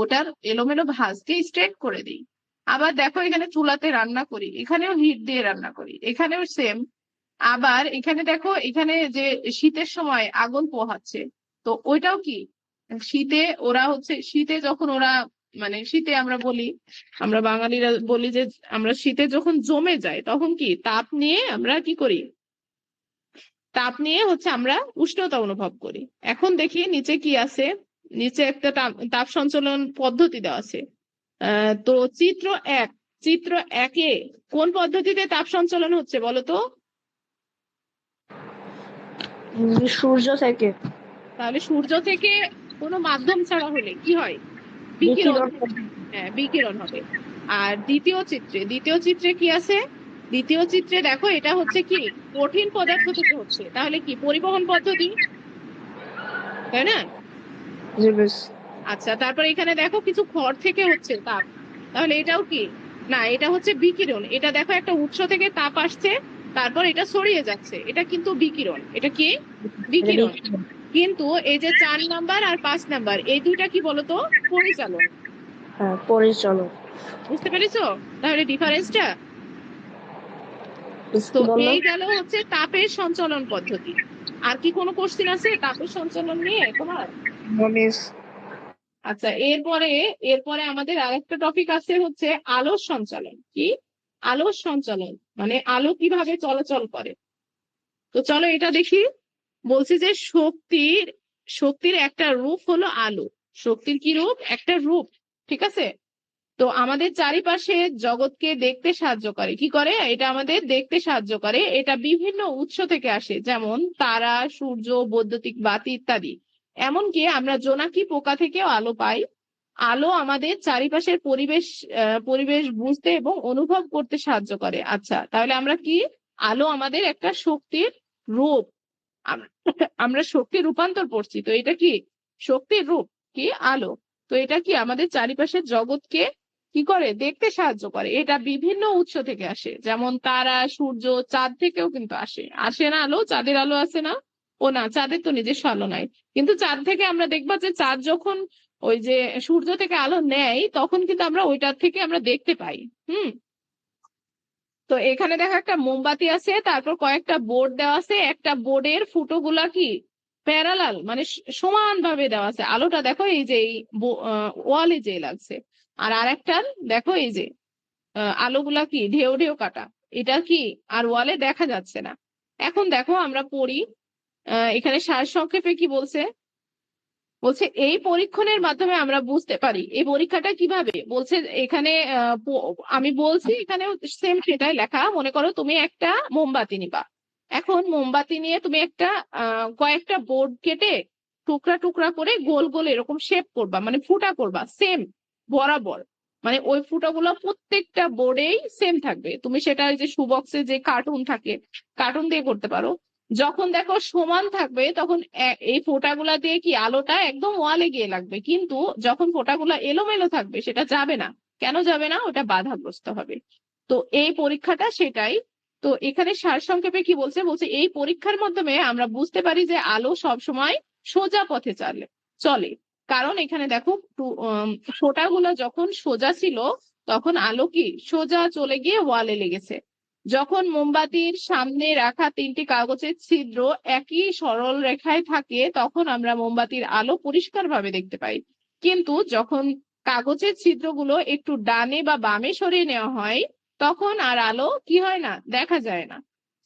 ওটার এলোমেলো ভাঁজকে স্ট্রেট করে দিই। আবার দেখো এখানে চুলাতে রান্না করি, এখানেও হিট দিয়ে রান্না করি, এখানেও সেম। আবার এখানে দেখো, এখানে যে শীতের সময় আগুন পোহাচ্ছে, তো ওইটাও কি শীতে ওরা হচ্ছে, শীতে যখন ওরা মানে শীতে আমরা বাঙালিরা বলি যে আমরা শীতে যখন জমে যায় তখন কি তাপ নিয়ে আমরা কি করি, তাপ নিয়ে হচ্ছে আমরা উষ্ণতা অনুভব করি। এখন দেখি নিচে কি আছে। নিচে একটা তাপ সঞ্চালন পদ্ধতি দেওয়া আছে। তো চিত্র একে কোন পদ্ধতিতে তাপ সঞ্চালন হচ্ছে বলো তো? সূর্য থেকে তাহলে সূর্য থেকে কোনো মাধ্যম ছাড়া হলে কি হয়? বিকিরণ। হ্যাঁ, বিকিরণ হবে। আর দ্বিতীয় চিত্রে কি আছে? দ্বিতীয় চিত্রে দেখো, এটা হচ্ছে কি কঠিন পদার্থ থেকে হচ্ছে, তাহলে কি পরিবহন পদ্ধতি, তাই না? জি মিস। আচ্ছা, তারপর এখানে দেখো কিছু খড় থেকে হচ্ছে তাপ, তাহলে এটাও কি? না, এটা হচ্ছে বিকিরণ। এটা দেখো একটা উৎস থেকে তাপ আসছে, তারপর এটা ছড়িয়ে যাচ্ছে, এটা কিন্তু বিকিরণ। এটা কি? বিকিরণ। কিন্তু এই যে 4 নাম্বার আর 5 নাম্বার এই দুইটা কি বলতো? পরিচালন। হ্যাঁ, পরিচালন। বুঝতে পেরেছো তাহলে ডিফারেন্সটা? মিস তো কি বললো? এই গেল হচ্ছে তাপের সঞ্চালন পদ্ধতি। আর কি কোনো কোশ্চেন আছে তাপের সঞ্চালন নিয়ে তোমার? মিস আচ্ছা, এরপরে আমাদের আরেকটা টপিক আছে হচ্ছে আলোর সঞ্চালন। কি? আলোর সঞ্চালন মানে আলো কিভাবে চলাচল করে। তো চলো এটা দেখি। বলছি যে শক্তির একটা রূপ হলো আলো। শক্তির কি রূপ? একটা রূপ। ঠিক আছে। তো আমাদের চারিপাশে জগৎকে দেখতে সাহায্য করে। কি করে? এটা আমাদের দেখতে সাহায্য করে। এটা বিভিন্ন উৎস থেকে আসে, যেমন তারা, সূর্য, বৈদ্যুতিক বাতি ইত্যাদি। এমনকি আমরা জোনাকি পোকা থেকেও আলো পাই। আলো আমাদের চারিপাশের পরিবেশ বুঝতে এবং অনুভব করতে সাহায্য করে। আচ্ছা, তাহলে আমরা কি? আলো আমাদের একটা শক্তির রূপ। আমরা শক্তি রূপান্তর করছি, তো এটা কি? শক্তির রূপ। কি? আলো। তো এটা কি আমাদের চারিপাশের জগৎকে কি করে? দেখতে সাহায্য করে। এটা বিভিন্ন উৎস থেকে আসে, যেমন তারা, সূর্য, চাঁদ থেকেও কিন্তু আসে না আলো? চাঁদের আলো আসে না? ও না, চাঁদের তো নিজস্ব আলো নাই। কিন্তু চাঁদ থেকে আমরা দেখবা যে চাঁদ যখন ওই যে সূর্য থেকে আলো নেয়, তখন কিন্তু আমরা ওইটার থেকে আমরা দেখতে পাই। হুম। তো এখানে দেখো একটা মোমবাতি আছে, তারপর কয়েকটা বোর্ড দেওয়া আছে। একটা বোর্ডের ফুটোগুলা কি প্যারালাল মানে সমান ভাবে দেওয়া আছে। আলোটা দেখো এই যে এই ওয়ালে যে লাগছে। আর আরেকটার দেখো এই যে আলোগুলা কি ঢেউ ঢেউ কাটা। এটা কি আর ওয়ালে দেখা যাচ্ছে না। এখন দেখো আমরা পড়ি, এখানে সারসংক্ষেপে কি বলছে? বলছে এই পরীক্ষণের মাধ্যমে আমরা বুঝতে পারি। এই পরীক্ষাটা কিভাবে বলছে এখানে? আমি বলছি এখানে সেম সেটাই লেখা। মনে করো তুমি একটা মোমবাতি নিবা। এখন মোমবাতি নিয়ে তুমি একটা কয়েকটা বোর্ড কেটে টুকরা টুকরা করে গোল গোল এরকম শেপ করবা, মানে ফুটা করবা সেম বরাবর। মানে ওই ফুটাগুলো প্রত্যেকটা বোর্ডেই সেম থাকবে। তুমি সেটা ওই যে সুবক্সে যে কার্টুন থাকে, কার্টুন দিয়ে করতে পারো। যখন দেখো সমান থাকবে, তখন এই ফোঁটাগুলা দিয়ে কি আলোটা একদম ওয়ালে গিয়ে লাগবে। কিন্তু যখন ফোঁটাগুলা এলোমেলো থাকবে, সেটা যাবে না। কেন যাবে না? ওটা বাধাগ্রস্ত হবে। তো এই পরীক্ষাটা সেটাই। তো এখানে সারসংক্ষেপে কি বলছে? বলছে এই পরীক্ষার মাধ্যমে আমরা বুঝতে পারি যে আলো সবসময় সোজা পথে চলে। কারণ এখানে দেখো ফোঁটাগুলো যখন সোজা ছিল, তখন আলো কি সোজা চলে গিয়ে ওয়ালে লেগেছে। যখন মোমবাতির সামনে রাখা 3টি কাগজের ছিদ্র একই সরল রেখায় থাকে, তখন আমরা মোমবাতির আলো পরিষ্কারভাবে দেখতে পাই। কিন্তু যখন কাগজের ছিদ্রগুলো একটু ডানে বা বামে সরিয়ে নেওয়া হয়, তখন আর আলো কি হয় না? দেখা যায় না।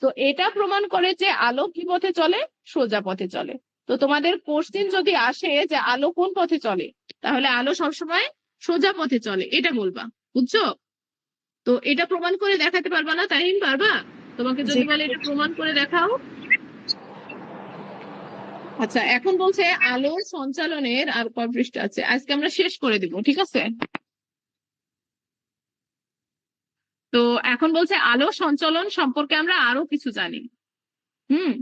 তো এটা প্রমাণ করে যে আলো কি পথে চলে? সোজা পথে চলে। তো তোমাদের কোশ্চেন যদি আসে যে আলো কোন পথে চলে, তাহলে আলো সবসময় সোজা পথে চলে, এটা বলবা। বুঝছো? তো এটা প্রমাণ করে দেখাতে পারবা না? তাইম, পারবা? তোমাকে যদি বলে এটা প্রমাণ করে দেখাও। আচ্ছা, এখন বলছে আলোর সঞ্চালনের আর কয় পৃষ্ঠা আছে, আজকে আমরা শেষ করে দিব। ঠিক আছে। তো এখন বলছে আলো সঞ্চালন সম্পর্কে আমরা আরো কিছু জানি। হুম।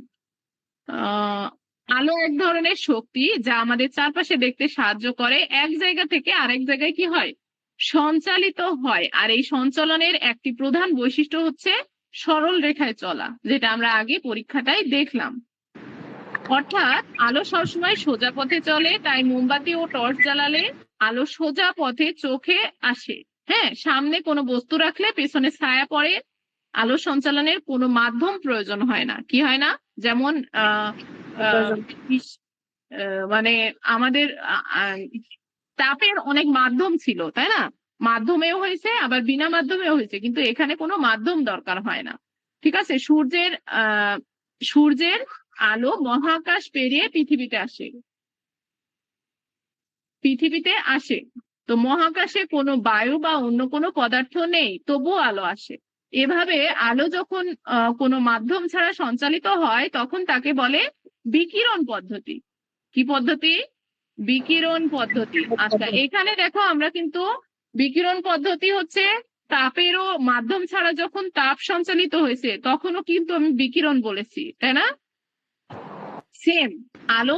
আলো এক ধরনের শক্তি যা আমাদের চারপাশে দেখতে সাহায্য করে। এক জায়গা থেকে আরেক জায়গায় কি হয়? সঞ্চালিত হয়। আর এই সঞ্চালনের একটি প্রধান বৈশিষ্ট্য হচ্ছে সরল রেখায় চলা, যেটা আমরা আগে পরীক্ষাটায় দেখলাম। অর্থাৎ আলো সবসময় সোজা পথে চলে। তাই মোমবাতি ও টর্চ জ্বালালে আলো সোজা পথে চোখে আসে। হ্যাঁ, সামনে কোনো বস্তু রাখলে পেছনে ছায়া পড়ে। আলো সঞ্চালনের কোনো মাধ্যম প্রয়োজন হয় না। কি হয় না? যেমন মানে আমাদের তাপের অনেক মাধ্যম ছিল, তাই না? মাধ্যমেও হয়েছে, আবার বিনা মাধ্যমেও হয়েছে, কিন্তু এখানে কোনো মাধ্যম দরকার হয় না। ঠিক আছে। সূর্যের আলো মহাকাশ পেরিয়ে পৃথিবীতে আসে। তো মহাকাশে কোনো বায়ু বা অন্য কোনো পদার্থ নেই, তবুও আলো আসে। এভাবে আলো যখন কোনো মাধ্যম ছাড়া সঞ্চালিত হয়, তখন তাকে বলে বিকিরণ পদ্ধতি। কি পদ্ধতি? বিকিরণ পদ্ধতি। আচ্ছা, এখানে দেখো আমরা কিন্তু বিকিরণ পদ্ধতি হচ্ছে তাপেরও মাধ্যম ছাড়া যখন তাপ সঞ্চালিত হয়েছে তখনও কিন্তু আমি বিকিরণ বলেছি, তাই না? সেম আলো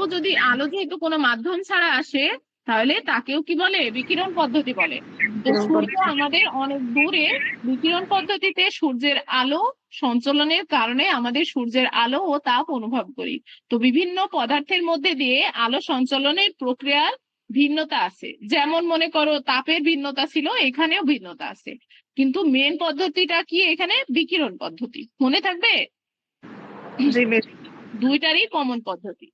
যেহেতু কোনো মাধ্যম ছাড়া আসে তাহলে তাকেও কি বলে? বিকিরণ পদ্ধতি বলে। তো সূর্য আমাদের অনেক দূরে, বিকিরণ পদ্ধতিতে সূর্যের আলো সঞ্চালনের কারণে আমাদের সূর্যের আলো ও তাপ অনুভব করি। তো বিভিন্ন পদার্থের মধ্যে দিয়ে আলো সঞ্চালনের প্রক্রিয়ার ভিন্নতা আছে, যেমন মনে করো তাপের ভিন্নতা ছিল, এখানেও ভিন্নতা আছে, কিন্তু মেন পদ্ধতিটা কি? এখানে বিকিরণ পদ্ধতি। মনে থাকবে? জি মিস। দুইটারই কমন পদ্ধতি।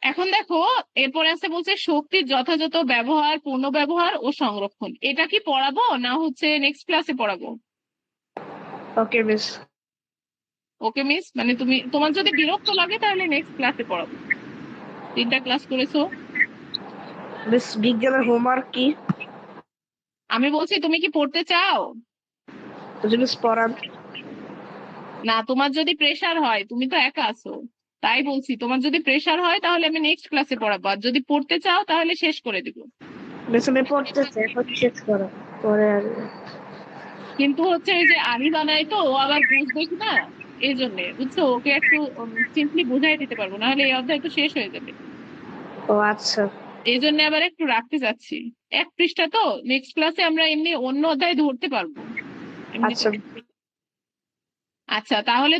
এখন দেখো এরপরে আছে বলছে শক্তির যথাযথ ব্যবহার, পুনর্ব্যবহার ও সংরক্ষণ। এটা কি পড়াবো না হচ্ছে নেক্সট ক্লাসে পড়াবো? ওকে মিস। ওকে মিস, মানে তোমার যদি বিরক্ত লাগে তাহলে নেক্সট ক্লাসে পড়াবো। 3টা ক্লাস করেছো। মিস বিজ্ঞানের হোমওয়ার্ক কি? আমি বলছি তুমি কি পড়তে চাও? জি মিস পড়ান। না, তোমার যদি প্রেসার হয়, তুমি তো একা আছো, তাই বলছি তোমার যদি প্রেসার হয় তাহলে আমি নেক্সট ক্লাসে পড়াবো, আর যদি পড়তে চাও তাহলে শেষ করে দিব। মিস আমি পড়তেছি, এখন শেষ করো, পরে আর কিন্তু হচ্ছে ওই যে আমি বানাই তো, ও আবার বুঝবে কি না, এই জন্য বুঝছো, ওকে একটু সিম্পলি বুঝাই দিতে পারবো, নাহলে এই অধ্যায় তো শেষ হয়ে যাবে। ও আচ্ছা। এই জন্য আবার একটু রাখতে চাচ্ছি। 1 পৃষ্ঠা তো, নেক্সট ক্লাসে আমরা এমনি অন্য অধ্যায় ধরতে পারবো আচ্ছা এমনিতে। আচ্ছা, তাহলে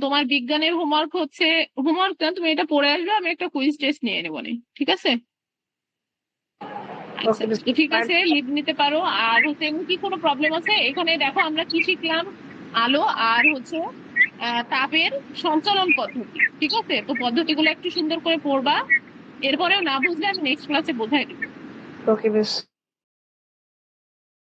তোমার বিজ্ঞানের হোমওয়ার্ক হচ্ছে, হোমওয়ার্ক না, তুমি এটা পড়ে আসবে, আমি একটা কুইজ টেস্ট নিয়ে নেবো নি, ঠিক আছে? আচ্ছা, ওকে মিস। তো ঠিক আছে, লিভ নিতে পারো। আর হচ্ছে এমনি কি কোনো প্রবলেম আছে? এখানে দেখো আমরা কি শিখলাম? আলো আর হচ্ছে তাপের সঞ্চালন পদ্ধতি, ঠিক আছে? তো পদ্ধতিগুলো একটু সুন্দর করে পড়বা, এরপরেও না বুঝলে আমি নেক্সট ক্লাসে বোঝাই দেবো। ওকে মিস।